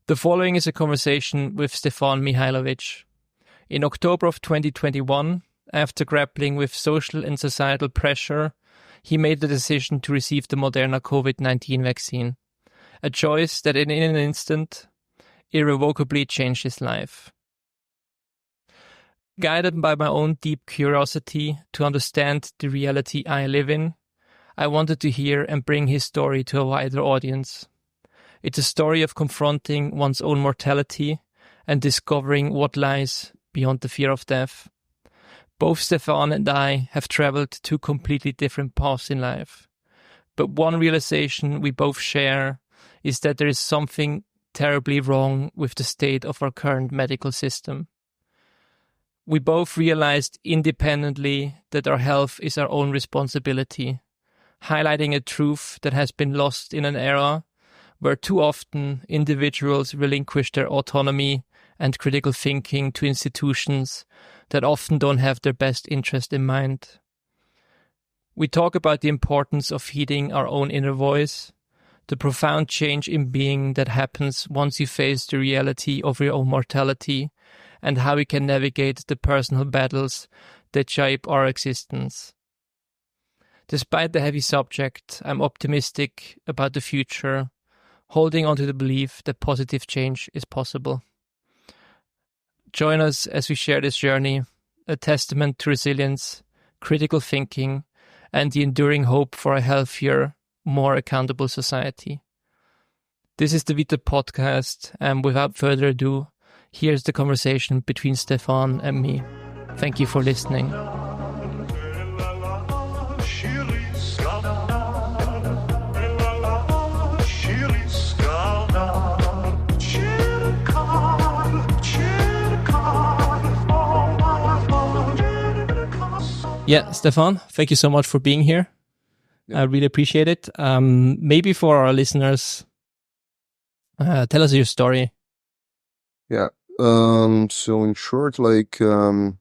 The following is a conversation with Stevan Mihajlovic. In October of 2021, after grappling with social and societal pressure, he made the decision to receive the Moderna COVID-19 vaccine, a choice that in an instant irrevocably changed his life. Guided by my own deep curiosity to understand the reality I live in, I wanted to hear and bring his story to a wider audience. It's a story of confronting one's own mortality and discovering what lies beyond the fear of death. Both Stevan and I have traveled two completely different paths in life. But one realization we both share is that there is something terribly wrong with the state of our current medical system. We both realized independently that our health is our own responsibility, highlighting a truth that has been lost in an era where too often individuals relinquish their autonomy and critical thinking to institutions that often don't have their best interest in mind. We talk about the importance of heeding our own inner voice, the profound change in being that happens once you face the reality of your own mortality, and how we can navigate the personal battles that shape our existence. Despite the heavy subject, I'm optimistic about the future, holding on to the belief that positive change is possible. Join us as we share this journey, a testament to resilience, critical thinking, and the enduring hope for a healthier, more accountable society. This is the WITER podcast, and without further ado, here's the conversation between Stevan and me. Thank you for listening. Yeah, Stevan, thank you so much for being here. Yeah. I really appreciate it. Maybe for our listeners, tell us your story. Yeah. So in short, like, for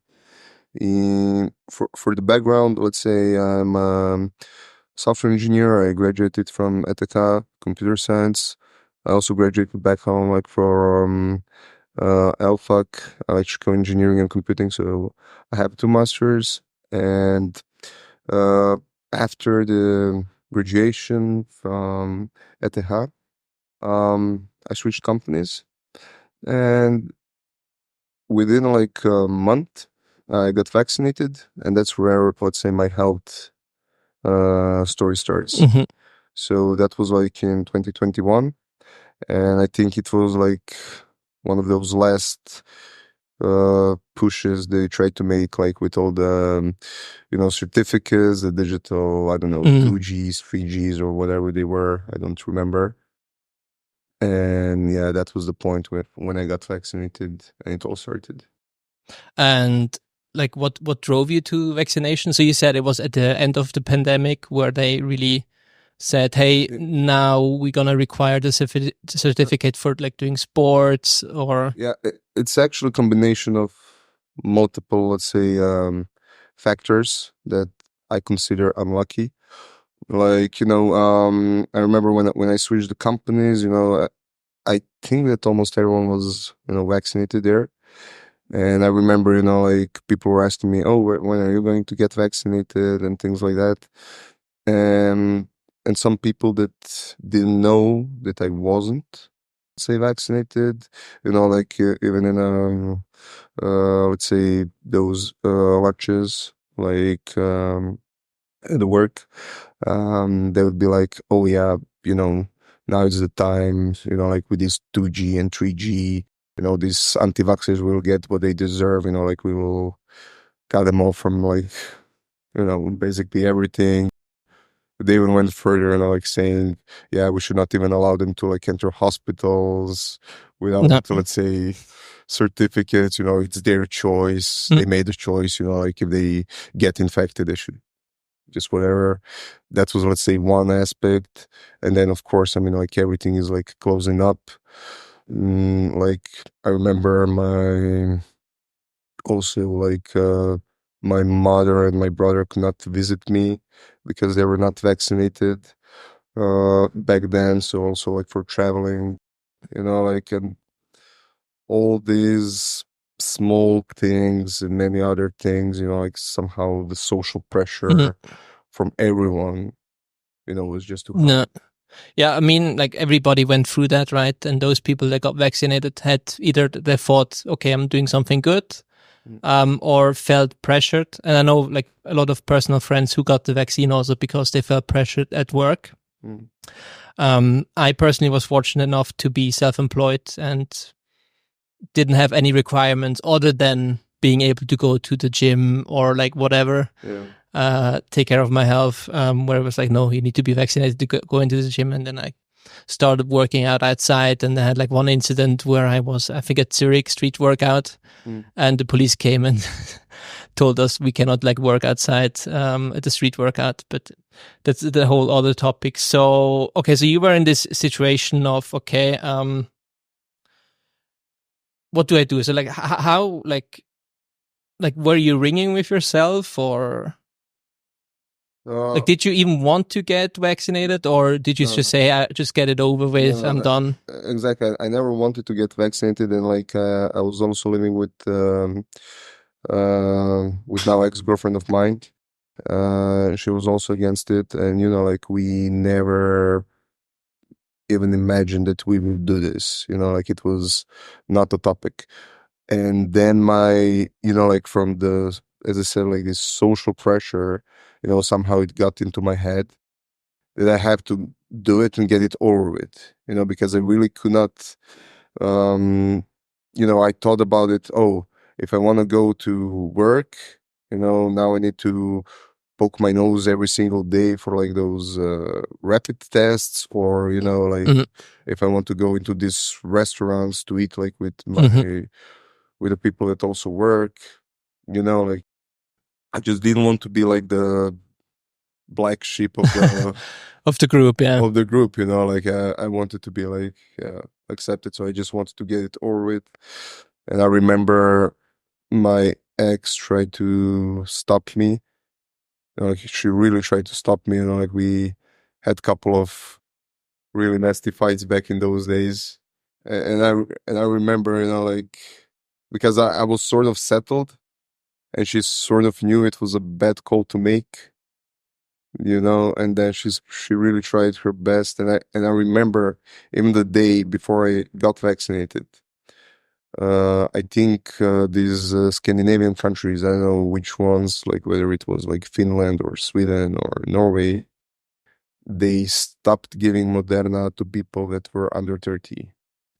the background, let's say I'm a software engineer. I graduated from ETH, computer science. I also graduated back home, like, from LFAC, electrical engineering and computing. So I have 2 masters. And after the graduation from ETH, I switched companies. And within like a month, I got vaccinated. And that's where, let's say, my health story starts. Mm-hmm. So that was like in 2021. And I think it was like one of those last pushes they tried to make, like with all the, certificates, the digital, 2Gs, 3Gs, or whatever they were. I don't remember. And yeah, that was the point when I got vaccinated and it all started. And like, what drove you to vaccination? So you said it was at the end of the pandemic where they really said, hey, now we're going to require the certificate for like doing sports or... Yeah, it's actually a combination of multiple, let's say, factors that I consider unlucky. Like, I remember when I switched the companies, I think that almost everyone was, vaccinated there. And I remember, like people were asking me, oh, when are you going to get vaccinated and things like that. And some people that didn't know that I wasn't, say, vaccinated, like even in, let's say, those watches, like at the work, they would be like, oh yeah, now it's the time, like with this 2G and 3G, these anti-vaxxers will get what they deserve, like we will cut them off from like, basically everything. They even went further, like saying, yeah, we should not even allow them to like enter hospitals without, let's say, certificates. It's their choice. They made the choice. Like if they get infected, they should just whatever. That was, let's say, one aspect. And then, of course, like everything is like closing up. Like I remember my mother and my brother could not visit me because they were not vaccinated back then. So also like for traveling, you know, like, and all these small things and many other things, you know, like somehow the social pressure from everyone, you know, was just too high. No. Yeah, I mean, like everybody went through that, right? And those people that got vaccinated had either they thought, okay, I'm doing something good, or felt pressured. And I know like a lot of personal friends who got the vaccine also because they felt pressured at work. I personally was fortunate enough to be self-employed and didn't have any requirements other than being able to go to the gym or like whatever, take care of my health, where it was like, no, you need to be vaccinated to go into the gym. And then I started working out outside, and I had like one incident where I was, I think at Zurich street workout, and the police came and told us we cannot like work outside at the street workout, but that's the whole other topic. So, okay, so you were in this situation of, okay, what do I do? So like, how, like, were you ringing with yourself, or like, did you even want to get vaccinated, or did you just say, I just get it over with, I'm done? Exactly. I never wanted to get vaccinated, and like I was also living with now ex-girlfriend of mine. She was also against it, and you know, like we never even imagined that we would do this. You know, like it was not a topic. And then you know, like from the, as I said, like this social pressure, you know, somehow it got into my head that I have to do it and get it over with, you know, because I really could not, you know, I thought about it. Oh, if I want to go to work, you know, now I need to poke my nose every single day for like those rapid tests, or, you know, like if I want to go into these restaurants to eat like with with the people that also work, you know, like I just didn't want to be like the black sheep of the of the group, yeah. of the group, you know, like I wanted to be like accepted, so I just wanted to get it over with. And I remember my ex tried to stop me. You know, like she really tried to stop me. You know, like we had a couple of really nasty fights back in those days, and I remember, you know, like because I was sort of settled, and she sort of knew it was a bad call to make, you know, and then she really tried her best. And I remember even the day before I got vaccinated, I think these Scandinavian countries, I don't know which ones, like whether it was like Finland or Sweden or Norway, they stopped giving Moderna to people that were under 30.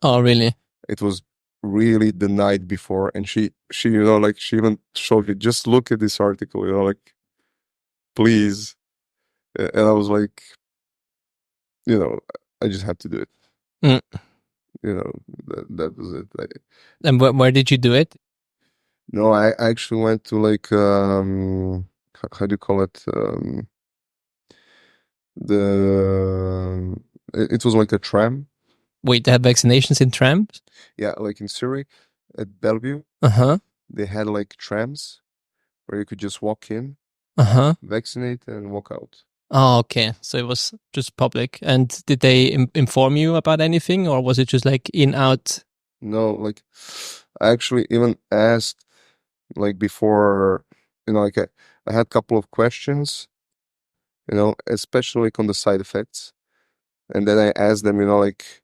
Oh, really? It was really the night before, and she you know, like she even showed me, just look at this article, you know, like please. And I was like, you know, I just had to do it. You know, that was it. And where did you do it? No, I actually went to like how do you call it? The it was like a tram. Wait, they had vaccinations in trams? Yeah, like in Zurich at Bellevue. They had like trams where you could just walk in, vaccinate, and walk out. Oh, okay. So it was just public. And did they inform you about anything, or was it just like in, out? No, like I actually even asked like before, you know, like I had a couple of questions, you know, especially like on the side effects. And then I asked them, you know, like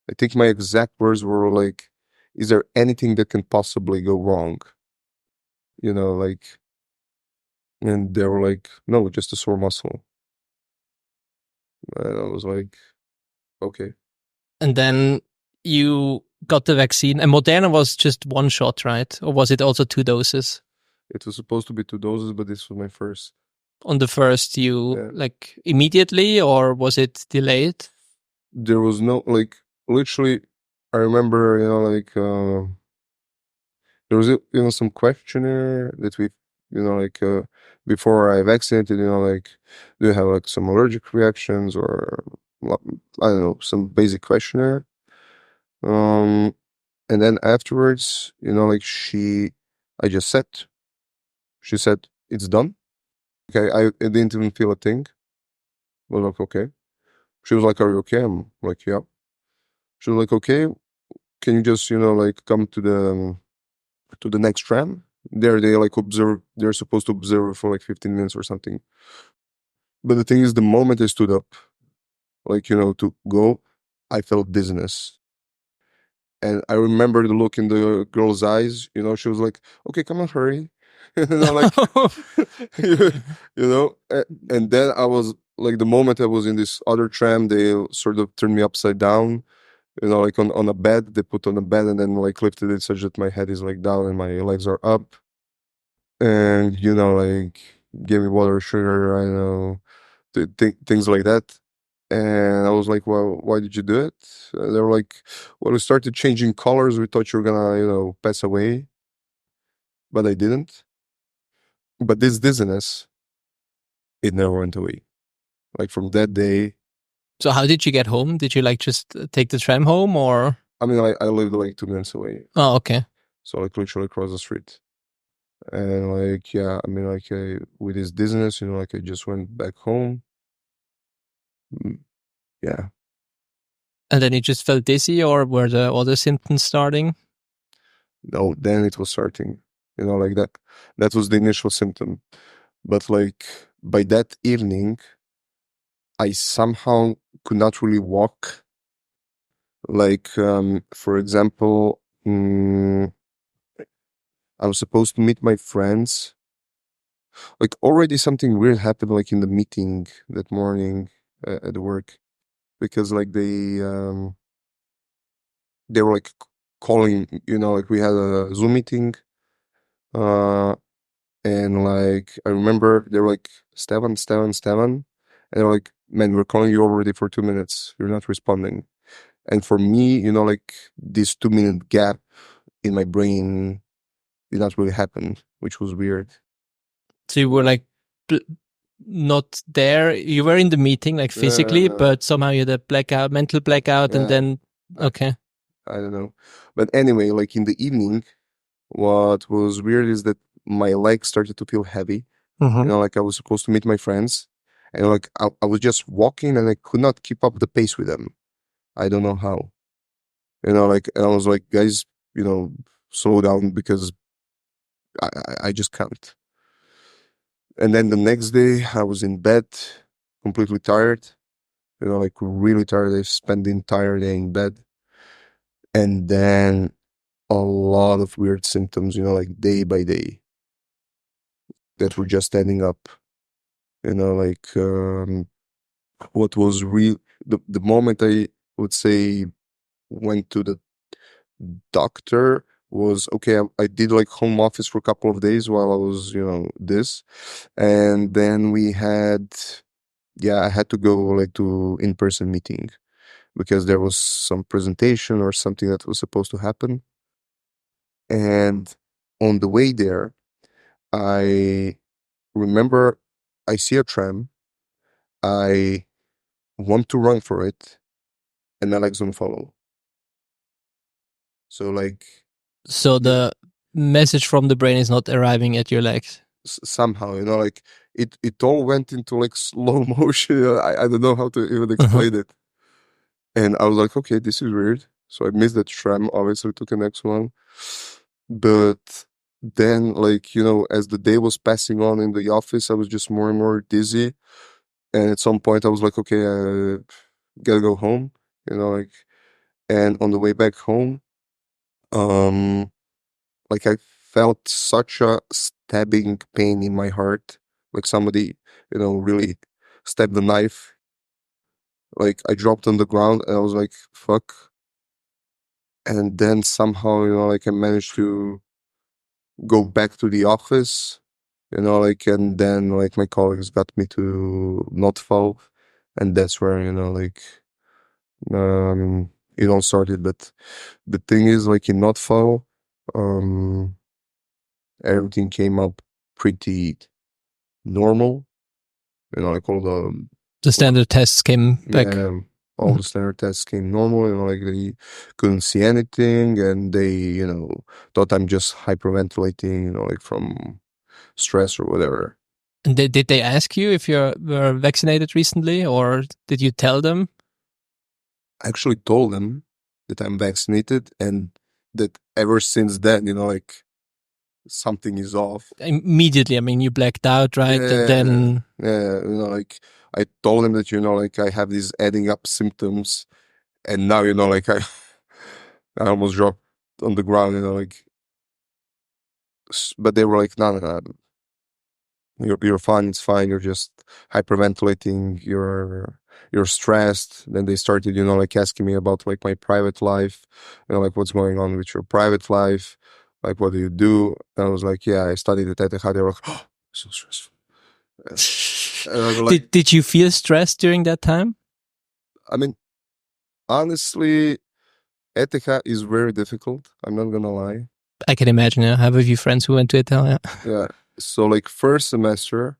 I think my exact words were like, is there anything that can possibly go wrong? You know, like, and they were like, no, just a sore muscle. And I was like, okay. And then you got the vaccine, and Moderna was just one shot, right? Or was it also 2 doses? It was supposed to be 2 doses, but this was my first. On the first, you like immediately, or was it delayed? There was no, like, literally, I remember, you know, like, there was, you know, some questionnaire that we, you know, like, before I vaccinated, you know, like, do you have like some allergic reactions, or, I don't know, some basic questionnaire. And then afterwards, you know, like I just said, she said, it's done. Okay, I didn't even feel a thing. I was like, okay. She was like, are you okay? I'm like, yeah. She was like, okay, can you just, like come to the next tram? There they like observe, they're supposed to observe for like 15 minutes or something. But the thing is, the moment I stood up, like, to go, I felt dizziness. And I remember the look in the girl's eyes, she was like, okay, come on, hurry. Like, and then I was like, the moment I was in this other tram, they sort of turned me upside down, like on a bed, they put on a bed and then like lifted it such that my head is like down and my legs are up. And, like gave me water, sugar, I don't know, things like that. And I was like, well, why did you do it? They were like, well, we started changing colors. We thought you were gonna, pass away. But I didn't. But this dizziness, it never went away. Like from that day. So how did you get home? Did you like just take the tram home, or? I mean, I lived like 2 minutes away. Oh, okay. So like literally across the street. And like, yeah, I mean, like with this dizziness, like I just went back home. Yeah. And then you just felt dizzy, or were the other symptoms starting? No, then it was starting, like that. That was the initial symptom. But like by that evening, I somehow could not really walk. Like, for example, I was supposed to meet my friends. Like already something weird happened like in the meeting that morning at work, because like they were like calling, like we had a Zoom meeting, and like I remember they were like, Stevan, and they were like, man, we're calling you already for 2 minutes, you're not responding. And for me, like this 2 minute gap in my brain did not really happen, which was weird. So you were like not there. You were in the meeting, like physically, but somehow you had a blackout, mental blackout, and then okay. I don't know. But anyway, like in the evening, what was weird is that my legs started to feel heavy. Like I was supposed to meet my friends, and like I was just walking and I could not keep up the pace with them. I don't know how. Like, and I was like, guys, slow down because I just can't. And then the next day I was in bed, completely tired, like really tired. I spent the entire day in bed. And then a lot of weird symptoms, like day by day that were just adding up. Like what was real, the moment I would say went to the doctor was, okay, I did like home office for a couple of days while I was, this. And then we had, I had to go like to in-person meeting because there was some presentation or something that was supposed to happen. And on the way there, I remember I see a tram, I want to run for it, and my legs don't follow. So like, so the message from the brain is not arriving at your legs. Somehow, like it all went into like slow motion. I don't know how to even explain it. And I was like, okay, this is weird. So I missed that tram, obviously took the next one. But then, like, as the day was passing on in the office, I was just more and more dizzy. And at some point I was like, okay, I gotta go home, like, and on the way back home, like I felt such a stabbing pain in my heart, like somebody, really stabbed the knife. Like I dropped on the ground and I was like, fuck. And then somehow, like I managed to go back to the office, like, and then like my colleagues got me to not fall. And that's where, like, it all started. But the thing is, like in not fall, everything came up pretty normal. Like all The standard tests came back. All the standard tests came normal. Like they couldn't see anything, and they, thought I'm just hyperventilating, like from stress or whatever. And did they ask you if you were vaccinated recently, or did you tell them? I actually told them, that I'm vaccinated, and that ever since then, like something is off. Immediately, I mean, you blacked out, right? Yeah, Then yeah, like I told him that, like I have these adding up symptoms, and now, like I almost dropped on the ground, like, but they were like, no, you're fine, it's fine, you're just hyperventilating, you're stressed. Then they started, like asking me about like my private life, like what's going on with your private life, like what do you do? And I was like, yeah, I studied at ETH. They were like, oh, so stressful. And I was like, did you feel stressed during that time? I mean, honestly, ETH is very difficult. I'm not gonna lie. I can imagine. I have a few friends who went to it. Yeah. So like first semester,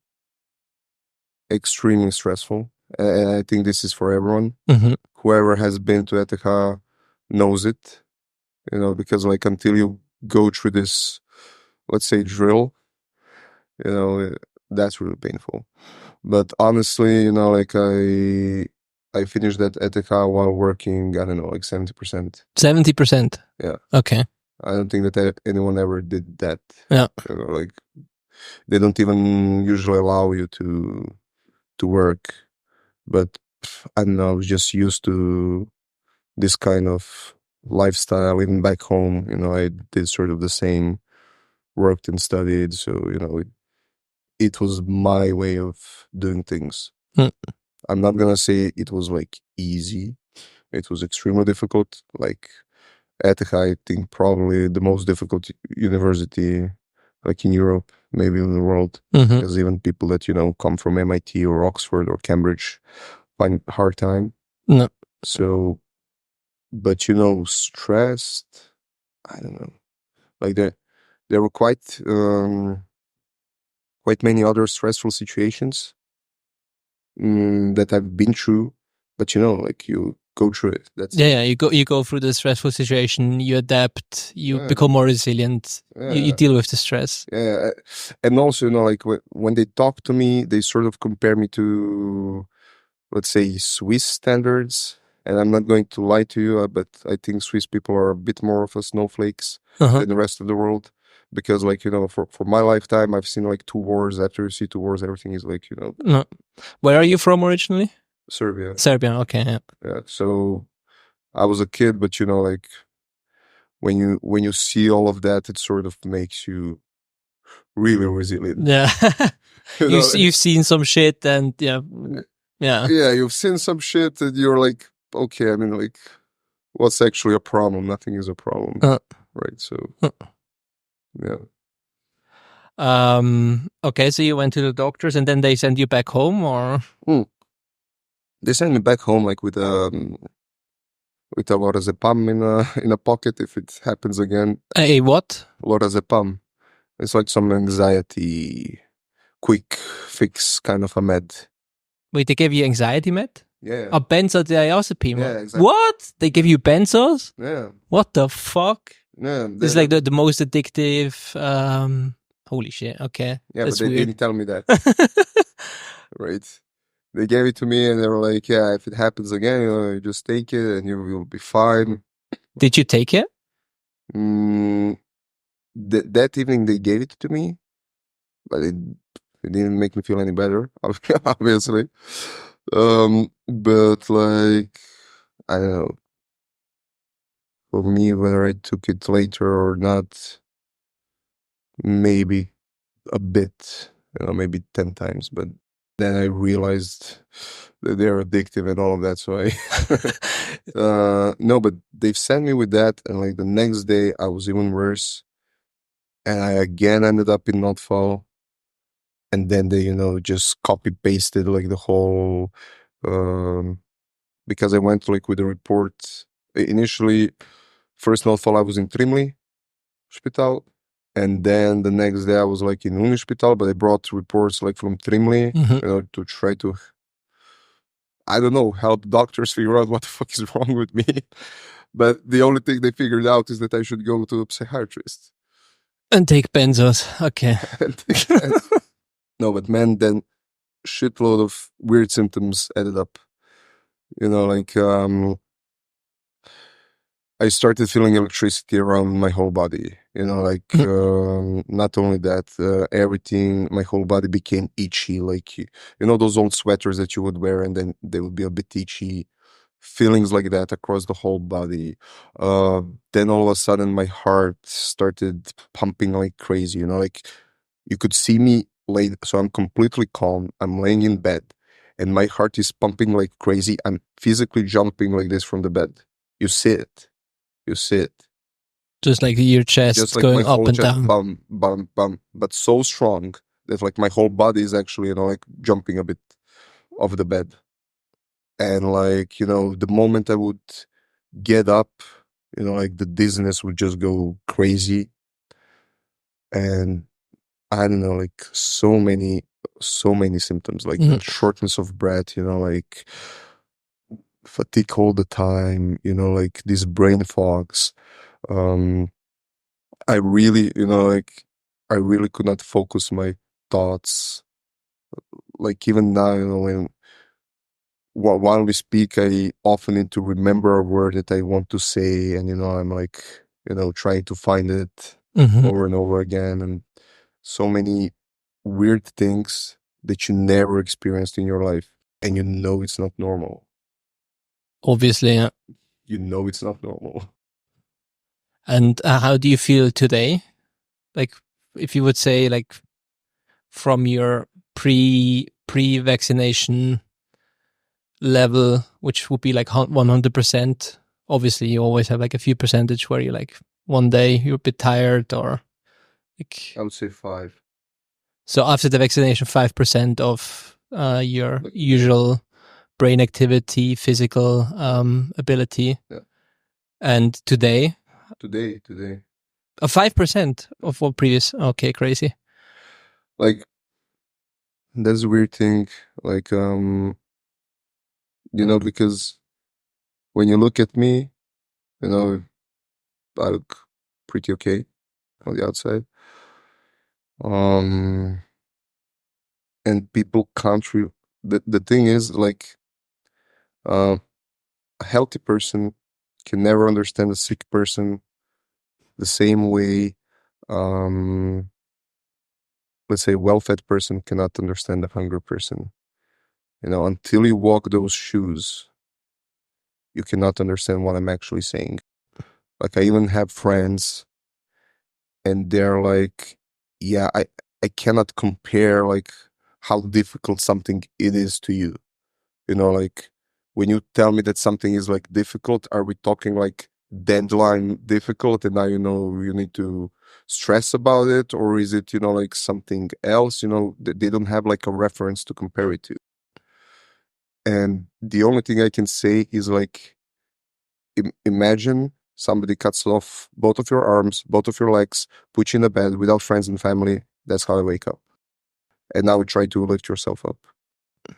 extremely stressful. And I think this is for everyone. Mm-hmm. Whoever has been to ETH knows it, because like until you go through this, let's say, drill, that's really painful. But honestly, like I finished that ETH while working, I don't know, like 70%. 70%? Yeah. Okay. I don't think that anyone ever did that. Yeah. Like they don't even usually allow you to work. But I don't know, I was just used to this kind of lifestyle. Even back home, I did sort of the same, worked and studied. So, it was my way of doing things. I'm not gonna say it was like easy. It was extremely difficult. Like ETH, I think probably the most difficult university like in Europe, maybe in the world. Because even people that, come from MIT or Oxford or Cambridge find a hard time. No. So, but stressed, I don't know. Like there were quite many other stressful situations that I've been through, but like you go through it. That's yeah. You go through the stressful situation. You adapt. You become more resilient. You deal with the stress. Yeah, and also like when they talk to me, they sort of compare me to, let's say, Swiss standards. And I'm not going to lie to you, but I think Swiss people are a bit more of a snowflakes than the rest of the world. Because like, for my lifetime, I've seen like 2 wars. After you see 2 wars, everything is like, No. Where are you from originally? Serbia. Serbia, okay. Yeah. So I was a kid, but like when you see all of that, it sort of makes you really resilient. Yeah. You've seen some shit and yeah. Yeah, you've seen some shit and you're like, okay, I mean, like, what's actually a problem? Nothing is a problem. Right. So yeah. Okay, so you went to the doctors and then they sent you back home, or? They sent me back home like with a lorazepam in a pocket if it happens again. A what? Lorazepam. It's like some anxiety quick fix kind of a med. Wait, they gave you anxiety med? Yeah. A benzodiazepine? Yeah, exactly. What? They give you benzos? Yeah. What the fuck? Yeah. It's like the most addictive. Holy shit. Okay. Yeah, that's but they weird. didn't tell me that. Right. They gave it to me and they were like, yeah, if it happens again, you just take it and you will be fine. Did you take it? That evening they gave it to me, but it didn't make me feel any better, obviously. But like, I don't know. For me, whether I took it later or not, maybe a bit, maybe 10 times. But then I realized that they're addictive and all of that. So no, but they've sent me with that. And like the next day I was even worse. And I again ended up in Notfall. And then they, just copy pasted like the whole, because I went like with the report. Initially, first Notfall I was in Trimley Hospital. And then the next day I was like in Unihospital, but they brought reports like from Trimley, to try to, I don't know, help doctors figure out what the fuck is wrong with me. But the only thing they figured out is that I should go to a psychiatrist. And take benzos. Okay. No, but man, then shitload of weird symptoms added up. Like, I started feeling electricity around my whole body. Not only that, everything, my whole body became itchy. Like, those old sweaters that you would wear and then they would be a bit itchy. Feelings like that across the whole body. Then all of a sudden, my heart started pumping like crazy. Like you could see me lay. So I'm completely calm. I'm laying in bed, and my heart is pumping like crazy. I'm physically jumping like this from the bed. You see it. You see it. Just like your chest Just like going my up whole and chest, down. bum, bum, bum, but so strong that like my whole body is actually, like jumping a bit off the bed. And like, the moment I would get up, like the dizziness would just go crazy. And I don't know, like so many symptoms, like shortness of breath, like fatigue all the time, like these brain fogs. I really, like I really could not focus my thoughts. Like even now, while we speak, I often need to remember a word that I want to say, and I'm like, trying to find it over and over again, and so many weird things that you never experienced in your life, and it's not normal. Obviously, yeah. It's not normal. And how do you feel today? Like, if you would say, like, from your pre-vaccination level, which would be like 100%. Obviously, you always have like a few percentage where you like one day you're a bit tired, or like I would say 5. So after the vaccination, 5% of your usual brain activity, physical ability. Yeah. And today? Today. 5% of what previous? Okay, crazy. Like, that's a weird thing. Like, because when you look at me, I look pretty okay on the outside. And people can't the thing is, like, a healthy person can never understand a sick person the same way, let's say a well-fed person cannot understand a hungry person. Until you walk those shoes, you cannot understand what I'm actually saying. Like, I even have friends and they're like, yeah, I cannot compare like how difficult something it is to you. Like when you tell me that something is like difficult, are we talking like deadline difficult and now you need to stress about it, or is it like something else? They don't have like a reference to compare it to. And the only thing I can say is like, imagine somebody cuts off both of your arms, both of your legs, put you in a bed without friends and family. That's how I wake up. And now we try to lift yourself up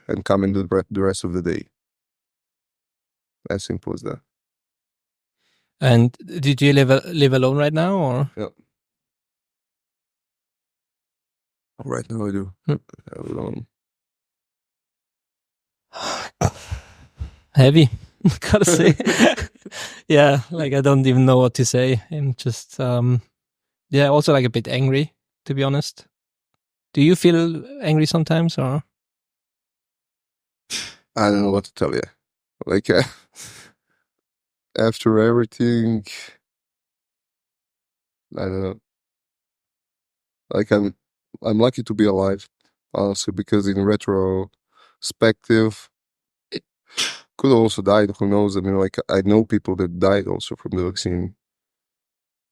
and come and do the rest of the day. As simple as that. And did you live alone right now, or? Yeah. Right now I do. Alone. Heavy, gotta say. Yeah, like I don't even know what to say. I'm just, also like a bit angry, to be honest. Do you feel angry sometimes, or? I don't know what to tell you. Like, after everything, I don't know. Like, I'm lucky to be alive, honestly, because in retrospective, could also died. Who knows? I mean, like, I know people that died also from the vaccine.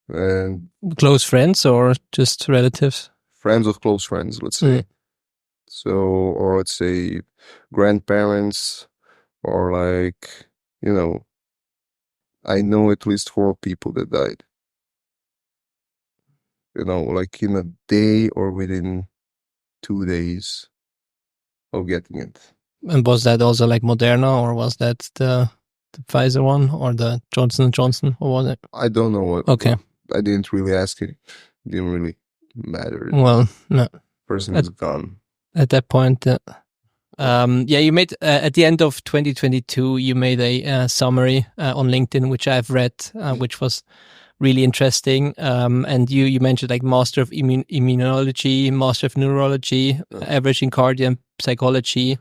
And close friends or just relatives? Friends of close friends, let's say. So, or let's say grandparents, or like, I know at least 4 people that died. Like in a day or within 2 days of getting it. And was that also like Moderna, or was that the Pfizer one, or the Johnson & Johnson? Or was it? I don't know what. Okay. I didn't really ask it. Didn't really matter. Well, no. Person is gone. At that point, You made at the end of 2022, you made a summary on LinkedIn, which I've read, which was really interesting. And you mentioned like master of immunology, master of neurology, average in cardio and psychology,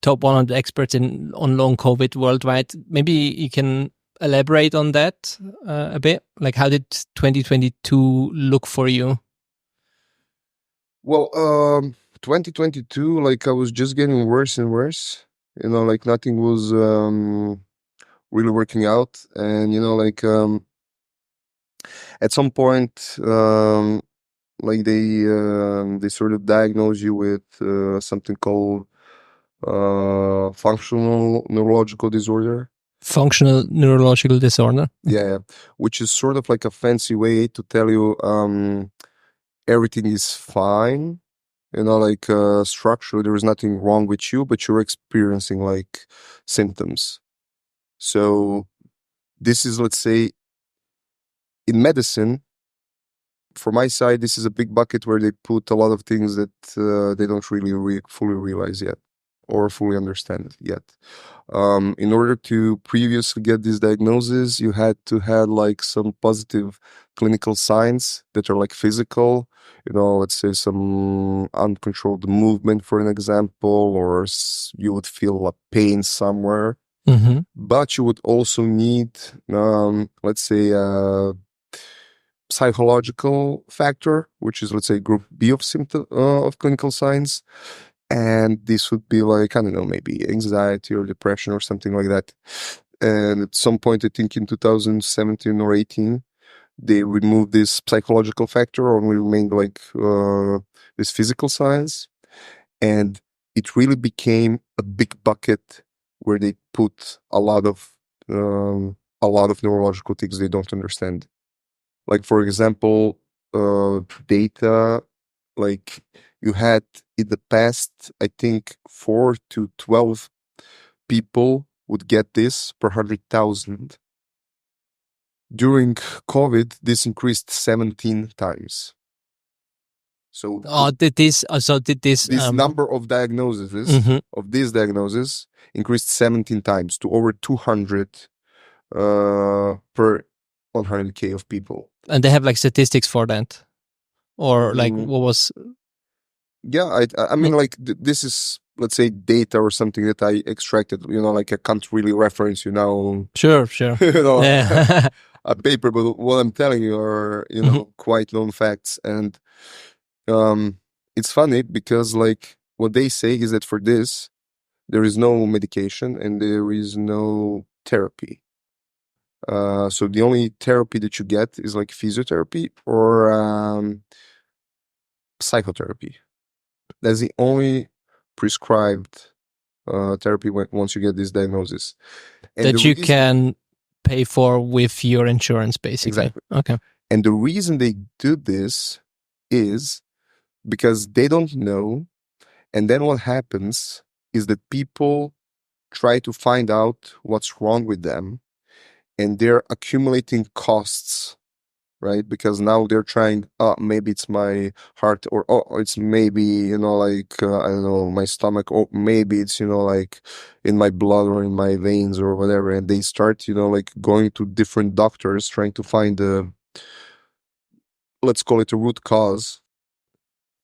top 100 experts on long COVID worldwide. Maybe you can elaborate on that a bit. Like, how did 2022 look for you? Well, 2022, like I was just getting worse and worse. Like nothing was really working out, and at some point, like they sort of diagnose you with something called functional neurological disorder. Functional neurological disorder. Yeah, which is sort of like a fancy way to tell you everything is fine. Like structurally there is nothing wrong with you, but you're experiencing like symptoms. So this is, let's say, in medicine, for my side, this is a big bucket where they put a lot of things that they don't really fully realize yet or fully understand yet. In order to previously get this diagnosis, you had to have like some positive clinical signs that are like physical, let's say some uncontrolled movement, for an example, or you would feel a pain somewhere. Mm-hmm. But you would also need, let's say, psychological factor, which is, let's say, group B of of clinical signs. And this would be like, I don't know, maybe anxiety or depression or something like that. And at some point, I think in 2017 or 18, they removed this psychological factor, only remained like this physical signs. And it really became a big bucket where they put a lot of neurological things they don't understand. Like, for example, data, like you had in the past, I think 4 to 12 people would get this per 100,000. During COVID, this increased 17 times. So this number of diagnoses of these diagnoses increased 17 times to over 200 per 100K of people. And they have like statistics for that, or like what was? Yeah, I mean, like this is, let's say, data or something that I extracted. Like I can't really reference you now. Sure. Yeah. A paper, but what I'm telling you are quite known facts, and it's funny because like what they say is that for this there is no medication and there is no therapy. So the only therapy that you get is like physiotherapy or psychotherapy. That's the only prescribed therapy once you get this diagnosis. And that you can pay for with your insurance, basically. Exactly. Okay. And the reason they do this is because they don't know. And then what happens is that people try to find out what's wrong with them, and they're accumulating costs, right? Because now they're trying, maybe it's my heart, or it's maybe, like, I don't know, my stomach, or maybe it's, like in my blood or in my veins or whatever. And they start, like going to different doctors, trying to find let's call it a root cause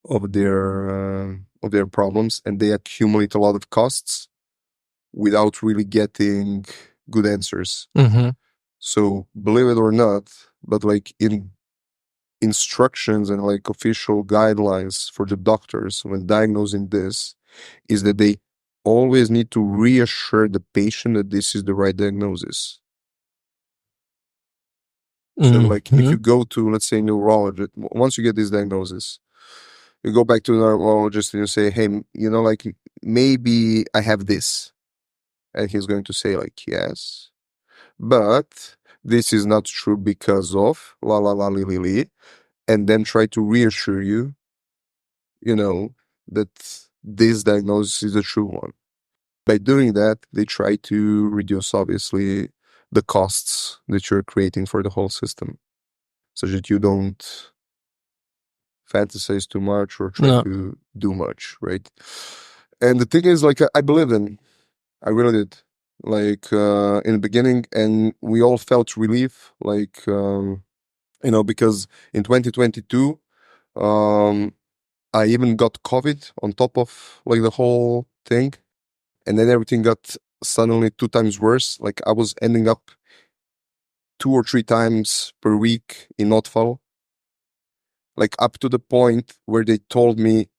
of their problems. And they accumulate a lot of costs without really getting good answers. Mm-hmm. So believe it or not, but like in instructions and like official guidelines for the doctors when diagnosing this is that they always need to reassure the patient that this is the right diagnosis. So like if you go to, let's say, neurologist, once you get this diagnosis, you go back to the neurologist and you say, hey, like maybe I have this. And he's going to say like, yes, but this is not true because of la la la li li li. And then try to reassure you, that this diagnosis is the true one. By doing that, they try to reduce, obviously, the costs that you're creating for the whole system, so that you don't fantasize too much or try to do much, right? And the thing is, like, I believed in. I really did. Like in the beginning, and we all felt relief. Like because in 2022, um, I even got COVID on top of like the whole thing, and then everything got suddenly 2 times worse. Like I was ending up 2 or 3 times per week in Notfall, like up to the point where they told me,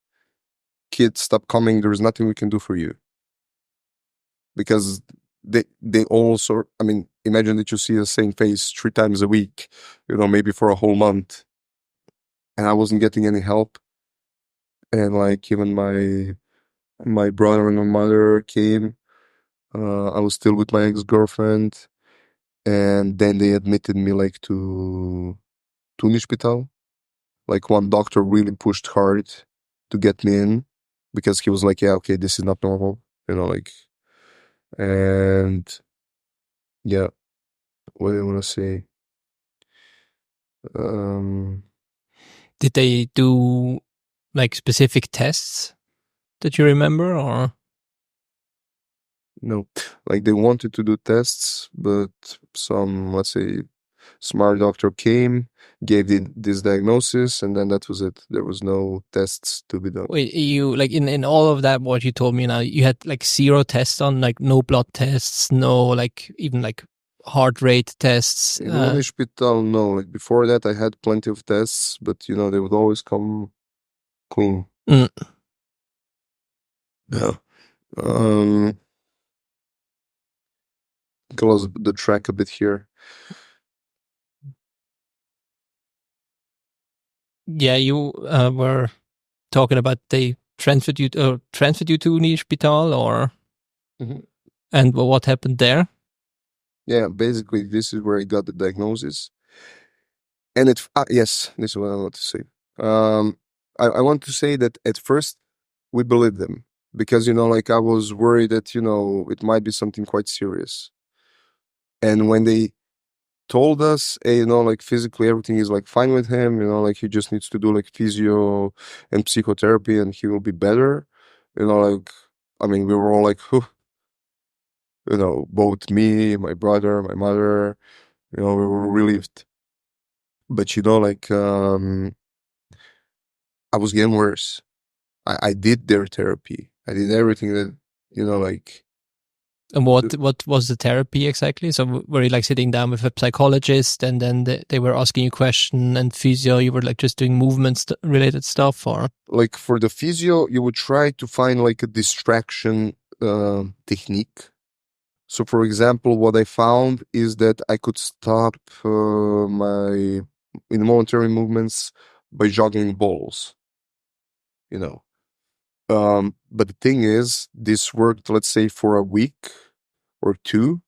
"Kid, stop coming. There's nothing we can do for you," because they also. I mean, imagine that you see the same face 3 times a week, maybe for a whole month, and I wasn't getting any help, and like even my brother and my mother came. I was still with my ex-girlfriend, and then they admitted me like to hospital. Like one doctor really pushed hard to get me in because he was like, "Yeah, okay, this is not normal," like, and yeah, what do I want to say? Um, Did they do like specific tests that you remember, or? no, like they wanted to do tests, but some, let's say, smart doctor came, gave this diagnosis, and then that was it. There was no tests to be done. Wait, you like in all of that what you told me now, you had like 0 tests on, like no blood tests, no like even like heart rate tests. In hospital, no. Like before that, I had plenty of tests, but they would always come clean. Mm. Yeah. Close the track a bit here. Yeah, you were talking about they transferred you to Hospital, or Mhm. and what happened there? Yeah, basically, this is where I got the diagnosis. And yes, this is what I want to say. I want to say that at first we believed them because, like I was worried that, it might be something quite serious. And when they told us, hey, like physically everything is like fine with him, like he just needs to do like physio and psychotherapy and he will be better, like, I mean, we were all like, whew, both me, my brother, my mother, we were relieved. But, like, I was getting worse. I did their therapy. I did everything that, like. And what was the therapy exactly? So were you like sitting down with a psychologist and then they were asking you question, and physio, you were like just doing movements related stuff, or? Like for the physio, you would try to find like a distraction technique. So, for example, what I found is that I could stop my involuntary movements by jogging balls, you know. But the thing is, this worked, let's say, for a week or two,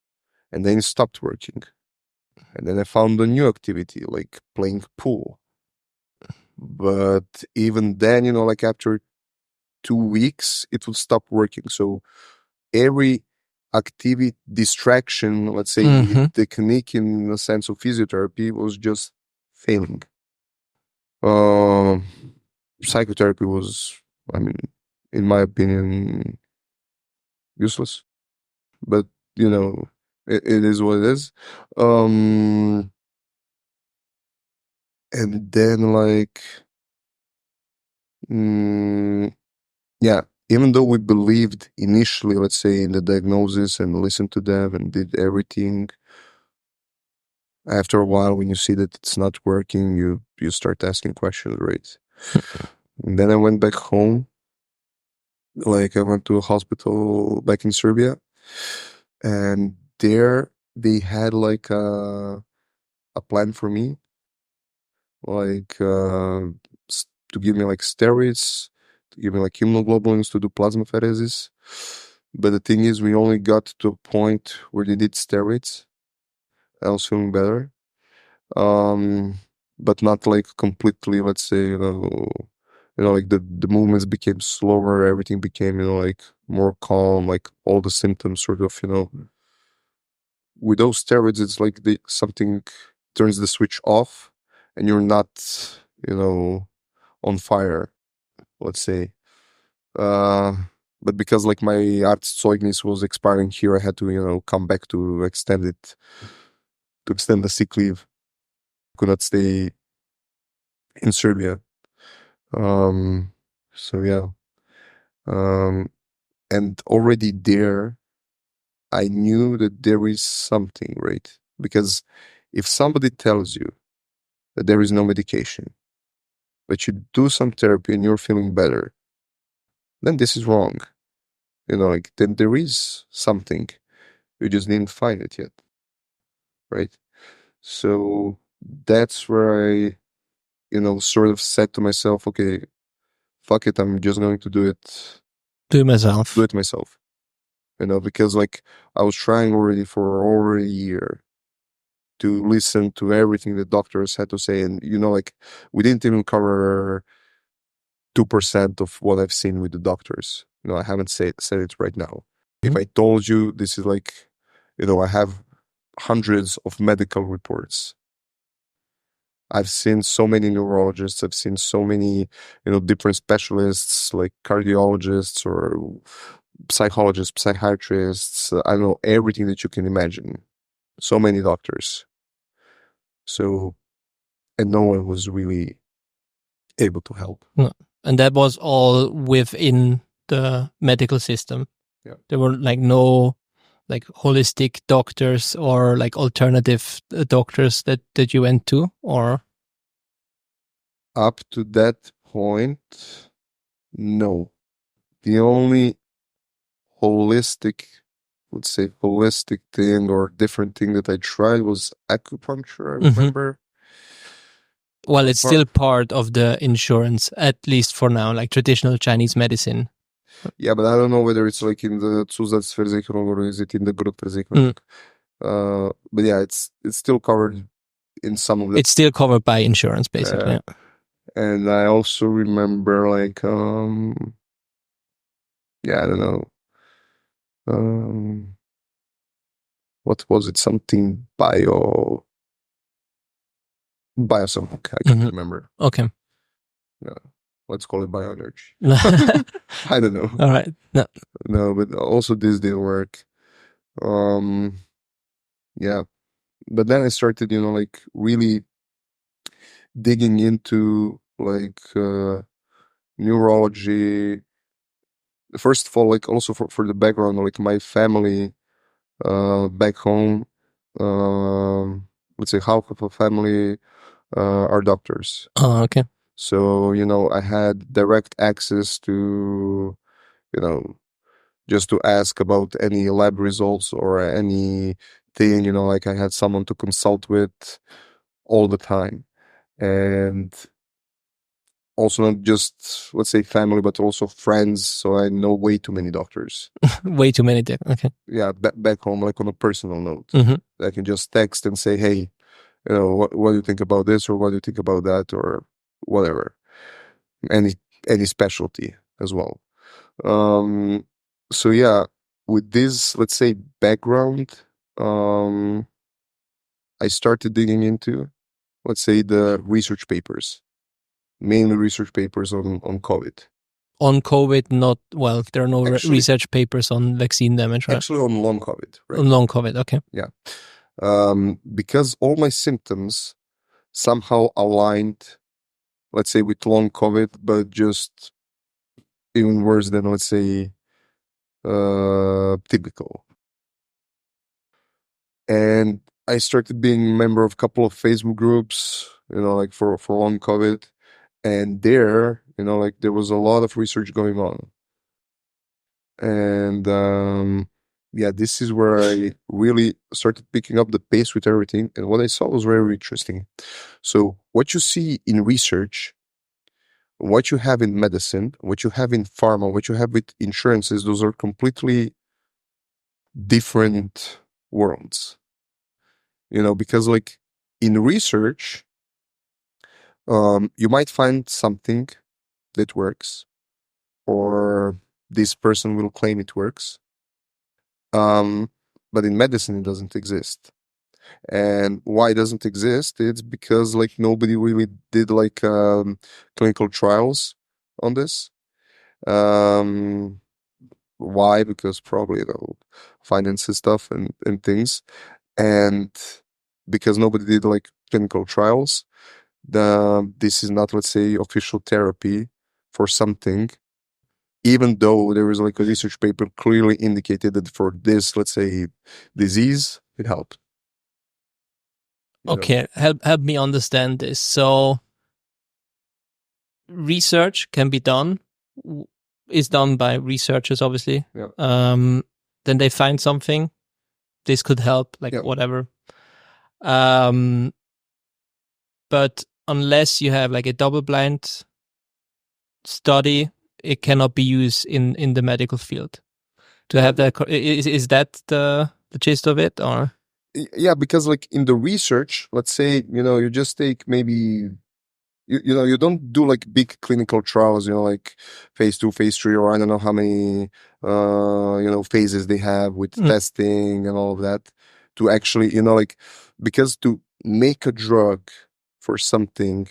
and then it stopped working. And then I found a new activity, like playing pool. But even then, like after 2 weeks, it would stop working. So every activity distraction, let's say, Mhm. technique in the sense of physiotherapy was just failing. Um, Psychotherapy was, I mean, in my opinion, useless. But it is what it is. Um, and then like, mm, yeah, even though we believed initially, let's say, in the diagnosis and listened to them and did everything, after a while, when you see that it's not working, you start asking questions, right? And then I went back home. Like I went to a hospital back in Serbia, and there they had like a plan for me, like to give me like steroids, to give me like immunoglobulins to do plasmapheresis. But the thing is, we only got to a point where they did steroids. I was feeling better, um, but not like completely. Let's say like the movements became slower. Everything became like more calm. Like all the symptoms sort of with those steroids, it's like something turns the switch off, and you're not on fire. Let's say. Uh, But because like my Arztzeugnis was expiring here, I had to, come back to extend the sick leave. Could not stay in Serbia. So yeah. And already there, I knew that there is something, right? Because if somebody tells you that there is no medication, but you do some therapy and you're feeling better, then this is wrong. Like then there is something. You just didn't find it yet, right? So that's where I, sort of said to myself, okay, fuck it, I'm just going to do it myself. Because like I was trying already for over a year to listen to everything the doctors had to say. And, like we didn't even cover 2% of what I've seen with the doctors. I haven't said it right now. If I told you this is like, I have hundreds of medical reports. I've seen so many neurologists. I've seen so many, different specialists like cardiologists or psychologists, psychiatrists. I don't know, everything that you can imagine. So many doctors. So, and no one was really able to help. No. And that was all within the medical system. Yeah. There were like no like holistic doctors or like alternative doctors that you went to, or? Up to that point, no. The only let's say holistic thing or different thing that I tried was acupuncture, I remember. Well, it's still part of the insurance, at least for now, like traditional Chinese medicine. Yeah, but I don't know whether it's like in the Zusatzversicherung or is it in the Grundversicherung. But yeah, it's still covered in some of the... It's still covered by insurance, basically. Yeah. And I also remember like, I don't know. What was it? Something bio something. I can't remember. Okay. Yeah. Let's call it bioenergy. I don't know. All right. No, but also this didn't work. Yeah. But then I started, like really digging into like neurology. First of all, like also for the background, like my family back home, let's say half of a family are doctors. Oh, okay. So, I had direct access to, just to ask about any lab results or anything, like I had someone to consult with all the time. And also not just, let's say family, but also friends. So I know way too many doctors. Way too many. Okay. Yeah, back home, like on a personal note. I can just text and say, hey, what do you think about this, or what do you think about that, or whatever. Any specialty as well. So yeah, with this, let's say, background, I started digging into, let's say, the research papers, mainly research papers on COVID. On COVID, not, well, there are no research papers on vaccine damage, right? Actually on long COVID, right? On long COVID, okay. Yeah. Because all my symptoms somehow aligned, let's say, with long COVID, but just even worse than, let's say, typical. And I started being a member of a couple of Facebook groups, like for long COVID. And there, like there was a lot of research going on. And yeah, this is where I really started picking up the pace with everything. And what I saw was very interesting. So what you see in research, what you have in medicine, what you have in pharma, what you have with insurances, those are completely different worlds. Because like in research, you might find something that works, or this person will claim it works. But in medicine, it doesn't exist. And why it doesn't exist? It's because like nobody really did like clinical trials on this. Why? Because probably, finances stuff and things. And because nobody did like clinical trials, this is not, let's say, official therapy for something, even though there is like a research paper clearly indicated that for this, let's say, disease, it helped. Okay, help me understand this. So research can be done, is done by researchers, obviously. Yeah. Then they find something. This could help, like whatever. But unless you have like a double-blind study, it cannot be used in the medical field. To have that, is that the gist of it, or? Yeah, because like in the research, let's say, you just take maybe, you don't do like big clinical trials, like phase 2, phase 3, or I don't know how many, phases they have with testing and all of that to actually, like, because to make a drug for something,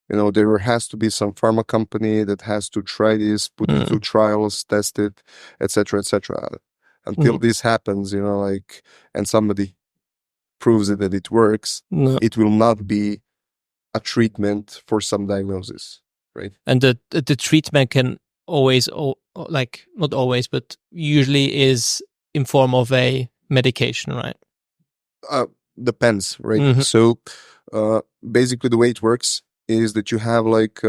there has to be some pharma company that has to try this, put it through trials, test it, etc., etc. Until this happens, like, and somebody proves it that it works, it will not be a treatment for some diagnosis, right? And the treatment can always, like, not always, but usually is in form of a medication, right? Depends, right? So basically the way it works is that you have like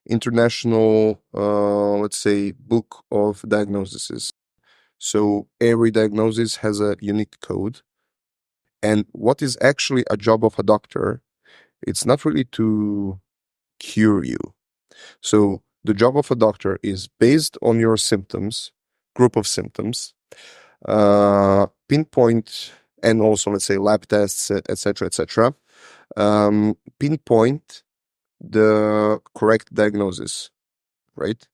international, let's say, book of diagnoses. So every diagnosis has a unique code. And what is actually a job of a doctor, it's not really to cure you. So the job of a doctor is based on your symptoms, group of symptoms, pinpoint, and also, let's say, lab tests, etc., etc. Pinpoint the correct diagnosis, right?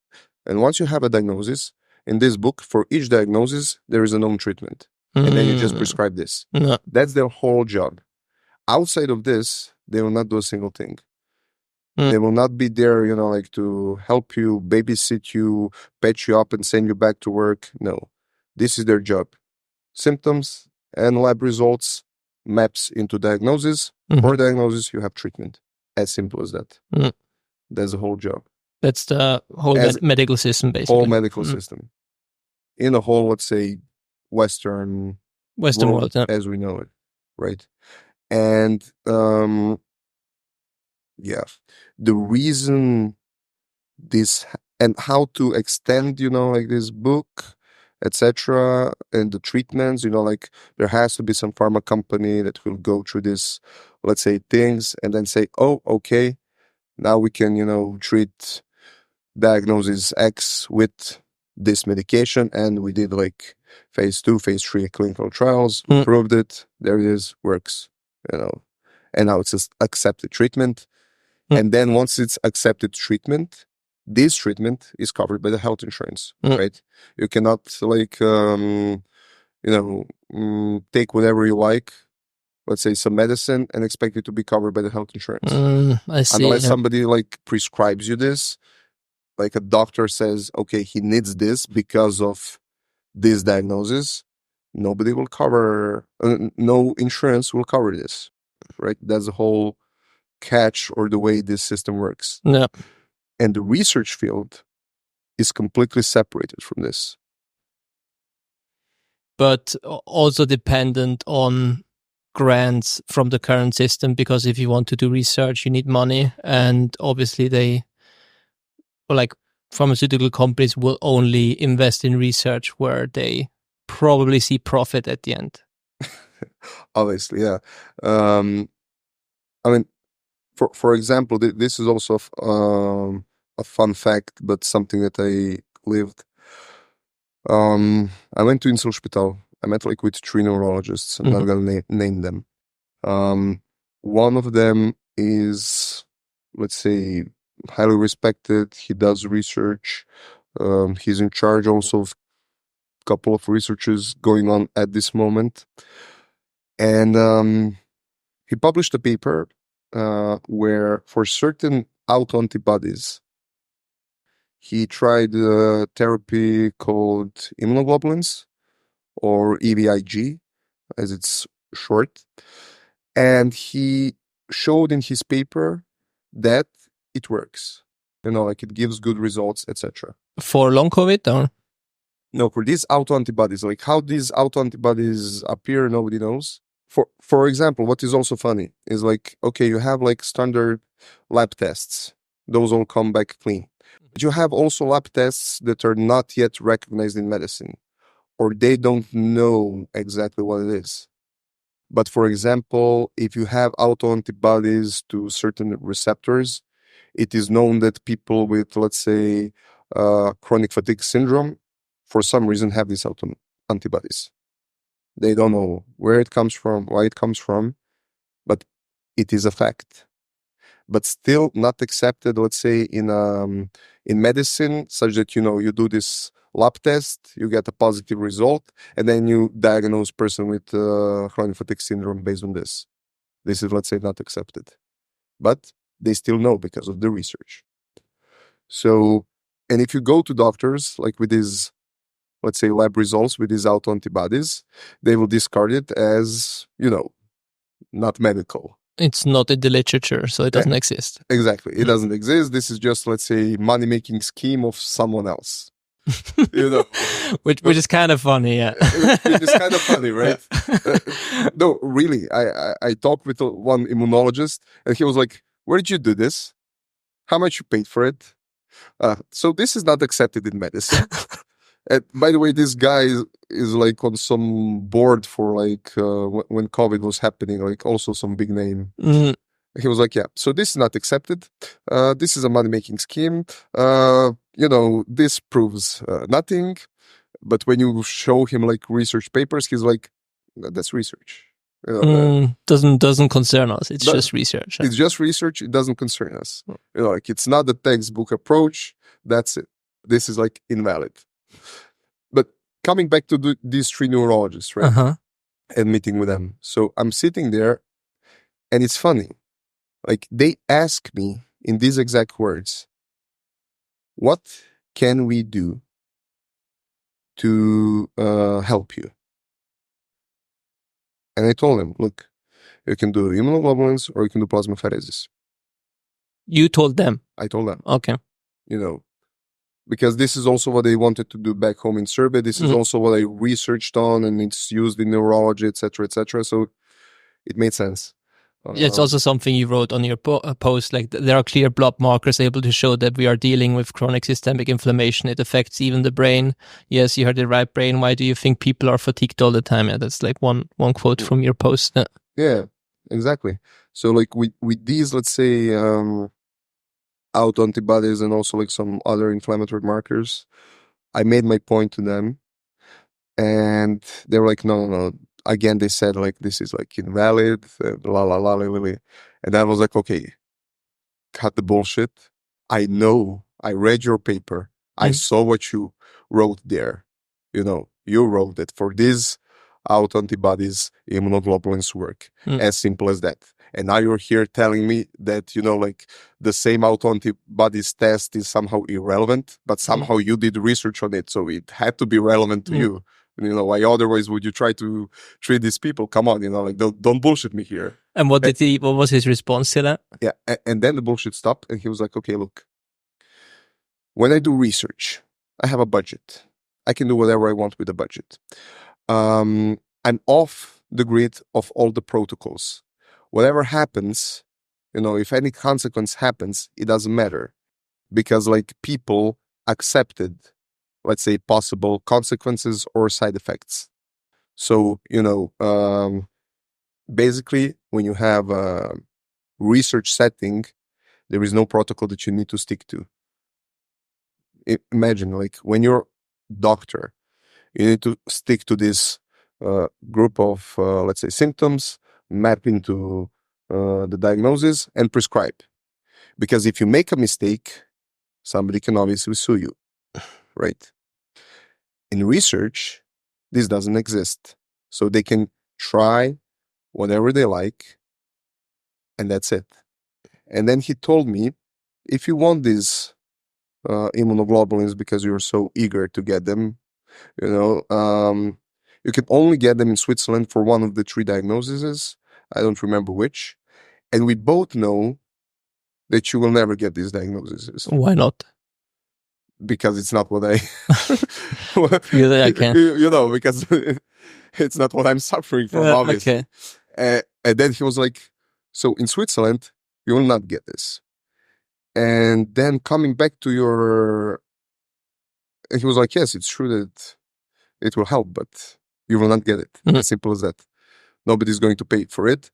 And once you have a diagnosis, in this book, for each diagnosis, there is a known treatment. And then you just prescribe this. That's their whole job. Outside of this, they will not do a single thing. They will not be there, like to help you, babysit you, patch you up and send you back to work. No, this is their job. Symptoms and lab results maps into diagnosis. For diagnosis, you have treatment. As simple as that. That's the whole job. That's the whole medical system, basically. Whole medical system. In a whole, let's say, Western world, as we know it, right? And the reason this and how to extend, like this book, etc., and the treatments, like there has to be some pharma company that will go through this, let's say, things and then say, oh, okay, now we can, treat diagnosis X with this medication, and we did like phase 2, phase 3 clinical trials, proved it, there it is, works, and now it's just accepted treatment. And then once it's accepted treatment, this treatment is covered by the health insurance, right? You cannot like, take whatever you like, let's say some medicine, and expect it to be covered by the health insurance. I see. Unless somebody like prescribes you this, like a doctor says, okay, he needs this because of this diagnosis, nobody will cover, no insurance will cover this, right? That's the whole catch or the way this system works. Yeah. And the research field is completely separated from this. But also dependent on grants from the current system, because if you want to do research, you need money. And obviously pharmaceutical companies will only invest in research where they probably see profit at the end. Obviously, yeah. I mean, for example, this is also a fun fact, but something that I lived. I went to Inselspital. I met like with 3 neurologists. I'm not gonna name them. One of them is, let's say, highly respected. He does research. He's in charge also of a couple of researches going on at this moment. And he published a paper where for certain autoantibodies, He tried a therapy called immunoglobulins, or EVIG, as it's short. And he showed in his paper that it works. Like it gives good results, etc. For long COVID, or? No, for these autoantibodies, like how these autoantibodies appear, nobody knows. For example, what is also funny is like, okay, you have like standard lab tests. Those all come back clean. But you have also lab tests that are not yet recognized in medicine, or they don't know exactly what it is. But for example, if you have autoantibodies to certain receptors, it is known that people with, let's say, chronic fatigue syndrome, for some reason, have these antibodies. They don't know where it comes from, why it comes from, but it is a fact. But still not accepted, let's say, in medicine, such that you do this lab test, you get a positive result, and then you diagnose person with chronic fatigue syndrome based on this. This is, let's say, not accepted. But they still know because of the research. So, and if you go to doctors, like with these, let's say, lab results with these autoantibodies, they will discard it as, not medical. It's not in the literature, so it doesn't exist. Exactly. It doesn't exist. This is just, let's say, money-making scheme of someone else. which is kind of funny, yeah. Which is kind of funny, right? No, really. I talked with one immunologist, and he was like, "Where did you do this? How much you paid for it?" So this is not accepted in medicine. And by the way, this guy is like on some board for like when COVID was happening, like also some big name. He was like, yeah, so this is not accepted. This is a money-making scheme. This proves nothing. But when you show him like research papers, he's like, that's research. Doesn't concern us. It's just research. It's just research. It doesn't concern us. Like it's not a textbook approach. That's it. This is like invalid. But coming back to these three neurologists, right? Uh-huh. And meeting with them. So I'm sitting there, and it's funny. Like they ask me in these exact words, what can we do to help you? And I told them, look, you can do immunoglobulins or you can do plasmapheresis. You told them? I told them. Okay. Because this is also what they wanted to do back home in Serbia. This is also what I researched on, and it's used in neurology, etc., etc. So it made sense. Yeah, it's also something you wrote on your post, like there are clear blood markers able to show that we are dealing with chronic systemic inflammation. It affects even the brain. Yes, you heard the right brain. Why do you think people are fatigued all the time? Yeah, that's like one quote from your post. Yeah, exactly. So like with these, let's say, autoantibodies and also like some other inflammatory markers, I made my point to them, and they were like, no. Again, they said like this is like invalid, la la la la la. And I was like, okay, cut the bullshit. I know. I read your paper. I saw what you wrote there. You wrote that for these autoantibodies, immunoglobulins work. As simple as that. And now you're here telling me that, like the same autoantibodies test is somehow irrelevant, but somehow you did research on it, so it had to be relevant to you. Why otherwise would you try to treat these people? Come on, like don't bullshit me here. And what was his response to that? Yeah, and then the bullshit stopped, and he was like, okay, look, when I do research, I have a budget. I can do whatever I want with the budget. I'm off the grid of all the protocols. Whatever happens, if any consequence happens, it doesn't matter, because like people accepted, let's say, possible consequences or side effects. So, basically, when you have a research setting, there is no protocol that you need to stick to. Imagine, like, when you're doctor, you need to stick to this group of, let's say, symptoms, map into the diagnosis, and prescribe. Because if you make a mistake, somebody can obviously sue you, right? In research, this doesn't exist. So they can try whatever they like, and that's it. And then he told me, if you want these immunoglobulins because you're so eager to get them. You know, you can only get them in Switzerland for one of the 3 diagnoses. I don't remember which. And we both know that you will never get these diagnoses. Why not? Because it's not what I... I can. You know, because it's not what I'm suffering from, obviously. Okay. And then he was like, so in Switzerland, you will not get this. And then coming back to your... And he was like, yes, it's true that it will help, but you will not get it. Mhm. As simple as that. Nobody's going to pay for it.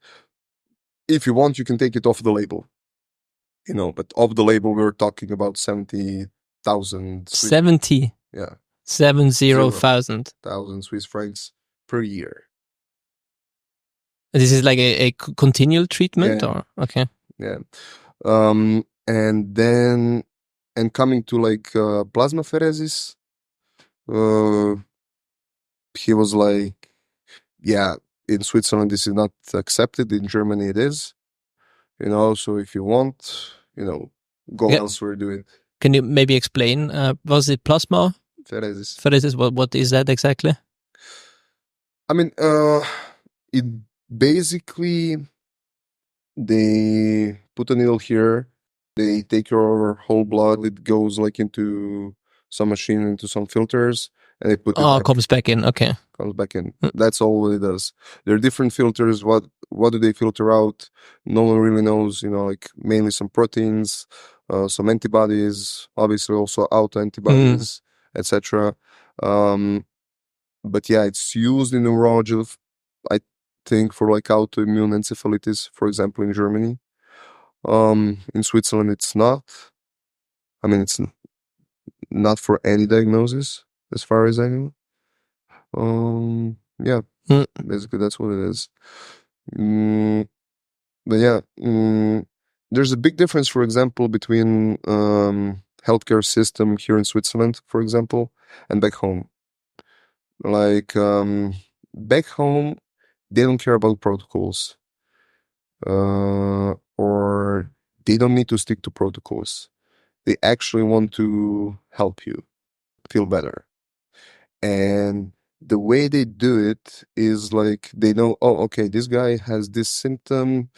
If you want, you can take it off the label. You know, but off the label, we're talking about 70,000. 70. Yeah. 70,000. 1,000 Swiss francs per year. This is like a continual treatment, Yeah. or okay? Yeah. And then, and coming to like plasmapheresis, he was like, yeah, in Switzerland this is not accepted. In Germany it is. You know, so if you want, you know, go Yeah. elsewhere, do it. Can you maybe explain? Was it plasma Pheresis. pheresis? What is that exactly? I mean, it basically, they put a needle here, they take your whole blood, it goes like into some machine, into some filters, and they put it Oh, back, comes back in. Okay. comes back in. Mm. That's all it does. There are different filters. What do they filter out? No one really knows, you know, like mainly some proteins, some antibodies, obviously also autoantibodies, etc. But yeah, it's used in neurology, I think, for like autoimmune encephalitis, for example, in Germany. In Switzerland, it's not. I mean, it's not for any diagnosis, as far as I know. Yeah, Mm. basically that's what it is. But yeah, there's a big difference, for example, between healthcare system here in Switzerland, for example, and back home. Like back home, they don't care about protocols, or they don't need to stick to protocols. They actually want to help you feel better. And the way they do it is like they know, oh, okay, this guy has this symptom.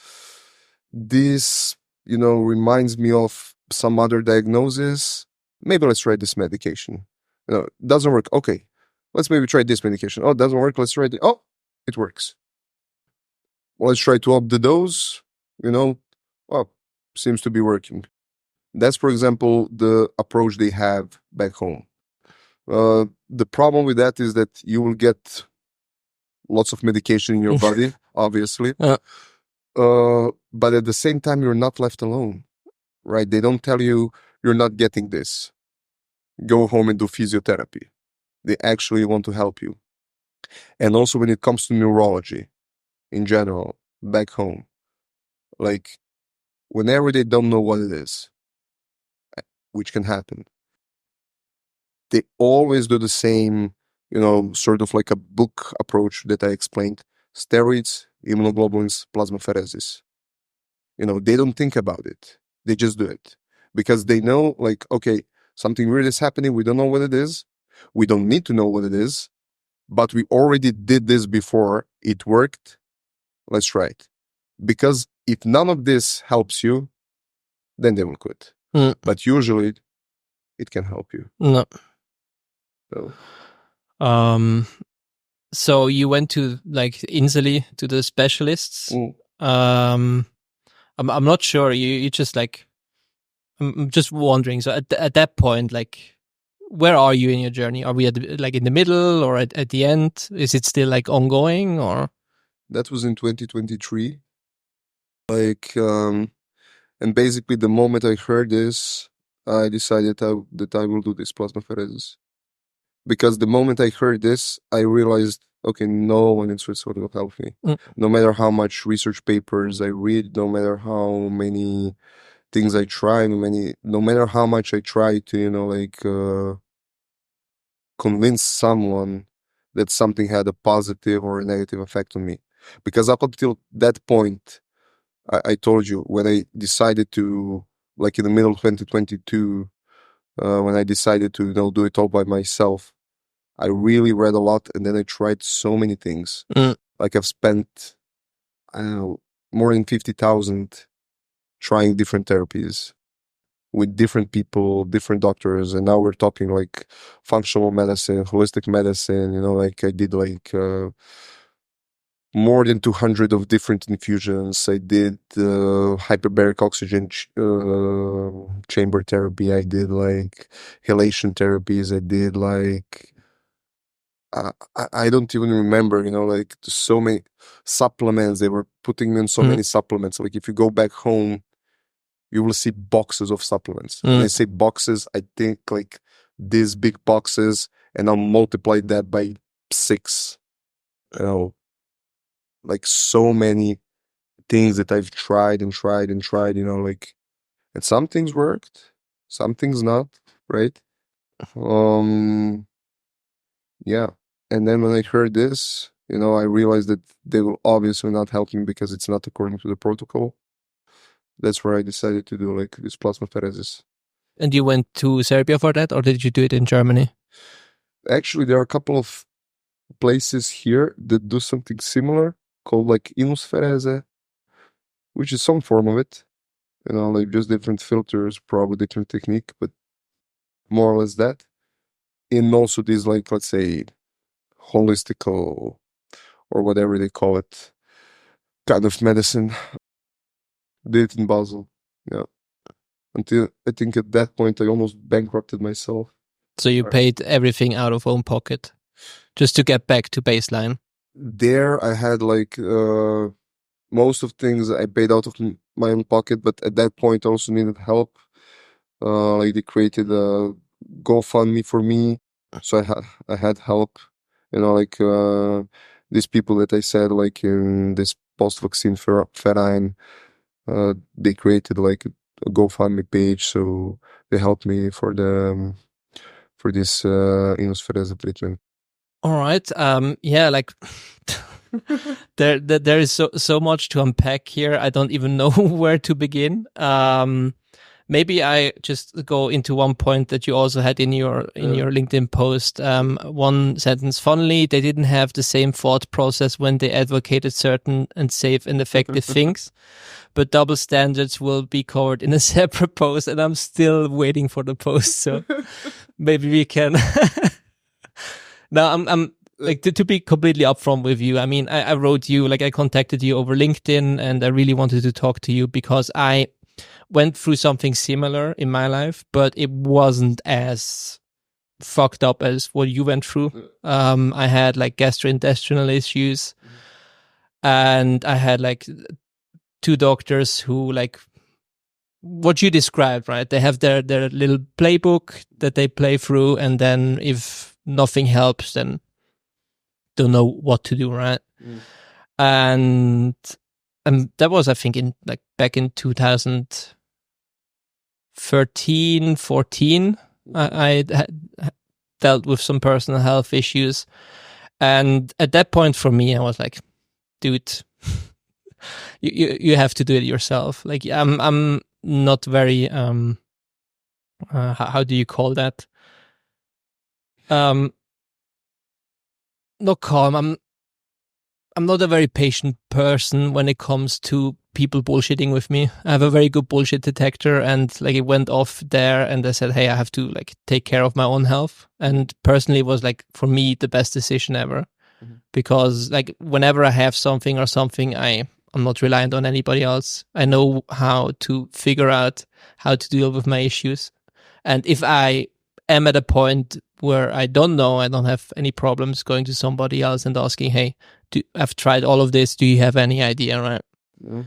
This, you know, reminds me of some other diagnosis. Maybe let's try this medication. You know, doesn't work. Okay, let's maybe try this medication. Oh, doesn't work. Let's try it. Oh, it works. Well, let's try to up the dose. You know, well, seems to be working. That's, for example, the approach they have back home. The problem with that is that you will get lots of medication in your body, obviously. But at the same time, you're not left alone, right? They don't tell you you're not getting this. Go home and do physiotherapy. They actually want to help you. And also when it comes to neurology in general, back home, like whenever they don't know what it is, which can happen, they always do the same, you know, sort of like a book approach that I explained: steroids, immunoglobulins, plasmapheresis. You know, they don't think about it. They just do it because they know, like, okay, something weird is happening. We don't know what it is. We don't need to know what it is, but we already did this before. It worked. Let's try it. Because if none of this helps you, then they will quit. But usually it can help you. No. So. So you went to like Inseli to the specialists. I'm not sure. You just like, I'm just wondering. So at that point, like, where are you in your journey? Are we at like in the middle or at the end? Is it still like ongoing or? That was in 2023. Like, and basically the moment I heard this, I decided that I will do this plasmapheresis. Because the moment I heard this, I realized, okay, no one in Switzerland will help me. No matter how much research papers I read, no matter how many things I try, no matter how much I try to, you know, like convince someone that something had a positive or a negative effect on me. Because up until that point, I told you, when I decided to, like in the middle of 2022, when I decided to, do it all by myself. I really read a lot, and then I tried so many things. Like I've spent, I don't know, more than 50,000 trying different therapies with different people, different doctors, and now we're talking like functional medicine, holistic medicine. Like I did like more than 200 of different infusions. I did hyperbaric oxygen chamber therapy. I did like halation therapies. I did like I don't even remember, like so many supplements. They were putting in so many supplements. Like if you go back home, you will see boxes of supplements. When I say boxes, I think like these big boxes, and I'll multiply that by 6. Like so many things that I've tried and tried and tried, like, and some things worked, some things not, right? Yeah. And then when I heard this, I realized that they will obviously not help me because it's not according to the protocol. That's where I decided to do like this plasmapheresis. And you went to Serbia for that, or did you do it in Germany? Actually, there are a couple of places here that do something similar called like inusferese, which is some form of it. Like just different filters, probably different technique, but more or less that. And also these like, let's say, holistical or whatever they call it, kind of medicine. Did it in Basel. Yeah. Until I think at that point I almost bankrupted myself. So you paid everything out of own pocket just to get back to baseline? There I had like most of things I paid out of my own pocket, but at that point I also needed help. Like they created a GoFundMe for me, so I had help. Like these people that I said, like in this post-vaccine Verein, they created like a GoFundMe page, so they helped me for this inusferese treatment. All right. Yeah, like there is so much to unpack here. I don't even know where to begin. Maybe I just go into one point that you also had in your LinkedIn post. One sentence. Funnily, they didn't have the same thought process when they advocated certain and safe and effective things, but double standards will be covered in a separate post, and I'm still waiting for the post. So maybe we can. Now I'm like to be completely upfront with you. I mean, I wrote you, like I contacted you over LinkedIn, and I really wanted to talk to you because I went through something similar in my life, but it wasn't as fucked up as what you went through. I had like gastrointestinal issues, and I had like 2 doctors who, like what you described, right? They have their little playbook that they play through, and then if nothing helps, then don't know what to do, right? And that was, I think, in like back in 2013, 14. I had dealt with some personal health issues, and at that point for me, I was like, dude, you have to do it yourself. Like I'm not very how do you call that? Not calm. I'm not a very patient person when it comes to people bullshitting with me. I have a very good bullshit detector, and like it went off there, and I said, hey, I have to like take care of my own health. And personally, it was like for me the best decision ever, because like whenever I have something or something, I'm not reliant on anybody else. I know how to figure out how to deal with my issues, and if I am at a point where I don't know, I don't have any problems going to somebody else and asking, hey, I've tried all of this. Do you have any idea, right? Yeah.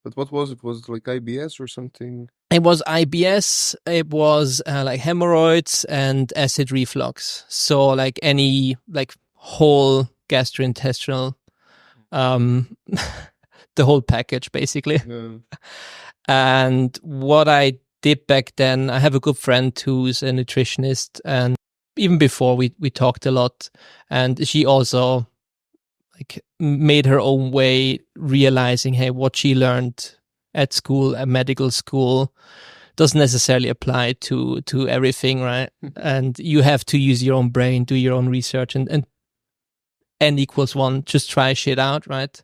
But what was it? Was it like IBS or something? It was IBS. It was like hemorrhoids and acid reflux. So like any like whole gastrointestinal, the whole package basically. Yeah. And what I did back then, I have a good friend who's a nutritionist, and even before we talked a lot, and she also like made her own way, realizing, hey, what she learned at school, at medical school, doesn't necessarily apply to everything, right? And you have to use your own brain, do your own research, and n equals 1, just try shit out, right?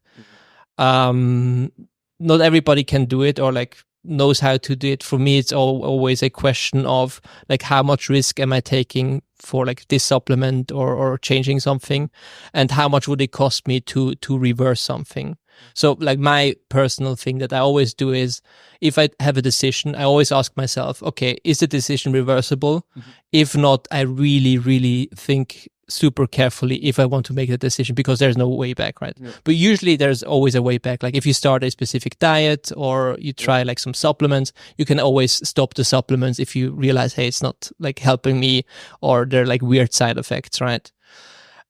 Not everybody can do it or like knows how to do it. For me, it's always a question of like, how much risk am I taking for like this supplement or changing something, and how much would it cost me to reverse something? So like my personal thing that I always do is, if I have a decision, I always ask myself, okay, is the decision reversible? If not, I really, really think super carefully if I want to make the decision, because there's no way back, right? Yeah. But usually there's always a way back. Like if you start a specific diet or you try like some supplements, you can always stop the supplements if you realize, hey, it's not like helping me, or they're like weird side effects, right?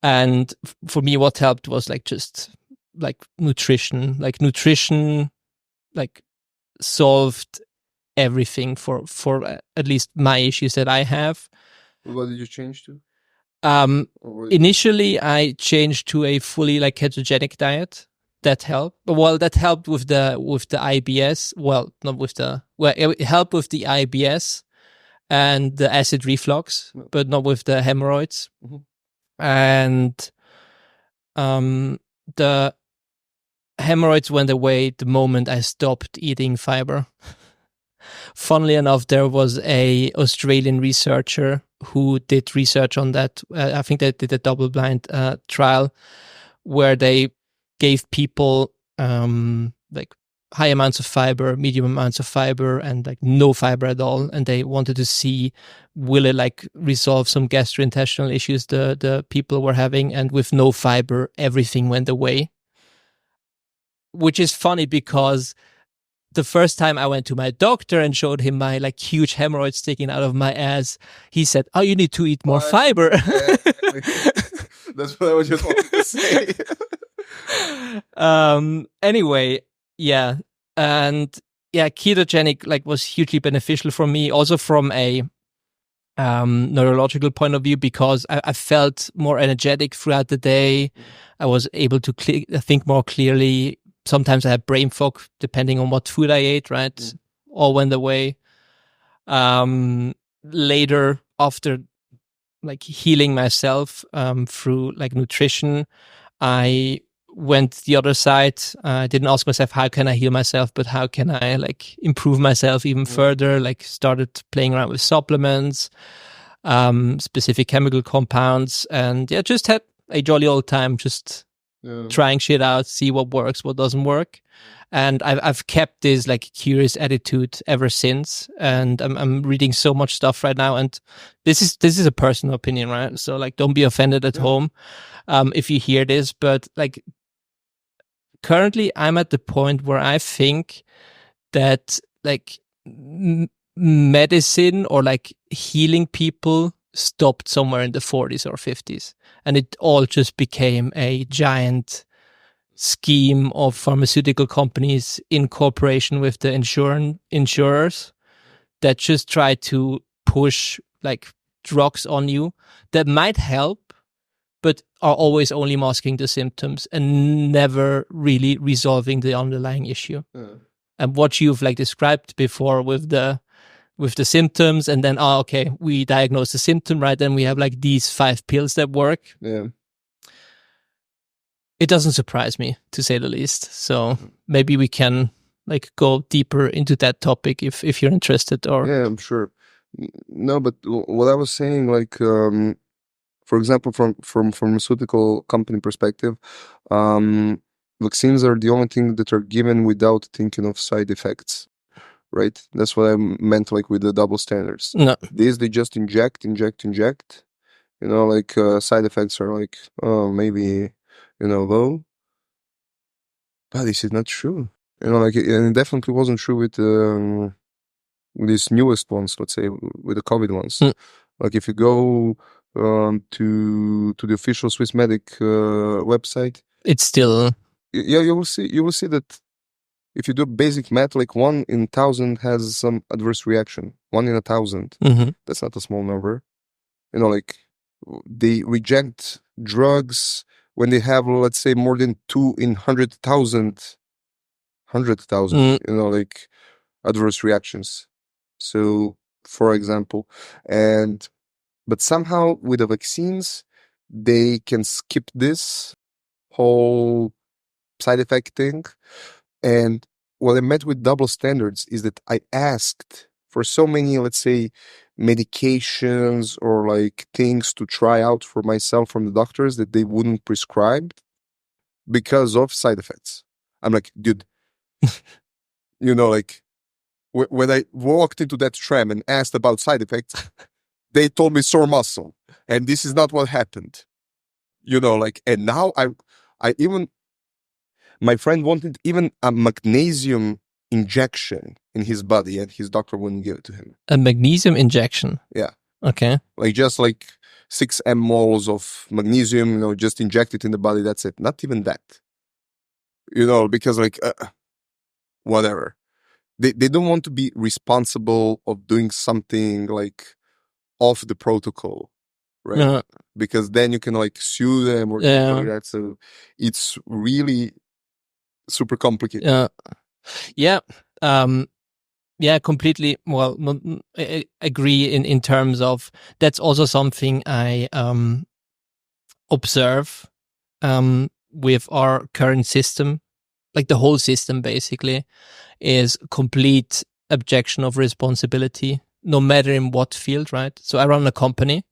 And for me, what helped was like just like nutrition, like solved everything for at least my issues that I have. What did you change to? Initially I changed to a fully like ketogenic diet. That helped. Well, that helped with the IBS. Well, not with the, well, it helped with the IBS and the acid reflux, but not with the hemorrhoids. And the hemorrhoids went away the moment I stopped eating fiber. Funnily enough, there was a Australian researcher who did research on that. I think they did a double-blind trial where they gave people like high amounts of fiber, medium amounts of fiber, and like no fiber at all. And they wanted to see, will it like resolve some gastrointestinal issues the people were having? And with no fiber, everything went away. Which is funny, because the first time I went to my doctor and showed him my like huge hemorrhoids sticking out of my ass, he said, "Oh, you need to eat more fiber." That's what I was just wanting to say. Anyway, yeah. And yeah, ketogenic like was hugely beneficial for me, also from a neurological point of view, because I felt more energetic throughout the day. I was able to think more clearly. Sometimes I had brain fog depending on what food I ate, right? All went away. Later, after like healing myself through like nutrition, I went the other side. I didn't ask myself, how can I heal myself, but how can I like improve myself even further? Like started playing around with supplements, specific chemical compounds, and yeah, just had a jolly old time, just trying shit out, see what works, what doesn't work. And I've kept this like curious attitude ever since. And I'm reading so much stuff right now. And this is a personal opinion, right? So like, don't be offended at home if you hear this. But like, currently I'm at the point where I think that like medicine or like healing people stopped somewhere in the 40s or 50s. And it all just became a giant scheme of pharmaceutical companies in cooperation with the insurers that just try to push like drugs on you that might help, but are always only masking the symptoms and never really resolving the underlying issue. And what you've like described before with the symptoms, and then, okay, we diagnose the symptom, right? Then we have like these 5 pills that work. Yeah. It doesn't surprise me, to say the least. So maybe we can like go deeper into that topic if you're interested. Or yeah, I'm sure. No, but what I was saying, like, for example, from pharmaceutical company perspective, vaccines are the only thing that are given without thinking of side effects. Right? That's what I meant, like, with the double standards. No. These, they just inject. You know, like, side effects are like, oh, maybe, you know, low. But this is not true. You know, like, and it definitely wasn't true with these newest ones, let's say, with the COVID ones. Like, if you go to the official Swiss Medic website, it's still... Yeah, you will see that if you do basic math, like 1 in 1,000 has some adverse reaction. 1 in 1,000. That's not a small number. You know, like, they reject drugs when they have, let's say, more than 2 in 100,000. 100,000, you know, like, adverse reactions. So, for example, but somehow with the vaccines, they can skip this whole side effect thing. And what I met with double standards is that I asked for so many, let's say, medications or like things to try out for myself from the doctors that they wouldn't prescribe because of side effects. I'm like, dude, like when I walked into that tram and asked about side effects, they told me sore muscle, and this is not what happened. And now I even, my friend wanted even a magnesium injection in his body, and his doctor wouldn't give it to him. A magnesium injection? Yeah. Okay. Just 6 moles of magnesium, just inject it in the body. That's it. Not even that. Because whatever. They don't want to be responsible of doing something off the protocol, right? Because then you can sue them or things like that. So it's really super complicated. Yeah. Yeah, completely. Well, I agree in terms of that's also something I observe with our current system, like the whole system basically is complete abjection of responsibility, no matter in what field, right? So I run a company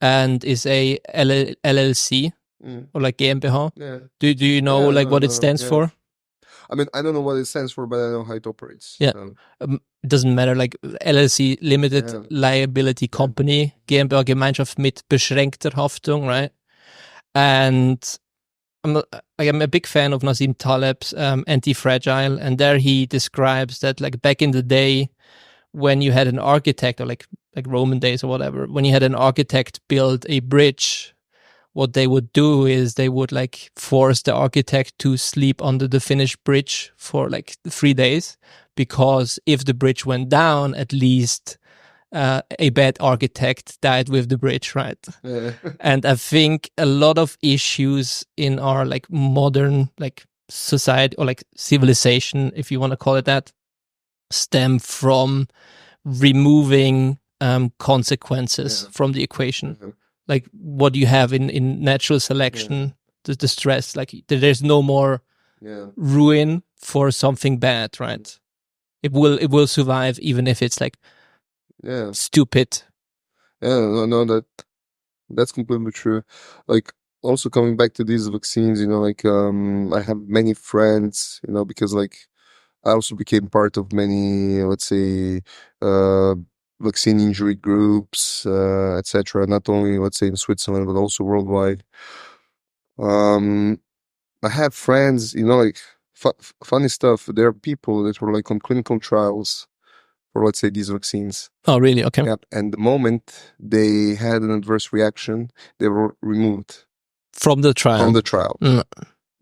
and is a LLC or like GmbH. Yeah. Do you know what it stands for? I mean, I don't know what it stands for, but I know how it operates. Yeah. It doesn't matter, LLC, Limited Liability Company, GmbH, Gemeinschaft mit beschränkter Haftung, right? And I'm a big fan of Nassim Taleb's Anti-Fragile, and there he describes that back in the day when you had an architect, or like Roman days or whatever, when you had an architect build a bridge, what they would do is they would force the architect to sleep under the finished bridge for 3 days, because if the bridge went down, at least a bad architect died with the bridge, right? Yeah. And I think a lot of issues in our modern society or civilization, if you want to call it that, stem from removing consequences from the equation. Mm-hmm. What you have in natural selection, the stress, there's no more ruin for something bad, right? It will survive even if it's stupid. Yeah, no, that's completely true. Also coming back to these vaccines, I have many friends, because I also became part of many, let's say, vaccine injury groups, etc. Not only, let's say, in Switzerland, but also worldwide. I have friends, funny stuff. There are people that were on clinical trials for, let's say, these vaccines. Oh, really? Okay. Yep. And the moment they had an adverse reaction, they were removed from the trial.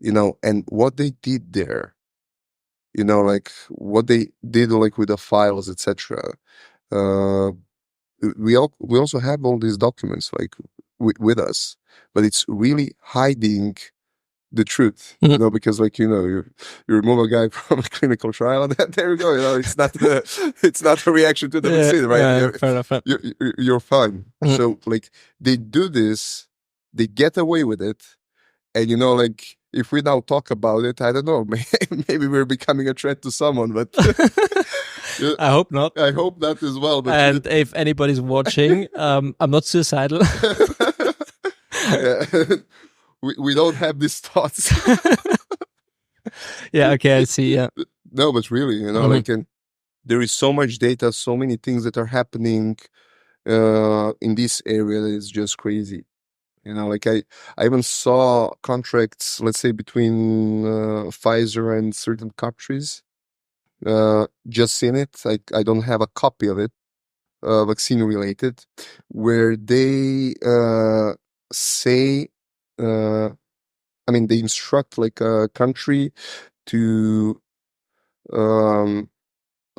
And what they did there, what they did with the files, etc. We also have all these documents with us, but it's really hiding the truth, because you remove a guy from a clinical trial, and there you go. It's not a reaction to the vaccine, right? Yeah, fair enough. You're fine. So they do this, they get away with it, and if we now talk about it, I don't know, maybe we're becoming a threat to someone, but I hope not. I hope not as well. But and if anybody's watching, I'm not suicidal. Yeah. We don't have these thoughts. Yeah, okay, I see. Yeah. No, but really, and there is so much data, so many things that are happening in this area that is just crazy. I even saw contracts, let's say, between Pfizer and certain countries. Just seen it. I don't have a copy of it, vaccine related, where they say, they instruct a country to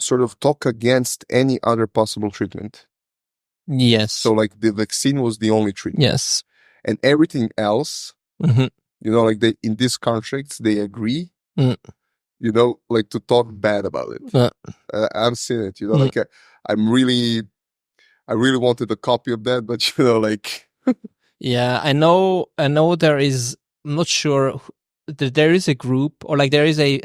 sort of talk against any other possible treatment. Yes. So the vaccine was the only treatment. Yes. And everything else, they in these contracts they agree, to talk bad about it. I've seen it. Like I really wanted a copy of that, but like. Yeah, I know. There is. I'm not sure. There is a group, or like there is a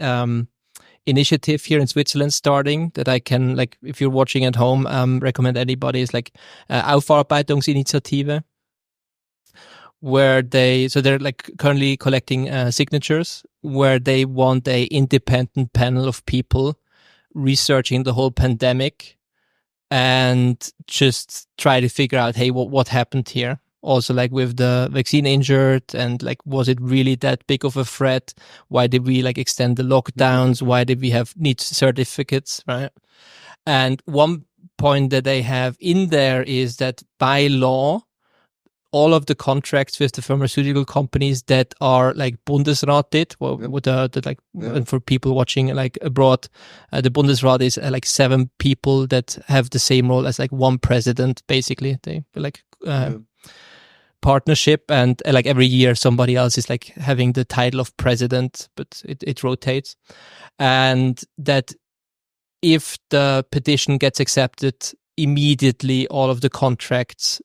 initiative here in Switzerland starting that I can, like, if you're watching at home, recommend anybody. Is like Aufarbeitungsinitiative, where they're like currently collecting signatures, where they want a independent panel of people researching the whole pandemic and just try to figure out, hey, what happened here? Also, like with the vaccine injured, and like, was it really that big of a threat? Why did we like extend the lockdowns? Why did we need certificates, right? And one point that they have in there is that by law, all of the contracts with the pharmaceutical companies that are like Bundesrated, with and for people watching like abroad, the Bundesrat is like 7 people that have the same role as like one president, basically. They like partnership, and like every year somebody else is like having the title of president, but it rotates. And that if the petition gets accepted, immediately all of the contracts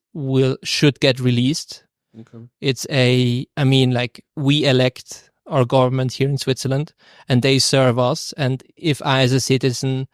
should get released. Okay. It's like we elect our government here in Switzerland and they serve us. And if I as a citizen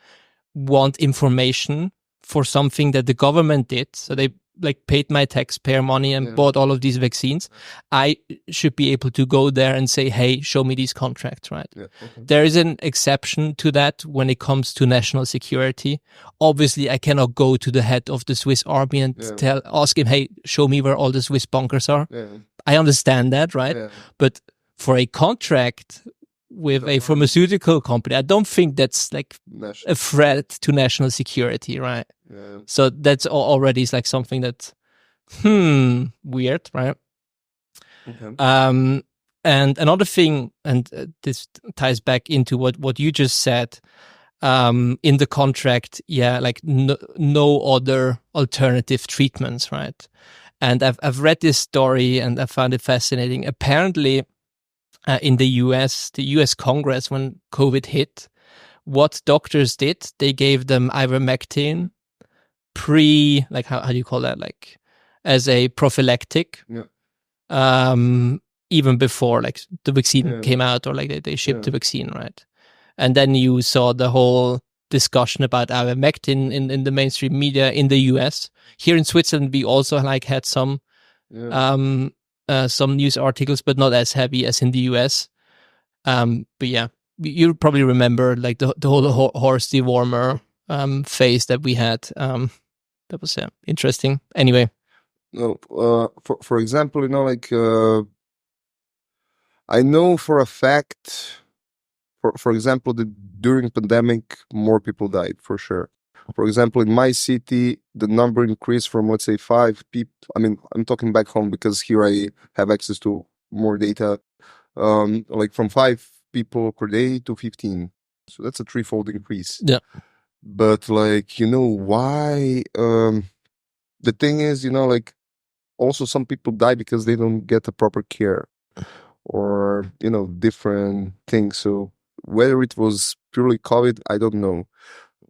want information for something that the government did, so they like paid my taxpayer money and bought all of these vaccines, I should be able to go there and say, hey, show me these contracts, right? Yeah, okay. There is an exception to that when it comes to national security. Obviously, I cannot go to the head of the Swiss army and ask him, hey, show me where all the Swiss bunkers are. Yeah. I understand that, right? Yeah. But for a contract with a pharmaceutical company, I don't think that's like a threat to national security, right? Yeah. So that's already like something that, weird, right? Okay. And another thing, and this ties back into what you just said, in the contract, like no other alternative treatments, right? And I've read this story and I found it fascinating. Apparently, in the US Congress, when COVID hit, what doctors did, they gave them ivermectin like how do you call that? Like as a prophylactic. Yeah. Even before like the vaccine came out, or like they shipped the vaccine, right? And then you saw the whole discussion about ivermectin in the mainstream media in the US. Here in Switzerland, we also like had some news articles, but not as heavy as in the US. But yeah, you probably remember like the whole horse dewormer phase that we had. That was interesting. Anyway, no, for example, like I know for a fact, for example, that during pandemic more people died for sure. For example, in my city, the number increased from, let's say, 5 people. I mean, I'm talking back home because here I have access to more data. Like from 5 people per day to 15. So that's a 3-fold increase. Yeah. But like, why? The thing is, like also some people die because they don't get the proper care or, different things. So whether it was purely COVID, I don't know.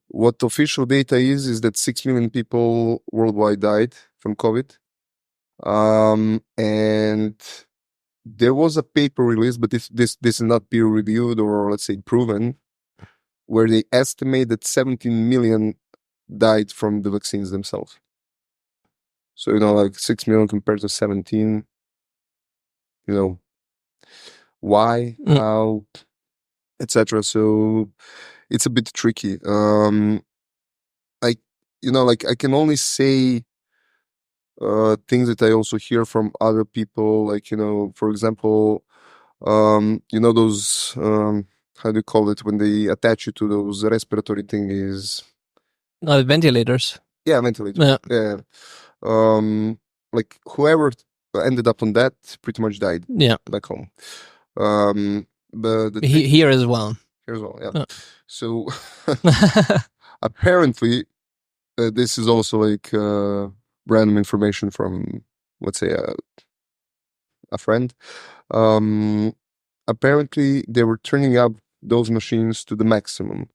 What official data is that 6 million people worldwide died from COVID. And there was a paper released, but this is not peer reviewed or, let's say, proven, where they estimate that 17 million died from the vaccines themselves. So, like 6 million compared to 17, why, how, etc. So it's a bit tricky. Like I can only say things that I also hear from other people, like, for example, those, how do you call it, when they attach you to those respiratory things? Ventilators. Yeah, ventilators. Yeah. Like whoever ended up on that pretty much died. Yeah. Back home. But here as well. Here as well, yeah. So apparently, this is also like random information from, let's say, a friend. Apparently, they were turning up those machines to the maximum.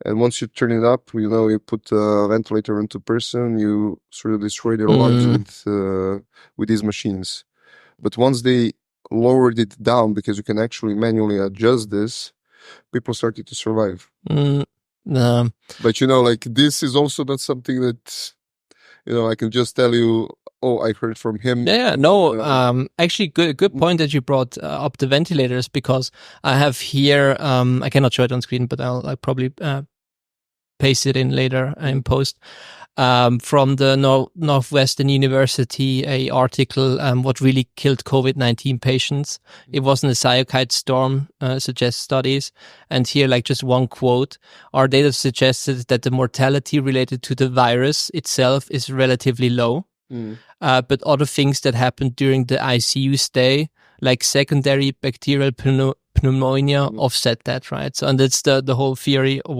And once you turn it up, you put a ventilator into person, you sort of destroy their lives with these machines. But once they lowered it down, because you can actually manually adjust this, people started to survive. But like this is also not something that I can just tell you, oh, I heard from him. Yeah, no, actually good point that you brought up the ventilators, because I have here, I cannot show it on screen, but I'll probably paste it in later in post, from the Northwestern University, a article, what really killed COVID-19 patients. It wasn't a cytokine storm, suggests studies. And here, like, just one quote: our data suggested that the mortality related to the virus itself is relatively low. But other things that happened during the ICU stay, like secondary bacterial pneumonia, offset that, right? So, and that's the whole theory of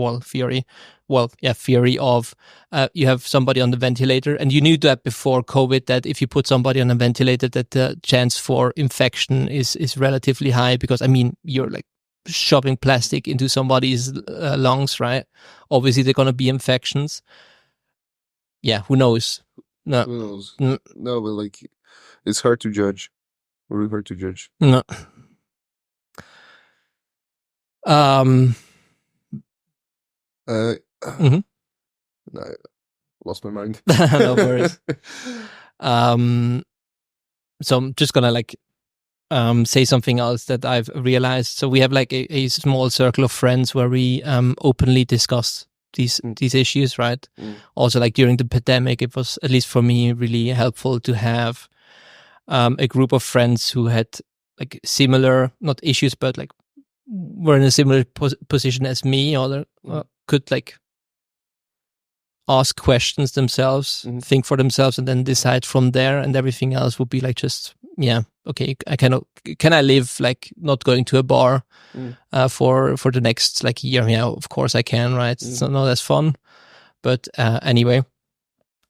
you have somebody on the ventilator, and you knew that before COVID, that if you put somebody on a ventilator, that the chance for infection is relatively high, because, I mean, you're like shoving plastic into somebody's lungs, right? Obviously, they're going to be infections. Yeah, who knows? No. Who knows? No, but like, it's hard to judge. Really hard to judge. No. I lost my mind. No worries. So I'm just gonna say something else that I've realized. So we have like a small circle of friends where we openly discuss these issues, right? Also, like during the pandemic, it was, at least for me, really helpful to have a group of friends who had like similar, not issues, but like were in a similar position as me, or could like ask questions themselves, think for themselves, and then decide from there. And everything else would be like, just, yeah, okay, can I live like not going to a bar for the next like year? Yeah, of course I can, right? So no, that's fun. But anyway,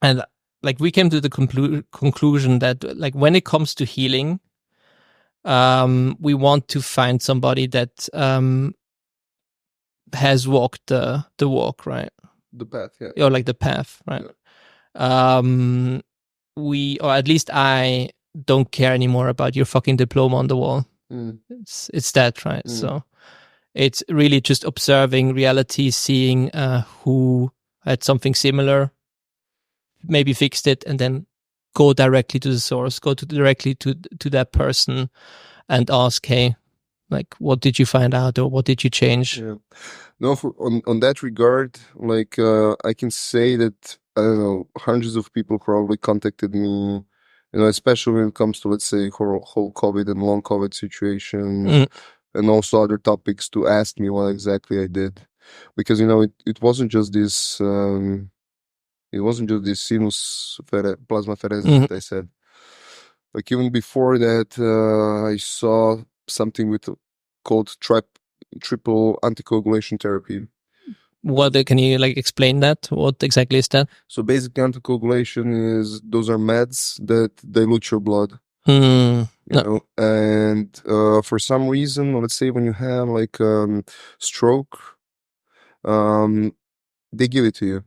and like we came to the conclusion that like when it comes to healing, we want to find somebody that has walked the walk, right? The path, yeah. Or like the path, right? Yeah. Or at least I don't care anymore about your fucking diploma on the wall. It's that, right? So it's really just observing reality, seeing who had something similar, maybe fixed it, and then go directly to the source, directly to that person and ask, hey, like, what did you find out, or what did you change? Yeah. No, on that regard, like, I can say that, I don't know, hundreds of people probably contacted me, especially when it comes to, let's say, whole COVID and long COVID situation, and also other topics, to ask me what exactly I did. Because, it wasn't just this, sinus plasmapheresis that I said. Like, even before that, I saw something called triple anticoagulation therapy. What can you like explain that? What exactly is that? So basically, anticoagulation those are meds that dilute your blood. And for some reason, let's say when you have like stroke, they give it to you,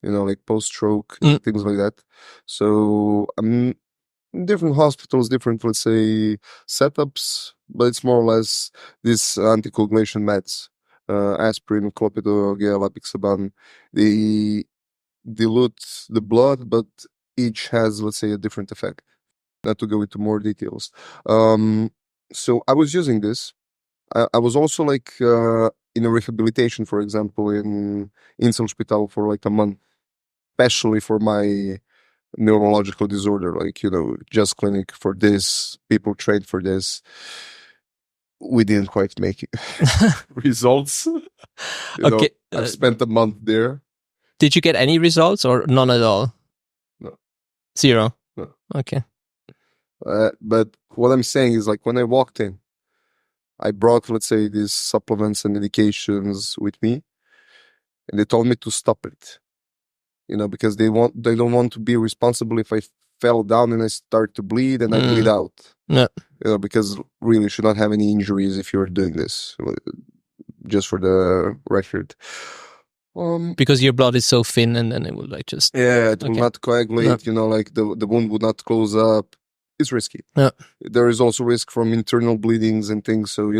like post-stroke, things like that. So different hospitals, different, let's say, setups, but it's more or less these anticoagulation meds, aspirin, clopidogrel, apixaban. They dilute the blood, but each has, let's say, a different effect. Not to go into more details. So I was using this. I was also like in a rehabilitation, for example, in Inselspital for like a month, especially for my neurological disorder, like, just clinic for this, people trained for this. We didn't quite make results. Okay. I've spent a month there. Did you get any results, or none at all? No. Zero? No. Okay. But what I'm saying is, like, when I walked in, I brought, let's say, these supplements and medications with me, and they told me to stop it. Because they don't want to be responsible if I fell down and I start to bleed and I bleed out. Yeah. Because really, you should not have any injuries if you're doing this. Just for the record. Because your blood is so thin, and then it will like just it will not coagulate. Like the wound would not close up. It's risky. Yeah. There is also risk from internal bleedings and things. So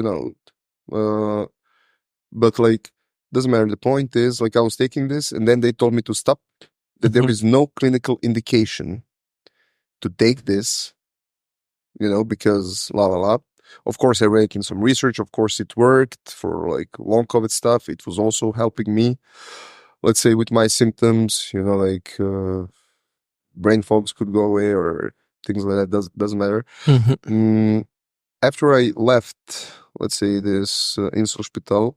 but like doesn't matter. The point is, like, I was taking this, and then they told me to stop. That there is no clinical indication to take this. Because la la la. Of course, I read in some research. Of course, it worked for like long COVID stuff. It was also helping me, let's say, with my symptoms. Like brain fogs could go away or things like that. Doesn't matter. After I left, let's say, this Inselspital,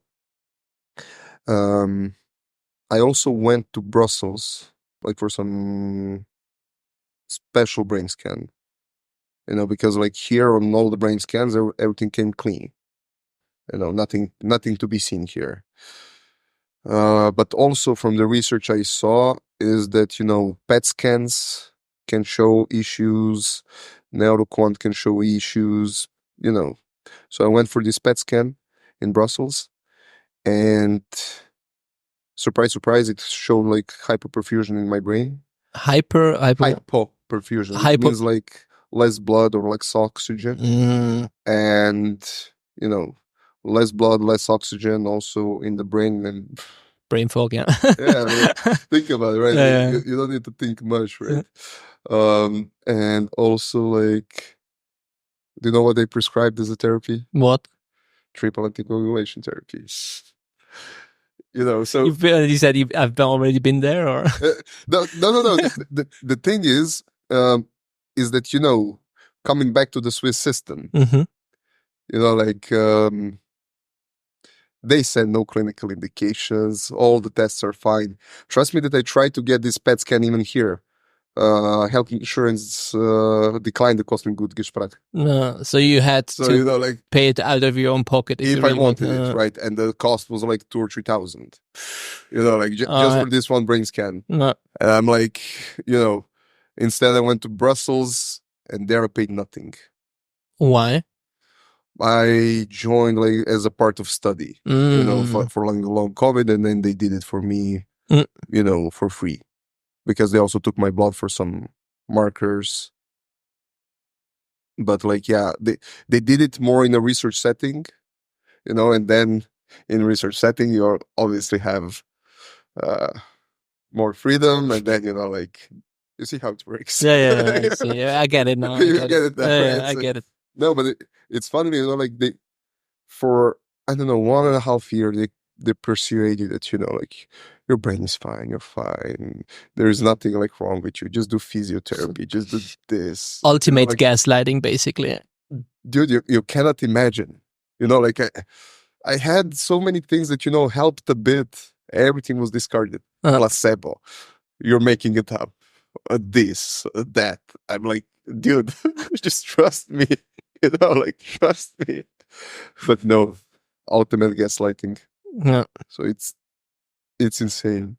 I also went to Brussels, like for some special brain scan. Because like here on all the brain scans, everything came clean. Nothing to be seen here. But also from the research I saw is that, PET scans can show issues, neuroquant can show issues, So I went for this PET scan in Brussels, and surprise, surprise, it showed like hypoperfusion in my brain. Hypoperfusion. It means like less blood or less oxygen. And, less blood, less oxygen also in the brain, and brain fog, yeah. Think about it, right? Yeah. You don't need to think much, right? And also, like, do you know what they prescribed as a therapy? What? Triple anticoagulation therapy. So you said I've already been there, or no. The thing is that coming back to the Swiss system, like they said no clinical indications, all the tests are fine. Trust me that I tried to get this PET scan even here. Health insurance declined the Kostengut-Gespräch. No, so you had to like pay it out of your own pocket if I wanted it, right? And the cost was like 2,000 or 3,000. Like just for this one brain scan. No. And I'm like, instead I went to Brussels, and there I paid nothing. Why? I joined like as a part of study, for long COVID, and then they did it for me, for free, because they also took my blood for some markers. But like, yeah, they did it more in a research setting, and then in research setting, you obviously have more freedom, and then, like, you see how it works. Yeah, I see. I get it now. You get it now, right? I get it. No, but it's funny, like for, I don't know, 1.5 years, they persuade you that, like, your brain is fine, you're fine, there is nothing like wrong with you, just do physiotherapy, just do this. Ultimate gaslighting, basically. Dude, you cannot imagine. Like I had so many things that, helped a bit. Everything was discarded. Placebo. You're making it up. This, that. I'm like, dude, just trust me. Like, trust me. But no, ultimate gaslighting. Yeah. So it's insane.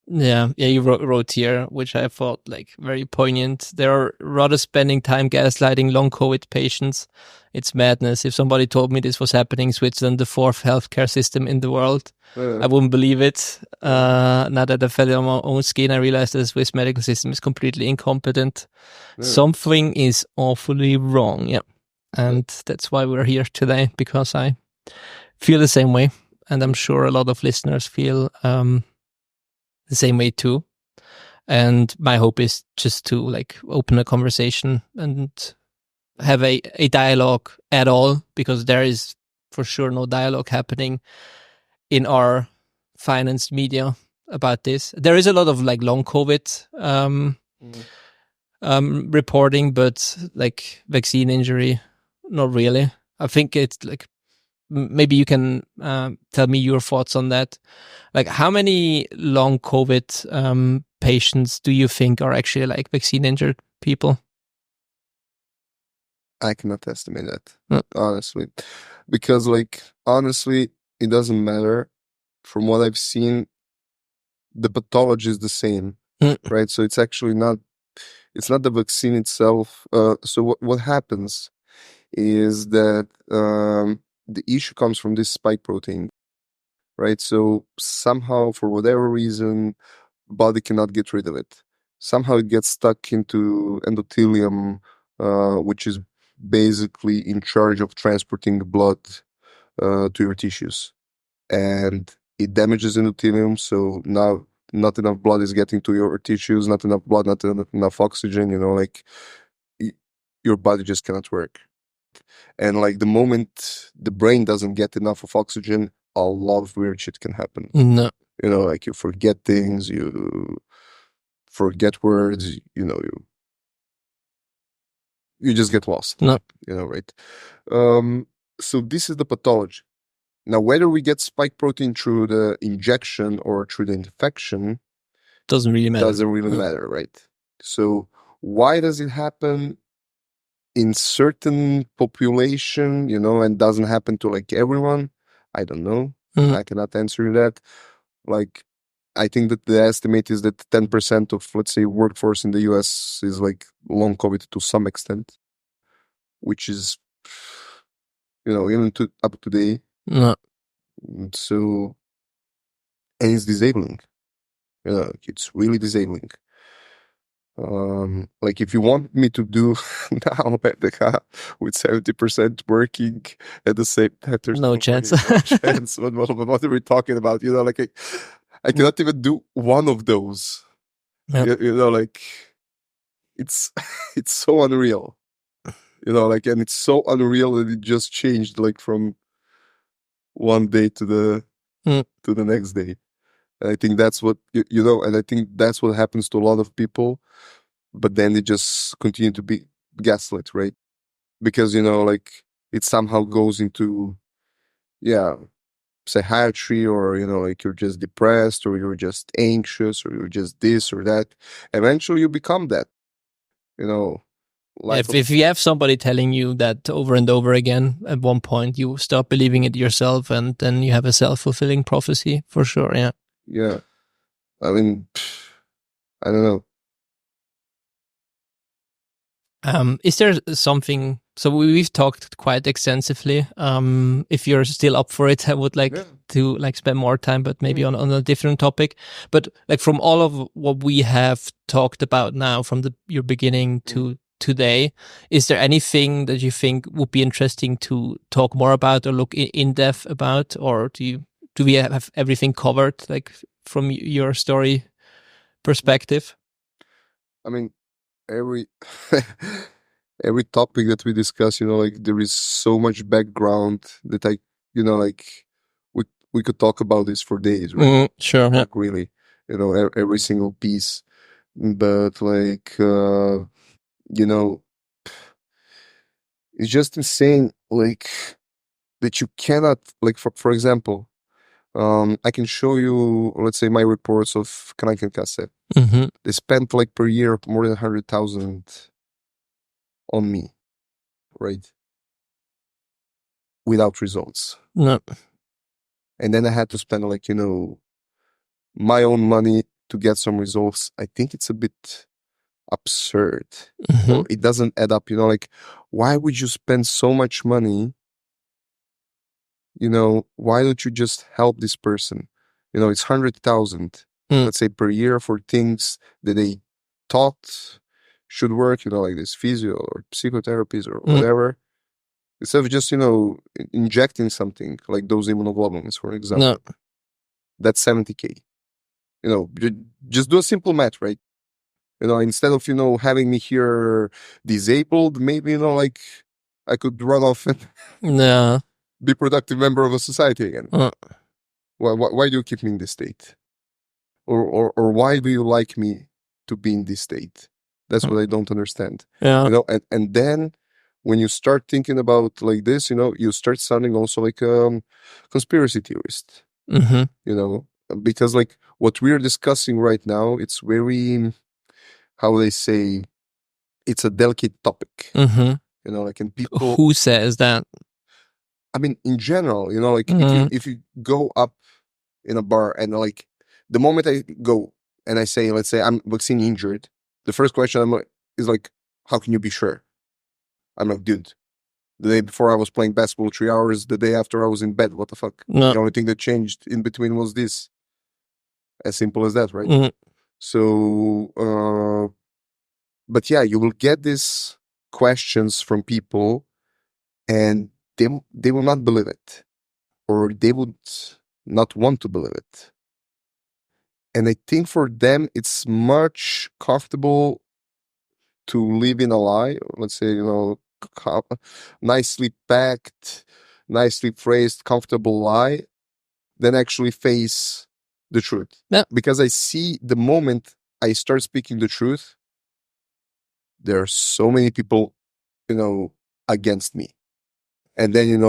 Yeah, you wrote here, which I thought like very poignant. They are rather spending time gaslighting long COVID patients. It's madness. If somebody told me this was happening in Switzerland, the 4th healthcare system in the world, I wouldn't believe it. Now that I felt it on my own skin, I realized that the Swiss medical system is completely incompetent. Something is awfully wrong. Yeah. And that's why we're here today, because I feel the same way. And I'm sure a lot of listeners feel the same way too. And my hope is just to like open a conversation and have a dialogue at all, because there is for sure no dialogue happening in our financed media about this. There is a lot of like long COVID reporting, but like vaccine injury, not really. I think it's like, maybe you can tell me your thoughts on that. Like, how many long COVID patients do you think are actually like vaccine injured people? I cannot estimate that, honestly, because like, honestly, it doesn't matter. From what I've seen, the pathology is the same, right? So it's actually not the vaccine itself. So what happens is that the issue comes from this spike protein. right? So somehow, for whatever reason, body cannot get rid of it. Somehow it gets stuck into endothelium, which is basically in charge of transporting the blood to your tissues. And it damages endothelium, so now not enough blood is getting to your tissues, not enough blood, not enough oxygen, like your body just cannot work. And like the moment the brain doesn't get enough of oxygen, a lot of weird shit can happen. No. Like you forget things, you forget words, you just get lost. No. Right? So this is the pathology. Now, whether we get spike protein through the injection or through the infection doesn't really matter, right? So why does it happen in certain population, and doesn't happen to like everyone? I don't know. I cannot answer that. Like, I think that the estimate is that 10% of, let's say, workforce in the US is like long COVID to some extent, which is, even up to date. No. So, and it's disabling. It's really disabling. Like if you want me to do now with 70% working at the same time, there's no chance. No chance. What are we talking about? Like I cannot even do one of those. Yep. Like it's it's so unreal. Like, and it's so unreal that it just changed like from one day to the next day. And I think that's what and I think that's what happens to a lot of people. But then they just continue to be gaslit, right? Because like it somehow goes into psychiatry, or like you're just depressed, or you're just anxious, or you're just this or that. Eventually you become that. If you have somebody telling you that over and over again, at one point you start believing it yourself, and then you have a self-fulfilling prophecy for sure. Yeah. I mean, I don't know. Is there something? So we've talked quite extensively. If you're still up for it, I would like to spend more time, but maybe on a different topic. But like from all of what we have talked about now, from your beginning to today, is there anything that you think would be interesting to talk more about or look in depth about, or do we have everything covered, like from your story perspective? I mean, every every topic that we discuss, like there is so much background that I, like we could talk about this for days, right? Sure. Like really, every single piece. But like, it's just insane, like that you cannot, like for example, I can show you, let's say, my reports of Krankenkasse. They spent like per year more than 100,000 on me, right? Without results. No. And then I had to spend like, my own money to get some results. I think it's a bit absurd. Or it doesn't add up, like why would you spend so much money? Why don't you just help this person? It's 100,000, let's say, per year for things that they thought should work, like this physio or psychotherapies or whatever. Instead of just, injecting something like those immunoglobulins, for example. No. That's 70K. Just do a simple math, right? Instead of, having me here disabled, maybe, like I could run off and be productive member of a society again. Why do you keep me in this state? Or why do you like me to be in this state? That's what I don't understand. And then when you start thinking about like this, you start sounding also like a conspiracy theorist. Because like what we're discussing right now, it's very, how they say, it's a delicate topic. Like, and people. Who says that? I mean, in general, like if you go up in a bar and like the moment I go and I say, let's say I'm vaccine injured, the first question is like, how can you be sure? I'm like, dude, The day before I was playing basketball 3 hours. The day after I was in bed. What the fuck? No. The only thing that changed in between was this. As simple as that, right? Mhm. So, but yeah, you will get these questions from people, and they will not believe it, or they would not want to believe it. And I think for them, it's much comfortable to live in a lie. Let's say, nicely packed, nicely phrased, comfortable lie, than actually face the truth. Yeah. Because I see the moment I start speaking the truth, there are so many people, against me. And then,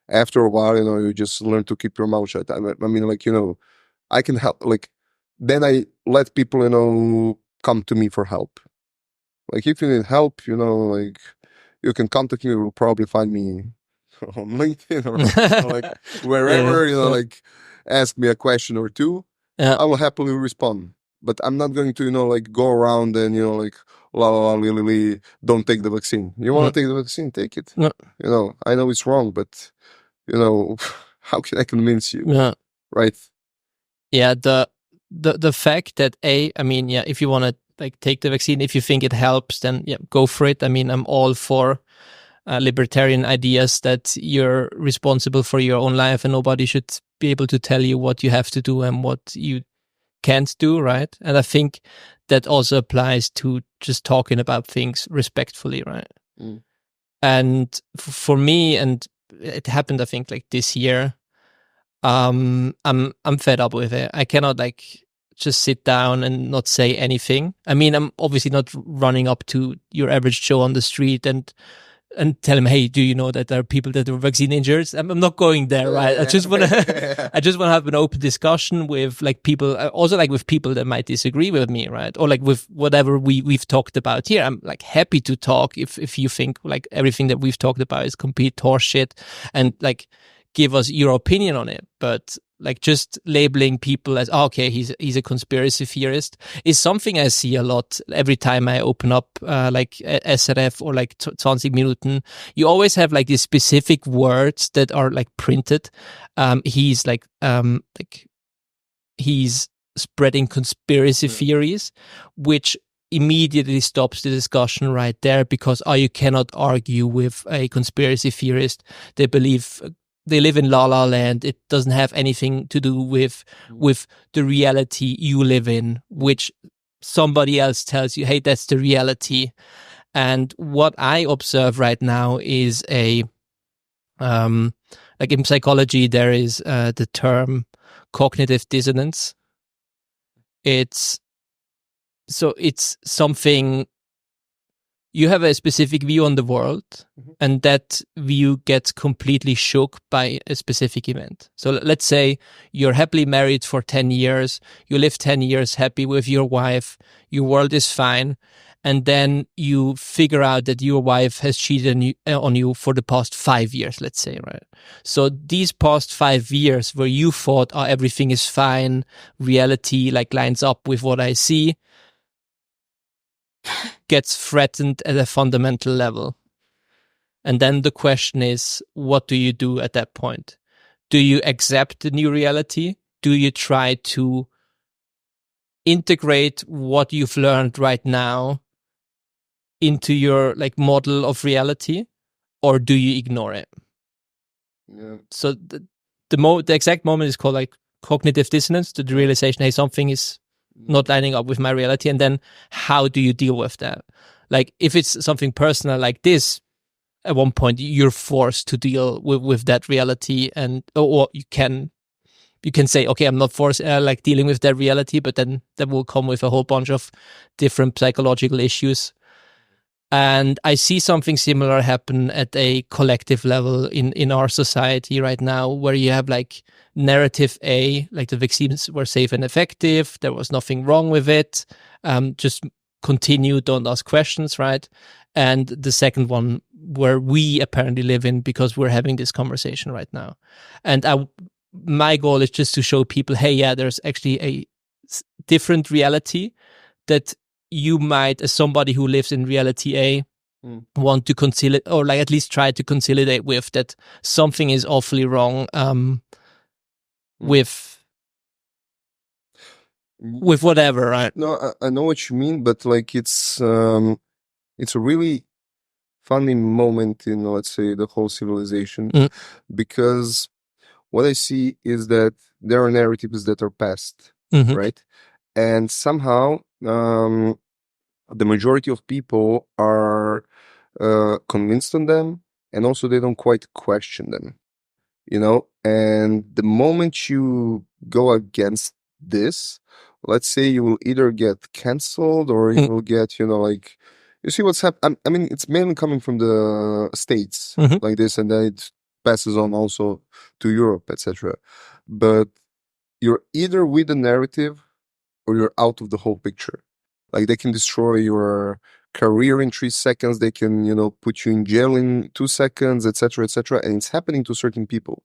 after a while, you just learn to keep your mouth shut. I mean, I can help. Then I let people, come to me for help. Like, if you need help, you can contact me. You will probably find me on LinkedIn or wherever, Yeah. ask me a question or two. Yeah. I will happily respond. But I'm not going to, go around and, la la la, li, don't take the vaccine. You want to take the vaccine? Take it. No. I know it's wrong, but, how can I convince you? Yeah. Right? Yeah. The fact that I mean, yeah, if you want to take the vaccine, if you think it helps, then yeah, go for it. I mean, I'm all for libertarian ideas that you're responsible for your own life and nobody should be able to tell you what you have to do and what you can't do, right? And I think that also applies to just talking about things respectfully, right? Mm. And for me, and it happened, I think, this year, I'm fed up with it. I cannot just sit down and not say anything. I mean, I'm obviously not running up to your average Joe on the street and tell him, hey, do you know that there are people that are vaccine injured? I'm not going there, right? I just want to, I just want to have an open discussion with people, also with people that might disagree with me, right? Or with whatever we've talked about here. I'm happy to talk if you think everything that we've talked about is complete horseshit, and give us your opinion on it. But just labeling people as, okay, he's a conspiracy theorist is something I see a lot every time I open up SRF or 20 Minuten. You always have these specific words that are printed. He's he's spreading conspiracy theories, which immediately stops the discussion right there, because you cannot argue with a conspiracy theorist. They live in La La Land. It doesn't have anything to do with the reality you live in, which somebody else tells you, hey, that's the reality. And what I observe right now is in psychology, there is the term cognitive dissonance. It's something. You have a specific view on the world, and that view gets completely shook by a specific event. So let's say you're happily married for 10 years, you live 10 years happy with your wife, your world is fine, and then you figure out that your wife has cheated on you for the past 5 years, let's say, right? So these past 5 years where you thought, everything is fine, reality lines up with what I see, gets threatened at a fundamental level. And then the question is, what do you do at that point? Do you accept the new reality? Do you try to integrate what you've learned right now into your model of reality, or do you ignore it? Yeah. So the exact moment is called cognitive dissonance, the realization, hey, something is not lining up with my reality. And then how do you deal with that? If it's something personal like this, at one point you're forced to deal with that reality, and or you can say, okay, I'm not forced dealing with that reality, but then that will come with a whole bunch of different psychological issues. And I see something similar happen at a collective level in our society right now, where you have narrative A, the vaccines were safe and effective, there was nothing wrong with it, just continue, don't ask questions, right? And the second one, where we apparently live in, because we're having this conversation right now. And my goal is just to show people, hey, yeah, there's actually a different reality that you might, as somebody who lives in reality A, want to consolidate, or like at least try to consolidate with, that something is awfully wrong with whatever, right? No, I know what you mean, but like it's a really funny moment in, let's say, the whole civilization, because what I see is that there are narratives that are passed, right? And somehow the majority of people are convinced on them, and also they don't quite question them, and the moment you go against this, let's say, you will either get canceled or you will get, like, you see what's happening. I mean, it's mainly coming from the States, like this, and then it passes on also to Europe, etc. But you're either with the narrative or you're out of the whole picture. Like, they can destroy your career in 3 seconds. They can, put you in jail in 2 seconds, etc., etc. And it's happening to certain people,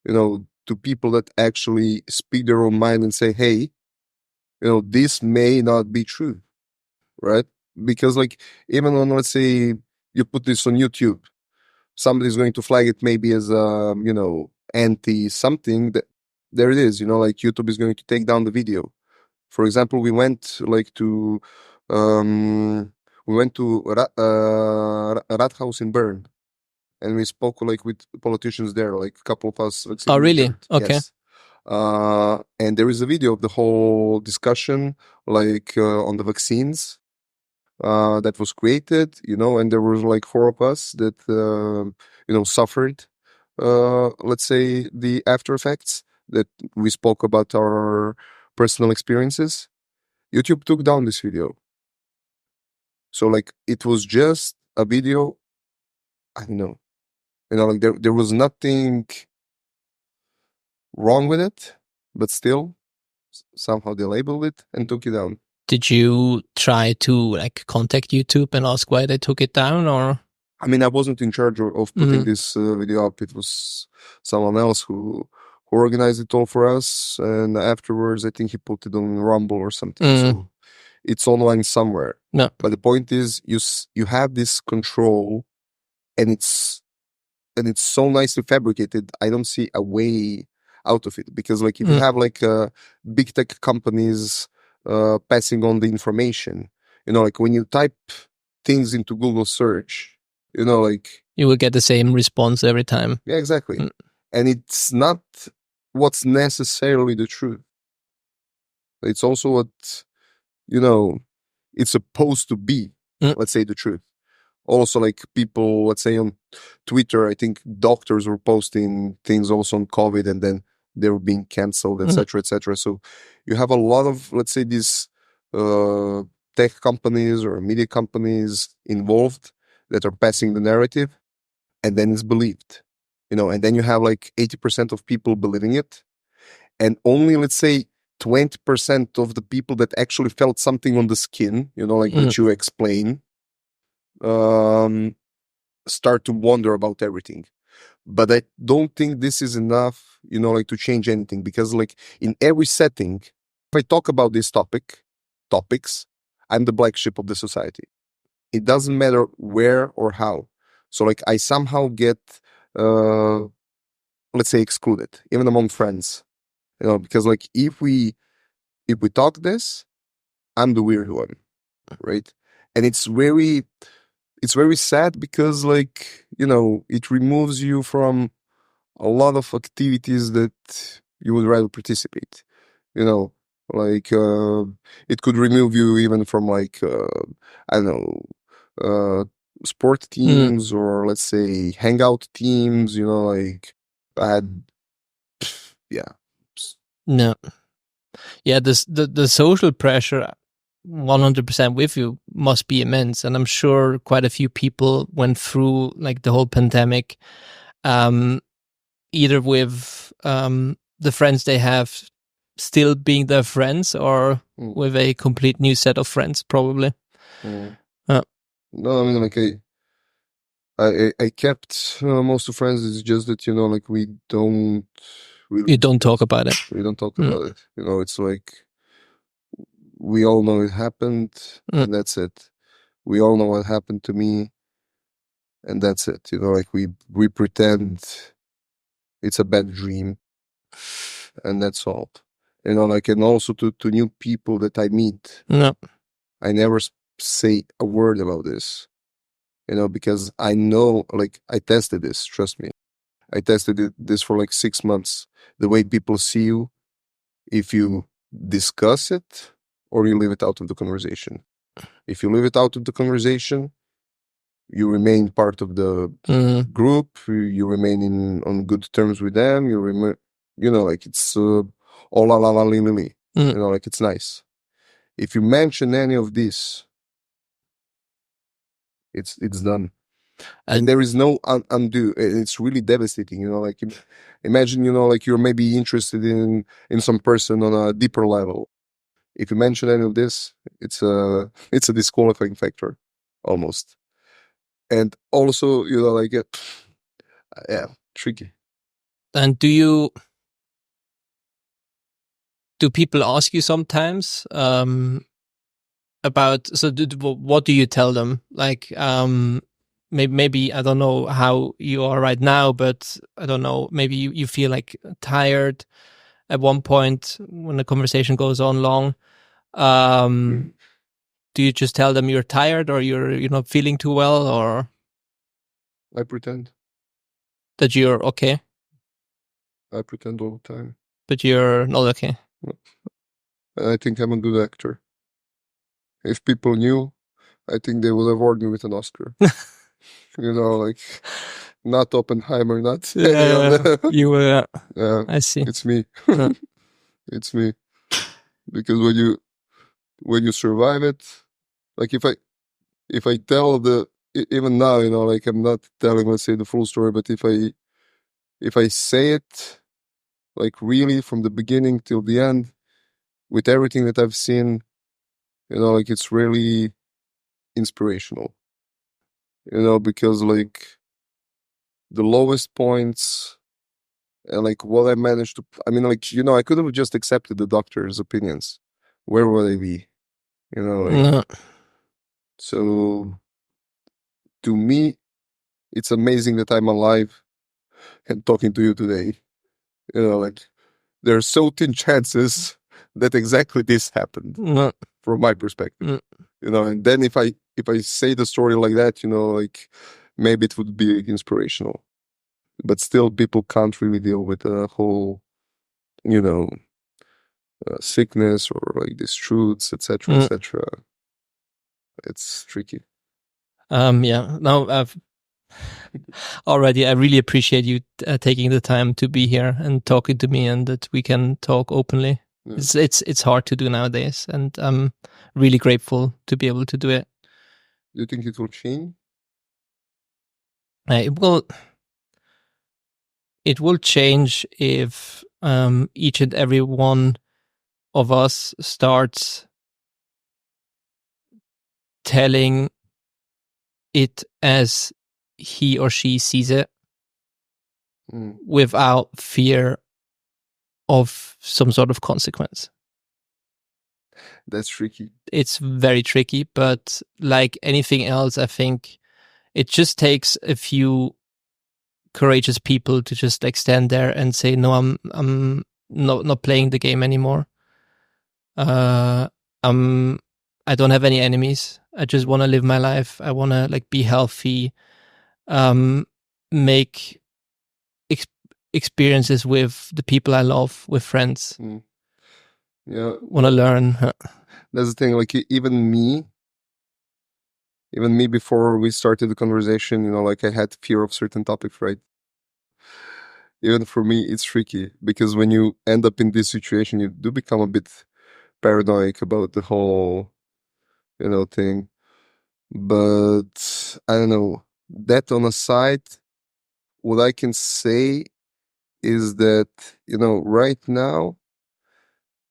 to people that actually speak their own mind and say, hey, this may not be true, right? Because, like, even on, let's say, you put this on YouTube, somebody's going to flag it maybe as anti something. That there it is, like, YouTube is going to take down the video. For example, we went to Rathaus in Bern, and we spoke like with politicians there, like a couple of us. Let's say, oh, really? Okay. Yes. And there is a video of the whole discussion, like on the vaccines, that was created, and there was like 4 of us that suffered, let's say, the after effects, that we spoke about our personal experiences. YouTube took down this video. So, like, it was just a video. I don't know, like, there was nothing wrong with it, but still somehow they labeled it and took it down. Did you try to like contact YouTube and ask why they took it down, or? I mean, I wasn't in charge of putting this video up. It was someone else who organized it all for us, and afterwards I think he put it on Rumble or something. So it's online somewhere. No. But the point is, you have this control, and it's so nicely fabricated. I don't see a way out of it, because, like, if you have like big tech companies passing on the information, like when you type things into Google search, like, you will get the same response every time. Yeah, exactly. And it's not what's necessarily the truth. It's also what, it's supposed to be, let's say, the truth. Also, like, people, let's say, on Twitter, I think doctors were posting things also on COVID, and then they were being canceled, etc., etc. So you have a lot of, let's say, these tech companies or media companies involved that are passing the narrative, and then it's believed, and then you have like 80% of people believing it, and only, let's say, 20% of the people that actually felt something on the skin, like that you explain, start to wonder about everything. But I don't think this is enough, like, to change anything, because, like, in every setting, if I talk about this topics, I'm the black sheep of the society. It doesn't matter where or how. So, like, I somehow get, let's say, excluded, even among friends, because, like, if we talk this, I'm the weird one, right? And it's very sad, because, like, it removes you from a lot of activities that you would rather participate, like, it could remove you even from, like, I don't know, sport teams, or, let's say, hangout teams, like, I had, yeah. No. Yeah, the social pressure, 100% with you, must be immense. And I'm sure quite a few people went through, like, the whole pandemic, either with the friends they have still being their friends, or with a complete new set of friends, probably. No, I mean, like, I kept most of friends. It's just that, like, we don't talk about it. We don't talk about it. It's like, we all know it happened, and that's it. We all know what happened to me. and that's it. Like we pretend it's a bad dream, and that's all. Like, and also to new people that I meet, No. I never say a word about this, because I know, like, I tested this. Trust me, I tested this for like 6 months. The way people see you, if you discuss it or you leave it out of the conversation. If you leave it out of the conversation, you remain part of the group. You remain on good terms with them. You remain, like it's all la la la li li li. Like it's nice. If you mention any of this, it's done. And there is no undo. It's really devastating. Like imagine, like you're maybe interested in some person on a deeper level. If you mention any of this, it's a disqualifying factor, almost. And also, like yeah, tricky. And do people ask you sometimes about, so what do you tell them? Like, maybe I don't know how you are right now, but I don't know, maybe you feel like tired at one point when the conversation goes on long. Do you just tell them you're tired, or you're not feeling too well, or I pretend that you're okay, I pretend all the time, but you're not okay? I think I'm a good actor. If people knew, I think they would award me with an Oscar. Like not Oppenheimer, not any other. You Yeah, I see. it's me. It's me. Because when you survive it, like if I tell even now, like I'm not telling, let's say, the full story, but if I say it, like really from the beginning till the end, with everything that I've seen, like it's really inspirational. Because like the lowest points and like what I managed to, I mean, like, I could have just accepted the doctor's opinions. Where would I be? Like, so to me, it's amazing that I'm alive and talking to you today. Like there are so thin chances that exactly this happened from my perspective. And then if I say the story like that, like maybe it would be inspirational. But still, people can't really deal with the whole, sickness or like these truths, etc., etc. It's tricky. Yeah. No, I've already. I really appreciate you taking the time to be here and talking to me, and that we can talk openly. Yeah. It's hard to do nowadays, and I'm really grateful to be able to do it. Do you think it will change? It will change if each and every one of us starts telling it as he or she sees it, without fear of some sort of consequence. That's tricky. It's very tricky, but like anything else, I think it just takes a few courageous people to just like stand there and say, no, I'm not playing the game anymore. I don't have any enemies. I just want to live my life. I want to like be healthy, make experiences with the people I love, with friends. Yeah. Want to learn. That's the thing. Like even me before we started the conversation, like I had fear of certain topics, right? Even for me, it's tricky because when you end up in this situation, you do become a bit paranoid about the whole, thing. But I don't know. That on a side, what I can say is that, right now,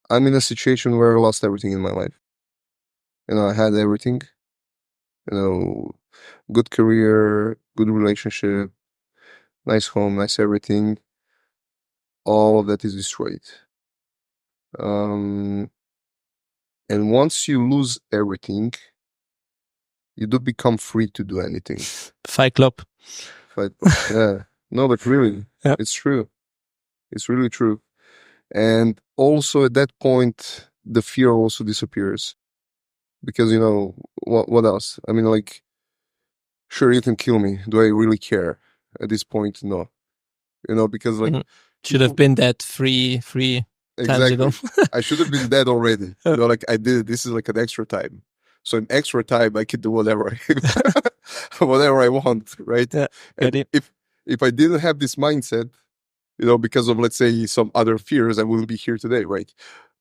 I'm in a situation where I lost everything in my life. I had everything, good career, good relationship, nice home, nice everything. All of that is destroyed. And once you lose everything, you do become free to do anything. Fight Club. Yeah. No, but really, Yeah. it's true. It's really true. And also at that point, the fear also disappears. Because, what else? I mean, like, sure, you can kill me. Do I really care? At this point, no. Because like should have been that free times ago. I should have been dead already. Like I did. This is like an extra time. So an extra time, I can do whatever whatever I want, right? Yeah, and if I didn't have this mindset, because of, let's say, some other fears, I wouldn't be here today, right?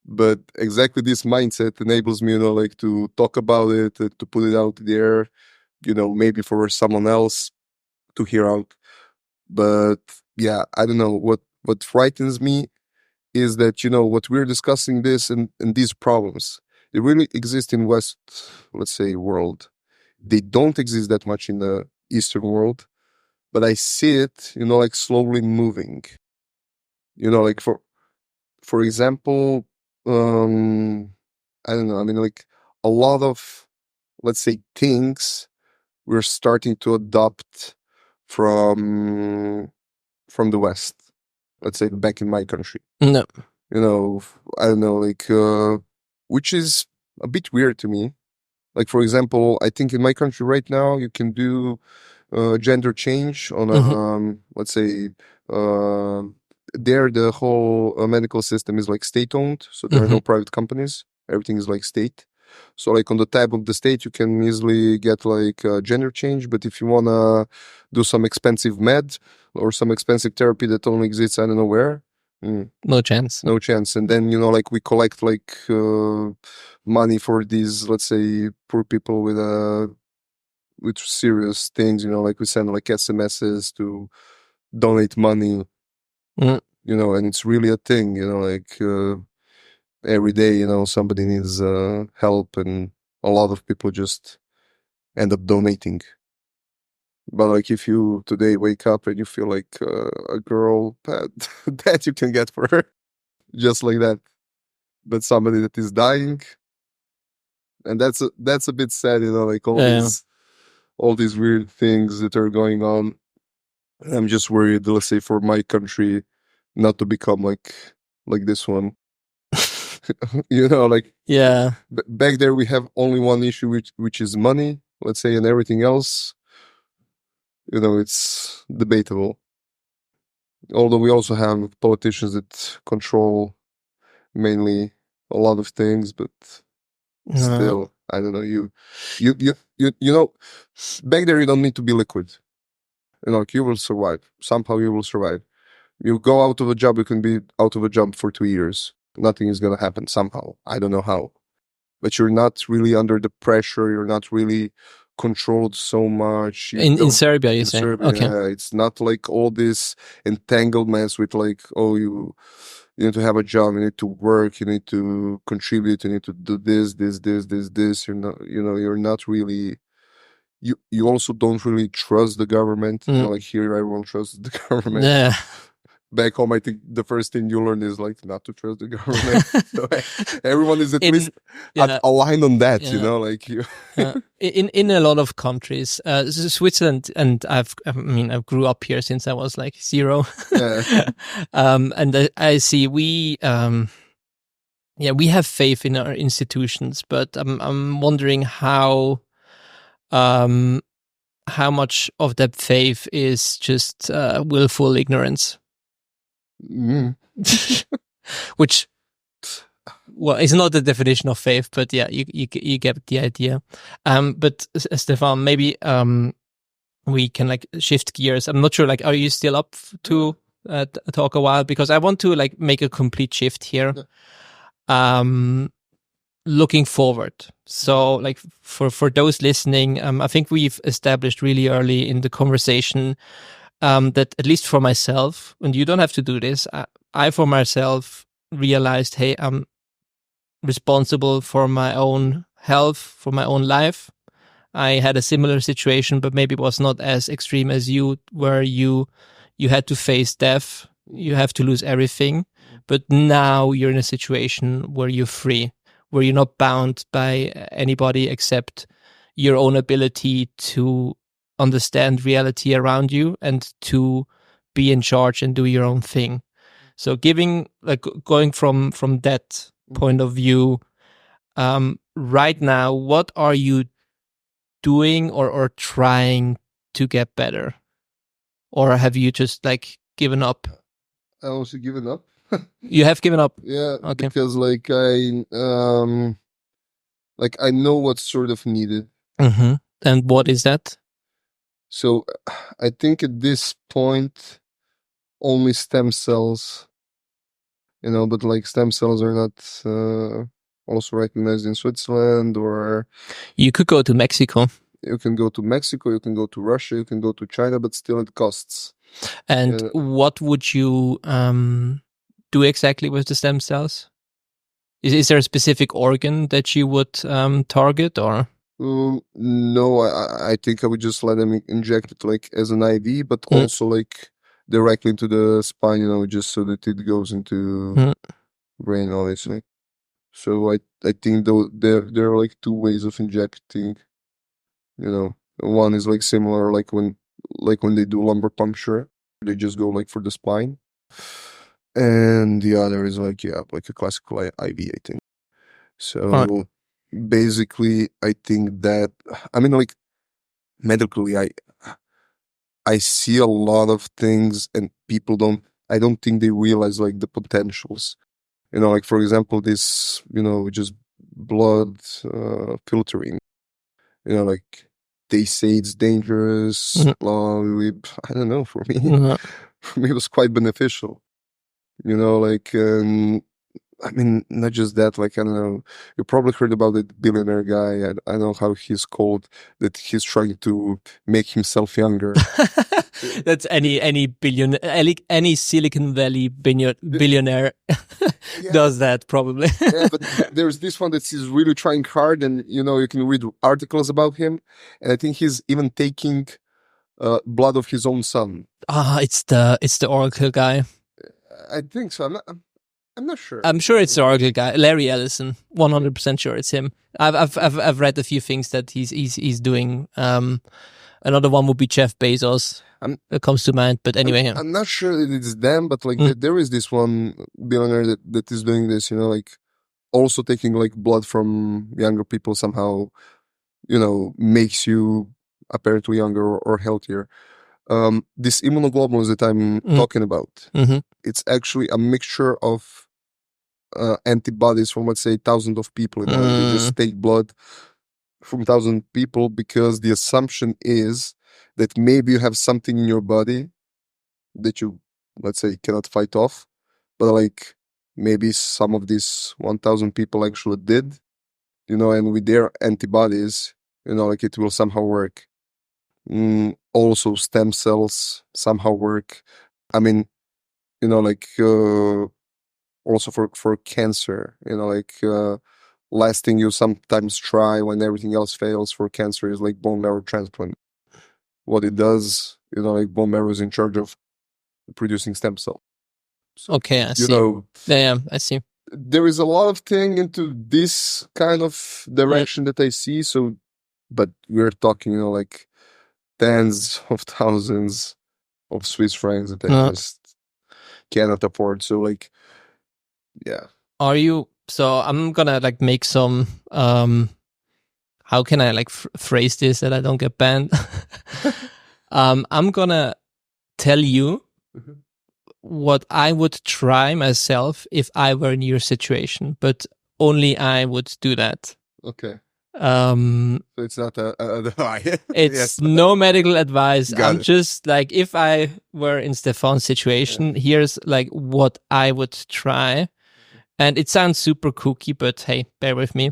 But exactly this mindset enables me, like, to talk about it, to put it out there, maybe for someone else to hear out. But yeah, I don't know, what frightens me is that, what we're discussing this and these problems, they really exist in West, let's say, world. They don't exist that much in the Eastern world, but I see it, like, slowly moving. Like, for example, I don't know, I mean, like, a lot of, let's say, things we're starting to adopt from the West. Let's say back in my country. No. I don't know, like, which is a bit weird to me. Like, for example, I think in my country right now, you can do gender change on a, let's say, there the whole medical system is like state-owned, so there are no private companies. Everything is like state. So like on the tab of the state, you can easily get like gender change. But if you want to do some expensive med or some expensive therapy that only exists, I don't know where. No chance. No chance. And then, like, we collect like money for these, let's say, poor people with serious things, like we send like SMSs to donate money, and it's really a thing, like every day, somebody needs help, and a lot of people just end up donating. But like, if you today wake up and you feel like a girl, that you can get for her, just like that. But somebody that is dying, and that's a bit sad, like all these weird things that are going on. I'm just worried, let's say, for my country not to become like this one. Like, yeah. Back there we have only one issue, which is money, let's say, and everything else, it's debatable. Although we also have politicians that control mainly a lot of things, but still, I don't know. You back there you don't need to be liquid. Like, you will survive. Somehow you will survive. You go out of a job, you can be out of a job for 2 years. Nothing is gonna happen somehow. I don't know how. But you're not really under the pressure. You're not really controlled so much. In Serbia, you say? Serbia, okay. Yeah, it's not like all this entanglements with like, oh, you need to have a job, you need to work, you need to contribute, you need to do this. You're not, you're not really. You also don't really trust the government. Like, here, everyone trusts the government. Yeah. Back home, I think the first thing you learn is like not to trust the government. So everyone is at least aligned on that, like you. In a lot of countries, Switzerland, and I grew up here since I was like 0. Yeah. And I see we have faith in our institutions, but I'm wondering how much of that faith is just willful ignorance. Which, well, it's not the definition of faith, but yeah, you get the idea. But Stevan, maybe we can like shift gears. I'm not sure, like, are you still up to talk a while? Because I want to like make a complete shift here. Looking forward. So like for those listening, I think we've established really early in the conversation that, at least for myself, and you don't have to do this, I for myself realized, hey, I'm responsible for my own health, for my own life. I had a similar situation, but maybe it was not as extreme as you, where you had to face death, you have to lose everything. But now you're in a situation where you're free, where you're not bound by anybody except your own ability to understand reality around you and to be in charge and do your own thing. So going from that point of view, right now, what are you doing or trying to get better? Or have you just like given up? I also given up. You have given up? Yeah, Okay. because I know what's sort of needed. Mm-hmm. And what is that? So I think at this point, only stem cells, but like stem cells are not also recognized in Switzerland, or You could go to Mexico. you can go to Mexico, you can go to Russia, you can go to China, but still it costs. And what would you do exactly with the stem cells? Is there a specific organ that you would target, or? No, I think I would just let them inject it like as an IV, but also like directly into the spine, just so that it goes into brain, obviously. So I think though there are like two ways of injecting. One is like similar like when they do lumbar puncture, they just go like for the spine, and the other is like like a classical IV, I think. So basically, I think that like medically, I see a lot of things, and people don't. I don't think they realize like the potentials. Like for example, this just blood filtering. Like they say it's dangerous. I don't know. For me, it was quite beneficial. Like not just that. Like I don't know. You probably heard about the billionaire guy. I don't know how he's called. That he's trying to make himself younger. That's any billionaire, any Silicon Valley billionaire does that probably. Yeah, but there's this one that he's really trying hard, and you can read articles about him, and I think he's even taking blood of his own son. It's the Oracle guy. I think so. I'm not sure. I'm sure it's the Oracle guy, Larry Ellison. 100% sure it's him. I've read a few things that he's doing. Another one would be Jeff Bezos. That comes to mind, but anyway. I'm not sure that it's them, but like there is this one billionaire that is doing this. Like also taking like blood from younger people somehow, makes you apparently younger or healthier. This immunoglobulins that I'm talking about, it's actually a mixture of antibodies from, let's say, thousands of people. They just take blood from 1,000 people because the assumption is that maybe you have something in your body that you, let's say, cannot fight off, but like maybe some of these 1,000 people actually did, and with their antibodies, like it will somehow work. Also stem cells somehow work. Like also for cancer, like last thing you sometimes try when everything else fails for cancer is like bone marrow transplant. What it does, like bone marrow is in charge of producing stem cell. So, okay, I see. Yeah, I see. There is a lot of thing into this kind of direction that I see. So, but we're talking, like tens of thousands of Swiss francs that I just cannot afford. So, like, yeah. So I'm gonna like make some. How can I like phrase this that I don't get banned? I'm gonna tell you what I would try myself if I were in your situation, but only I would do that. Okay. So it's not advice. It's no medical advice. I'm just like, if I were in Stefan's situation, here's like what I would try. And it sounds super kooky, but hey, bear with me.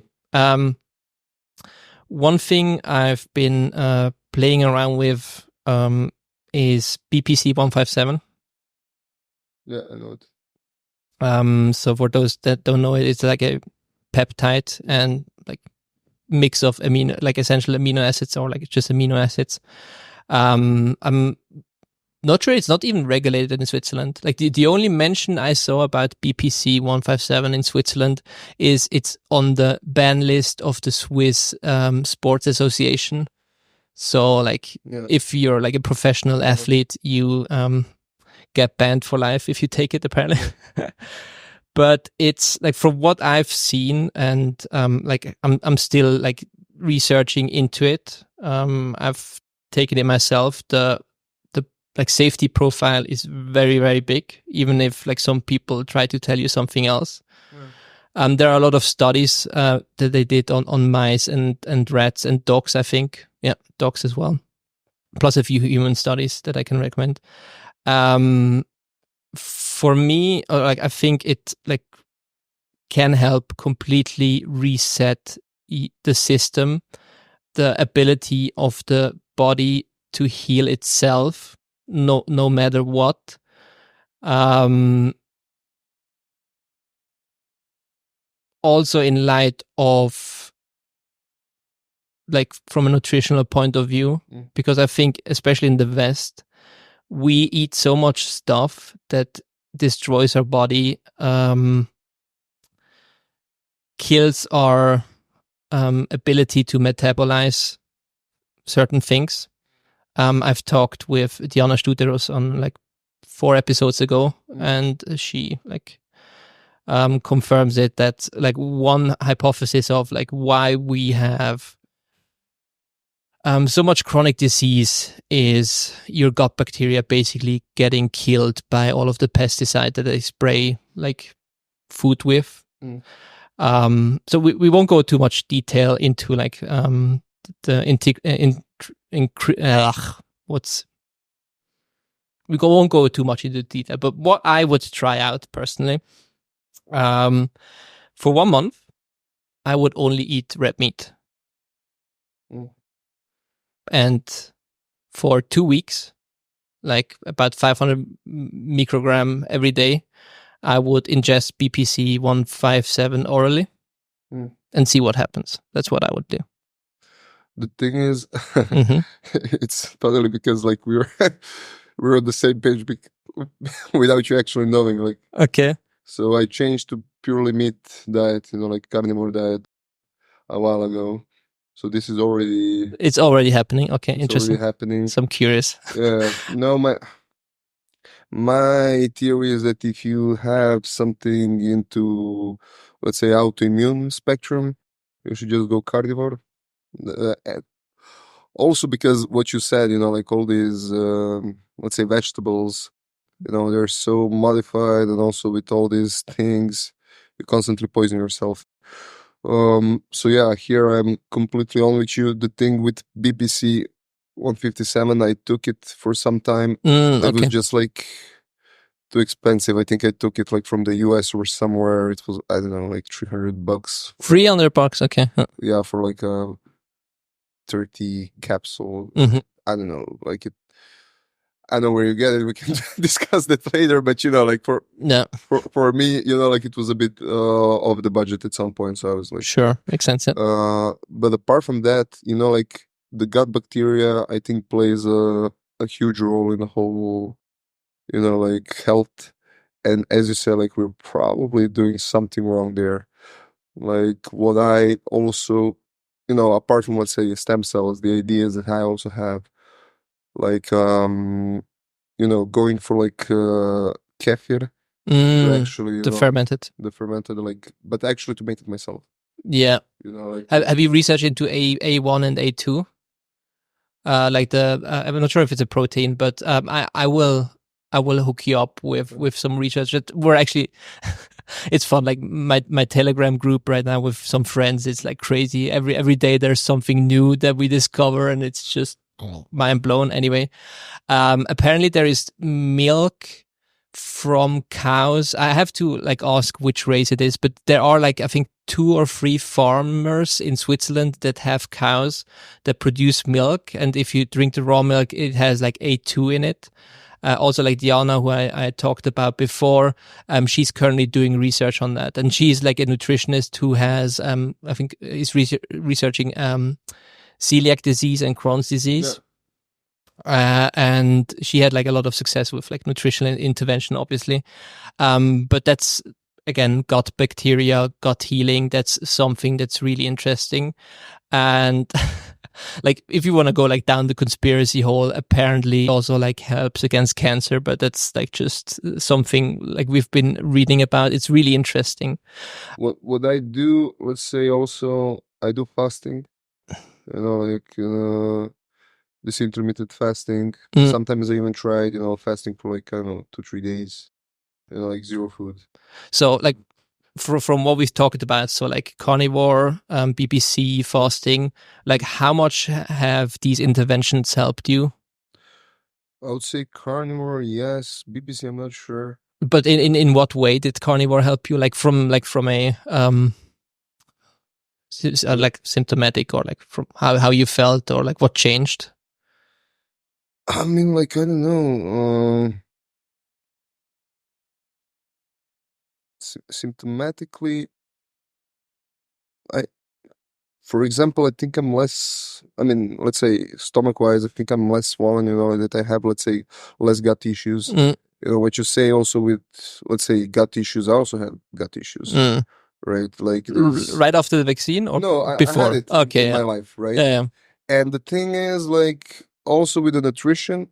One thing I've been playing around with is BPC 157. Yeah, I know it. So for those that don't know it, it's like a peptide and like mix of essential amino acids or like just amino acids. I'm not sure it's not even regulated in Switzerland. Like the only mention I saw about BPC 157 in Switzerland is it's on the ban list of the Swiss Sports Association. So like if you're like a professional athlete, you get banned for life if you take it, apparently. But it's like, from what I've seen, and like I'm still like researching into it. I've taken it myself. The like safety profile is very, very big, even if like some people try to tell you something else. There are a lot of studies that they did on mice and rats and dogs, I think. Yeah, dogs as well. Plus a few human studies that I can recommend. For me, like I think it like can help completely reset the system, the ability of the body to heal itself, no matter what. Also in light of like from a nutritional point of view, because I think especially in the West, we eat so much stuff that destroys our body, kills our ability to metabolize certain things. I've talked with Diana Stuteros on like 4 episodes ago, and she like confirms it, that like one hypothesis of like why we have so much chronic disease is your gut bacteria basically getting killed by all of the pesticide that they spray like food with. So we won't go too much detail into like we won't go too much into detail, but what I would try out personally, for 1 month, I would only eat red meat. And for 2 weeks, like about 500 microgram every day, I would ingest BPC 157 orally and see what happens. That's what I would do. The thing is, it's totally because like we were on the same page without you actually knowing. Like, okay. So I changed to purely meat diet, like carnivore diet, a while ago. So this is already... It's already happening. Okay, it's interesting. Already happening. So I'm curious. Yeah. No, my theory is that if you have something into, let's say, autoimmune spectrum, you should just go carnivore. Also because what you said, like all these, let's say, vegetables, they're so modified, and also with all these things, you constantly poison yourself. So yeah, here I'm completely on with you. The thing with BPC 157, I took it for some time. It was just like too expensive. I think I took it like from the US or somewhere. It was, I don't know, like $300. $300, okay. Yeah, for like a 30 capsule. I don't know, like it. I know where you get it. We can discuss that later. But like for me, like it was a bit of the budget at some point. So I was like, sure, makes sense. Yeah. But apart from that, like the gut bacteria, I think plays a huge role in the whole, like health. And as you said, like we're probably doing something wrong there. Like what I also, apart from let's say stem cells, the ideas that I also have, like going for like kefir to actually the fermented, like, but actually to make it myself. Yeah. Like, have you researched into A1 and A2? Like I'm not sure if it's a protein, but I will hook you up with some research that we're actually. It's fun. Like my Telegram group right now with some friends, it's like crazy. Every day there's something new that we discover, and it's just mind blown. Anyway, apparently there is milk from cows. I have to like ask which race it is, but there are like I think 2 or 3 farmers in Switzerland that have cows that produce milk, and if you drink the raw milk, it has like A2 in it. Also, like Diana, who I talked about before, she's currently doing research on that, and she's like a nutritionist who has, I think, is researching celiac disease and Crohn's disease. and she had like a lot of success with like nutritional intervention, obviously. But that's, again, gut bacteria, gut healing. That's something that's really interesting. And like, if you want to go like down the conspiracy hole, apparently also like helps against cancer, but that's like just something like we've been reading about. It's really interesting. What I do, let's say also, I do fasting, like this intermittent fasting. Sometimes I even tried, fasting for like, I don't know, 2-3 days, like zero food. So like, from what we've talked about, so like carnivore, BBC, fasting, like how much have these interventions helped you? I would say carnivore, yes. BBC, I'm not sure. But in what way did carnivore help you? Like from a like symptomatic, or like from how you felt, or like what changed? I mean, like, I don't know. Symptomatically, for example, I think I'm less, I mean, let's say stomach-wise, I think I'm less swollen, that I have, let's say, less gut issues. What you say also with, let's say, gut issues, I also have gut issues, right? Like right after the vaccine, or no, before? I had it Okay, in my life, right? Yeah. And the thing is, like, also with the nutrition,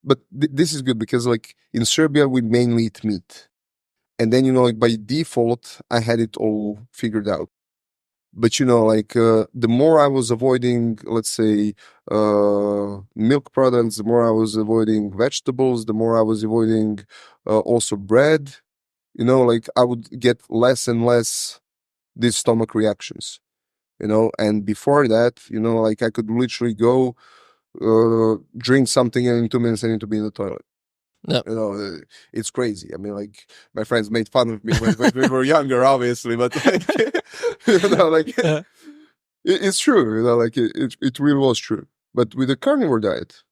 but this is good because, like, in Serbia, we mainly eat meat. And then, like, by default, I had it all figured out. But, like, the more I was avoiding, let's say, milk products, the more I was avoiding vegetables, the more I was avoiding also bread, like, I would get less and less these stomach reactions, and before that, like, I could literally go drink something, and in 2 minutes I need to be in the toilet. Yeah. It's crazy. I mean, like, my friends made fun of me when we were younger, obviously, but like, like, it's true. Like, it really was true. But with the carnivore diet,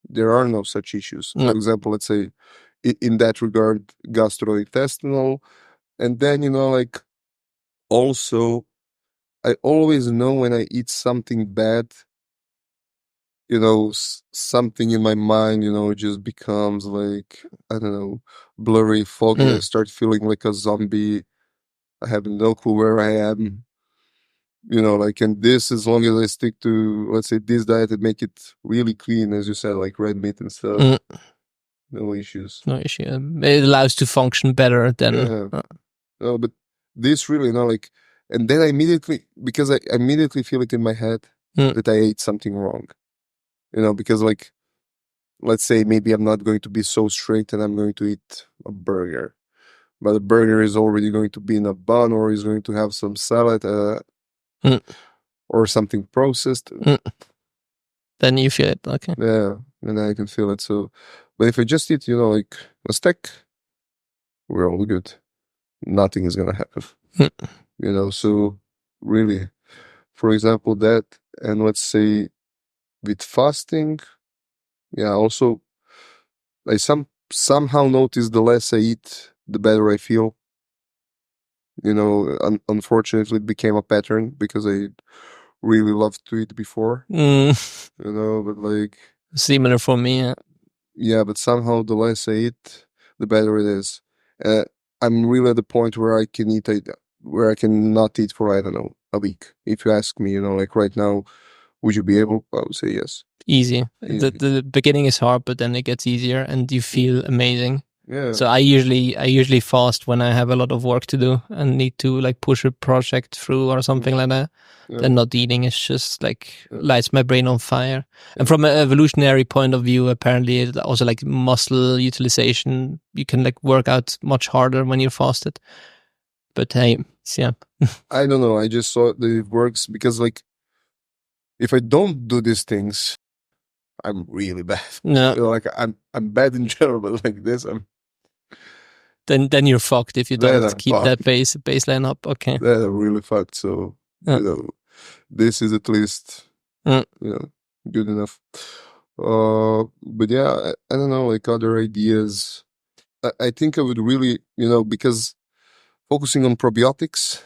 there are no such issues. For example, let's say, in that regard, gastrointestinal, and then, like, also, I always know when I eat something bad, something in my mind, just becomes like, I don't know, blurry, foggy. I start feeling like a zombie. I have no clue where I am. Like, and this, as long as I stick to, let's say, this diet and make it really clean, as you said, like red meat and stuff, no issues. No issue. It allows to function better than. Yeah. No, but this really, like, and then because I immediately feel it in my head that I ate something wrong. Because, like, let's say maybe I'm not going to be so straight and I'm going to eat a burger, but the burger is already going to be in a bun, or is going to have some salad or something processed. Then you feel it, okay. Yeah, and I can feel it. So, but if I just eat, like a steak, we're all good. Nothing is gonna happen. So really, for example, that, and let's say with fasting, yeah, also I somehow notice the less I eat, the better I feel. Unfortunately, it became a pattern because I really loved to eat before. But like, similar for me. Yeah, but somehow the less I eat, the better it is. I'm really at the point where I can where I can not eat for, I don't know, a week. If you ask me, like right now, would you be able? I would say yes. Easy. The beginning is hard, but then it gets easier and you feel amazing. Yeah. So I usually fast when I have a lot of work to do and need to like push a project through or something like that. Then not eating is just like lights my brain on fire. And from an evolutionary point of view, apparently it also like muscle utilization, you can like work out much harder when you're fasted. But hey, yeah. I don't know. I just saw that it works because, like, if I don't do these things, I'm really bad. No. Like, I'm bad in general, but like this, then you're fucked if you don't keep that baseline up. Okay. Then I'm really fucked. So this is at least good enough. But yeah, I don't know, like other ideas. I think I would really, because focusing on probiotics,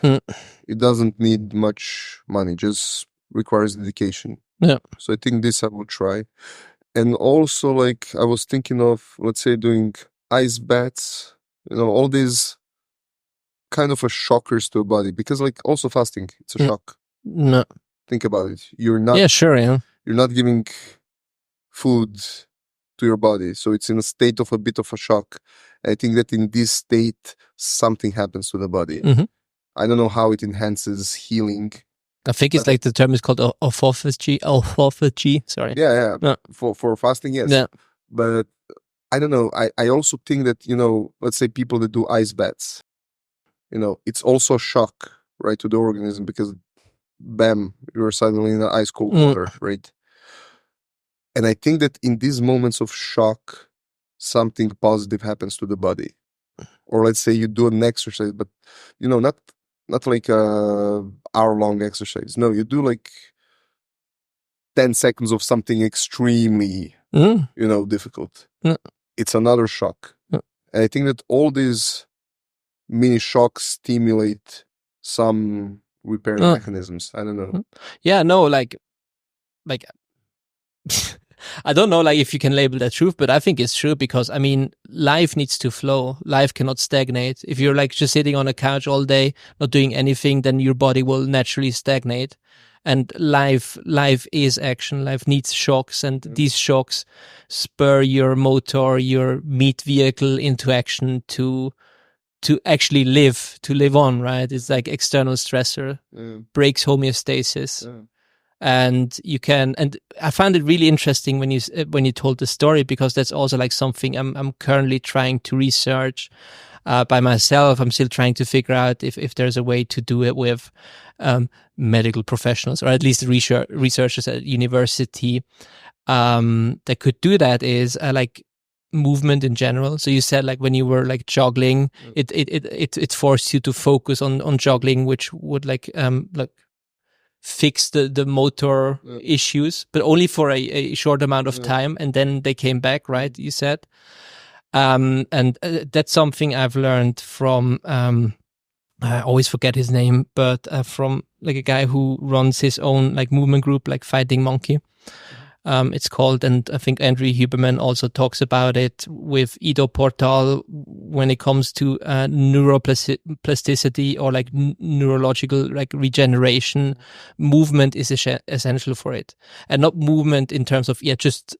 it doesn't need much money, just requires dedication. Yeah. So I think this I will try. And also, like, I was thinking of, let's say, doing ice baths, all these kind of a shockers to a body, because like also fasting, it's a shock. No. Think about it. You're not Yeah. you're not giving food to your body, so it's in a state of a bit of a shock. I think that in this state something happens to the body. I don't know how it enhances healing. I think it's like the term is called autophagy. Sorry. Yeah. For fasting, yes. Yeah. But I don't know. I also think that, let's say people that do ice baths, it's also a shock, right, to the organism, because bam, you're suddenly in the ice cold water, right? And I think that in these moments of shock, something positive happens to the body. Or let's say you do an exercise, but not like a hour-long exercise. No, you do like 10 seconds of something extremely, difficult. It's another shock. And I think that all these mini shocks stimulate some repair mechanisms. I don't know. Yeah, no, like I don't know, like, if you can label that truth, but I think it's true, because I mean, life needs to flow. Life cannot stagnate. If you're like just sitting on a couch all day, not doing anything, then your body will naturally stagnate. And life is action. Life needs shocks, and these shocks spur your motor, your meat vehicle into action to actually live on, right? It's like external stressor breaks homeostasis. And you can, and I found it really interesting when you told the story, because that's also like something I'm currently trying to research by myself. I'm still trying to figure out if there's a way to do it with medical professionals, or at least researchers at university that could do that. Is like movement in general. So you said, like, when you were like joggling, it forced you to focus on joggling, which would like fix the motor issues, but only for a short amount of time, and then they came back, right? You said, and that's something I've learned from. I always forget his name, but from like a guy who runs his own like movement group, like Fighting Monkey. It's called, and I think Andrew Huberman also talks about it with Ido Portal when it comes to neuroplasticity, or like neurological like regeneration. Movement is essential for it, and not movement in terms of just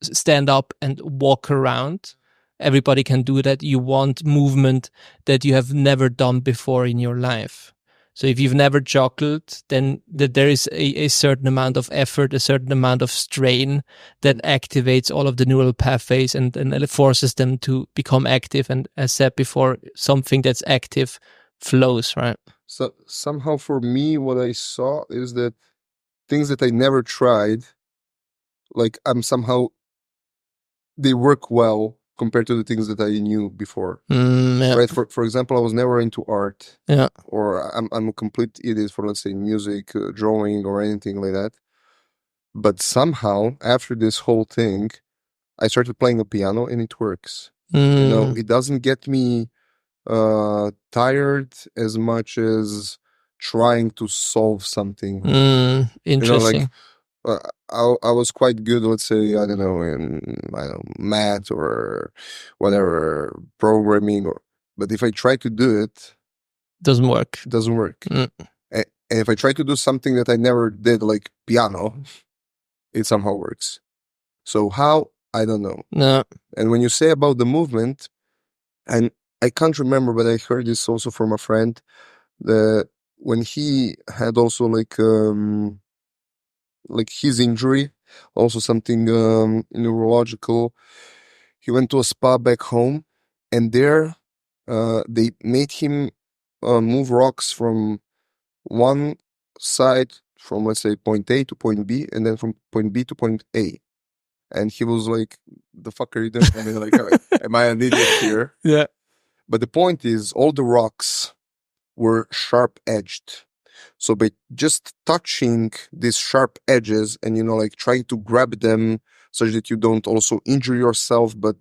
stand up and walk around. Everybody can do that. You want movement that you have never done before in your life. So if you've never joggled, then there is a certain amount of effort, a certain amount of strain that activates all of the neural pathways and it forces them to become active. And as said before, something that's active flows, right? So somehow for me, what I saw is that things that I never tried, like they work well compared to the things that I knew before. Right? For example, I was never into art. Yeah. Or I'm a complete idiot for, let's say, music, drawing, or anything like that. But somehow, after this whole thing, I started playing the piano, and it works. It doesn't get me tired as much as trying to solve something. Interesting. I was quite good, let's say, I don't know, math or whatever, programming, but if I try to do it, doesn't work. It doesn't work. And if I try to do something that I never did, like piano, it somehow works. So how? I don't know. No. And when you say about the movement, and I can't remember, but I heard this also from a friend, that when he had also like his injury, also something neurological, he went to a spa back home, and there they made him move rocks from one side, from, let's say, point A to point B, and then from point B to point A. And he was like, the fuck are you doing? I mean, like, am I an idiot here? Yeah. But the point is, all the rocks were sharp edged. So by just touching these sharp edges and, like trying to grab them such that you don't also injure yourself, but,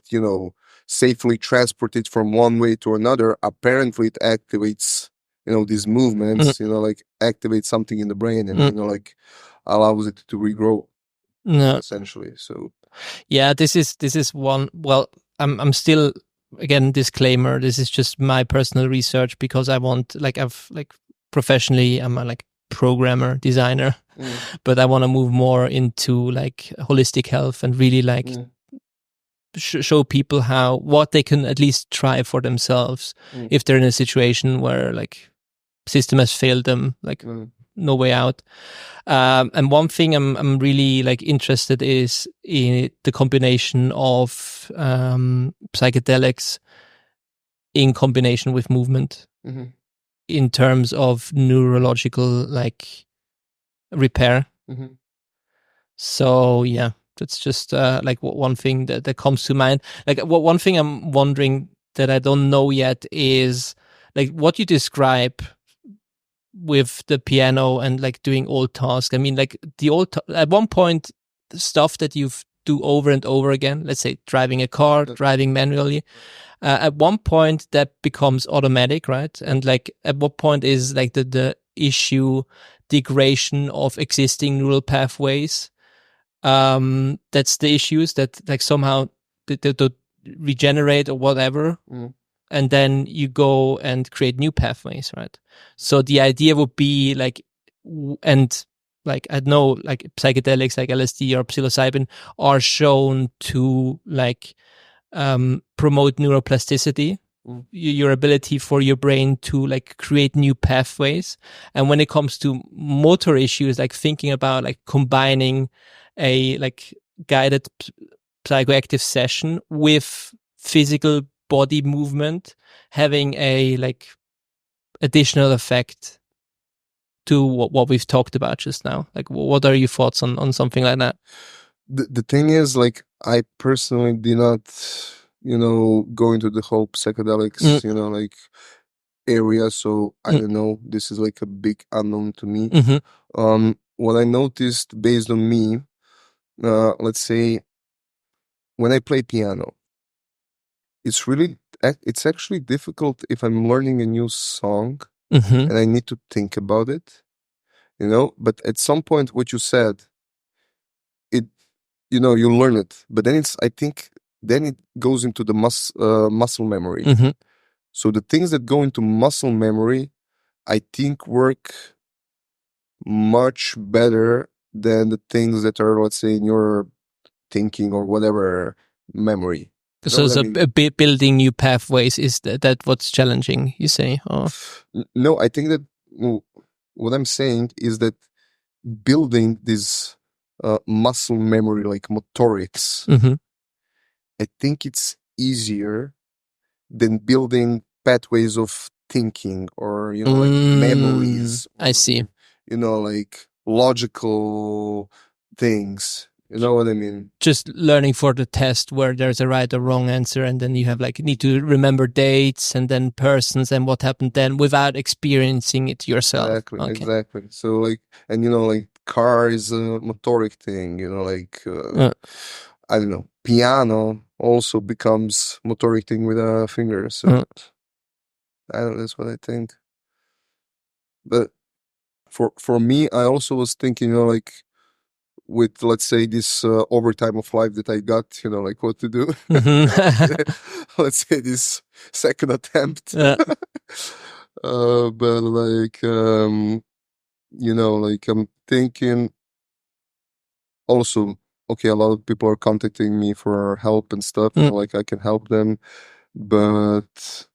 safely transport it from one way to another, apparently it activates, these movements, like activate something in the brain and, like allows it to regrow, essentially. So Yeah, this is one. Well, I'm still, again, disclaimer. This is just my personal research because I want, like, I've like professionally, I'm a like programmer, designer, but I want to move more into like holistic health and really like show people what they can at least try for themselves if they're in a situation where like system has failed them, like no way out. And one thing I'm really like interested is in the combination of psychedelics in combination with movement in terms of neurological like repair. So yeah, that's just like one thing that comes to mind. Like one thing I'm wondering that I don't know yet is like what you describe with the piano and like doing old tasks. I mean, like at one point, the stuff that you do over and over again, let's say driving a car, driving manually, at one point that becomes automatic, right? And like at what point is like the issue degradation of existing neural pathways? That's the issues that like somehow they regenerate or whatever. And then you go and create new pathways, right? So the idea would be like, and like, I know like psychedelics like LSD or psilocybin are shown to like promote neuroplasticity, your ability for your brain to like create new pathways. And when it comes to motor issues, like thinking about like combining a like guided psychoactive session with physical body movement having a like additional effect to what we've talked about just now. Like, what are your thoughts on something like that? The thing is, like, I personally did not, go into the whole psychedelics, like area. So I don't know. This is like a big unknown to me. What I noticed based on me, let's say, when I play piano, it's actually difficult if I'm learning a new song and I need to think about it, but at some point what you said, it, you learn it, but then I think then it goes into the muscle memory. So the things that go into muscle memory, I think work much better than the things that are, let's say, in your thinking or whatever memory. So building new pathways, is that what's challenging, you say? Or? No, I think that what I'm saying is that building this muscle memory, like motorics, I think it's easier than building pathways of thinking or, like memories. Or, I see. Like logical things. You know what I mean? Just learning for the test where there's a right or wrong answer, and then you have like need to remember dates and then persons and what happened then without experiencing it yourself. Exactly. So like, and like car is a motoric thing. Like I don't know, piano also becomes motoric thing with a finger. So I don't know, that's what I think. But for me, I also was thinking, like, with, let's say, this overtime of life that I got, like what to do. Let's say this second attempt. But like, like I'm thinking also, okay, a lot of people are contacting me for help and stuff, like I can help them, but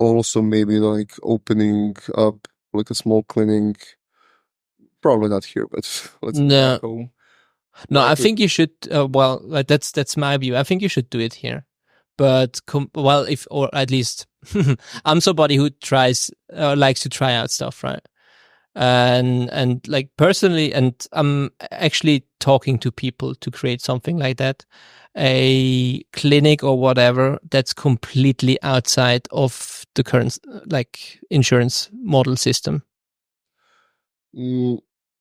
also maybe like opening up like a small clinic, probably not here, but let's say back home. No, I think you should. Well, that's my view. I think you should do it here. But well, if or at least I'm somebody who likes to try out stuff, right? And like personally, and I'm actually talking to people to create something like that, a clinic or whatever that's completely outside of the current like insurance model system.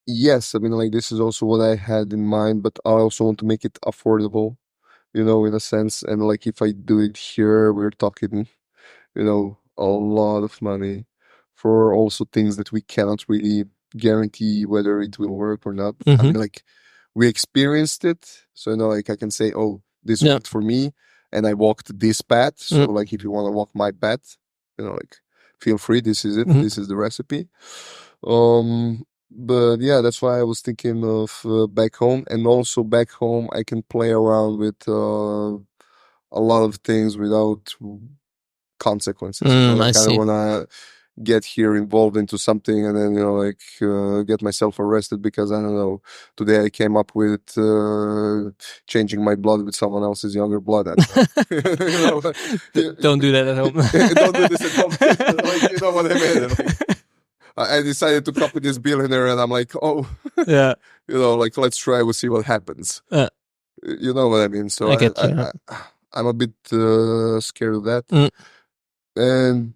Yes, I mean, like, this is also what I had in mind, but I also want to make it affordable, in a sense. And like, if I do it here, we're talking, a lot of money for also things that we cannot really guarantee whether it will work or not. I mean, like, we experienced it. So, like I can say, oh, this worked for me and I walked this path. So like, if you want to walk my path, like, feel free. This is it. This is the recipe. But yeah, that's why I was thinking of back home. And also back home, I can play around with a lot of things without consequences. Like, I don't want to get here involved into something and then like get myself arrested because, I don't know, today I came up with changing my blood with someone else's younger blood. Don't do that at home. Don't do this at home. Like, you know what I mean? Like, I decided to copy this billionaire and I'm like, oh, yeah, like, let's try, we'll see what happens. You know what I mean? So I'm a bit scared of that. And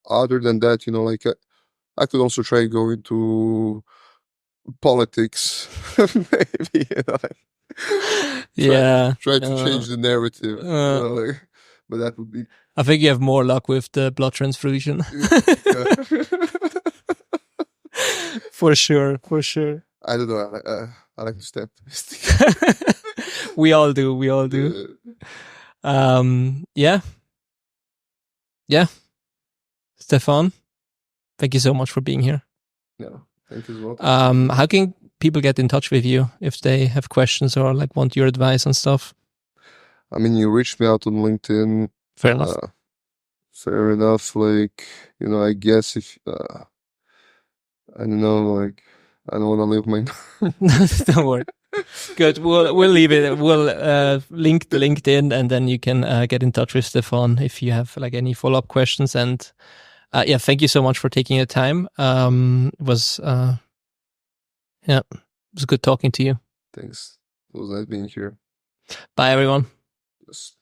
other than that, like, I could also try going to politics, maybe. Try to change the narrative. But that would be. I think you have more luck with the blood transfusion. For sure. I don't know. I like to step. We all do. Yeah. Stefan, thank you so much for being here. Yeah, thank you as well. How can people get in touch with you if they have questions or like want your advice and stuff? I mean, you reached me out on LinkedIn. Fair enough. Fair enough. Like, I guess if I don't know, like, I don't want to leave my. Don't worry. Good. We'll leave it. We'll link the LinkedIn, and then you can get in touch with Stefan if you have like any follow-up questions. And thank you so much for taking the time. It was good talking to you. Thanks. It was nice being here. Bye, everyone. Yes.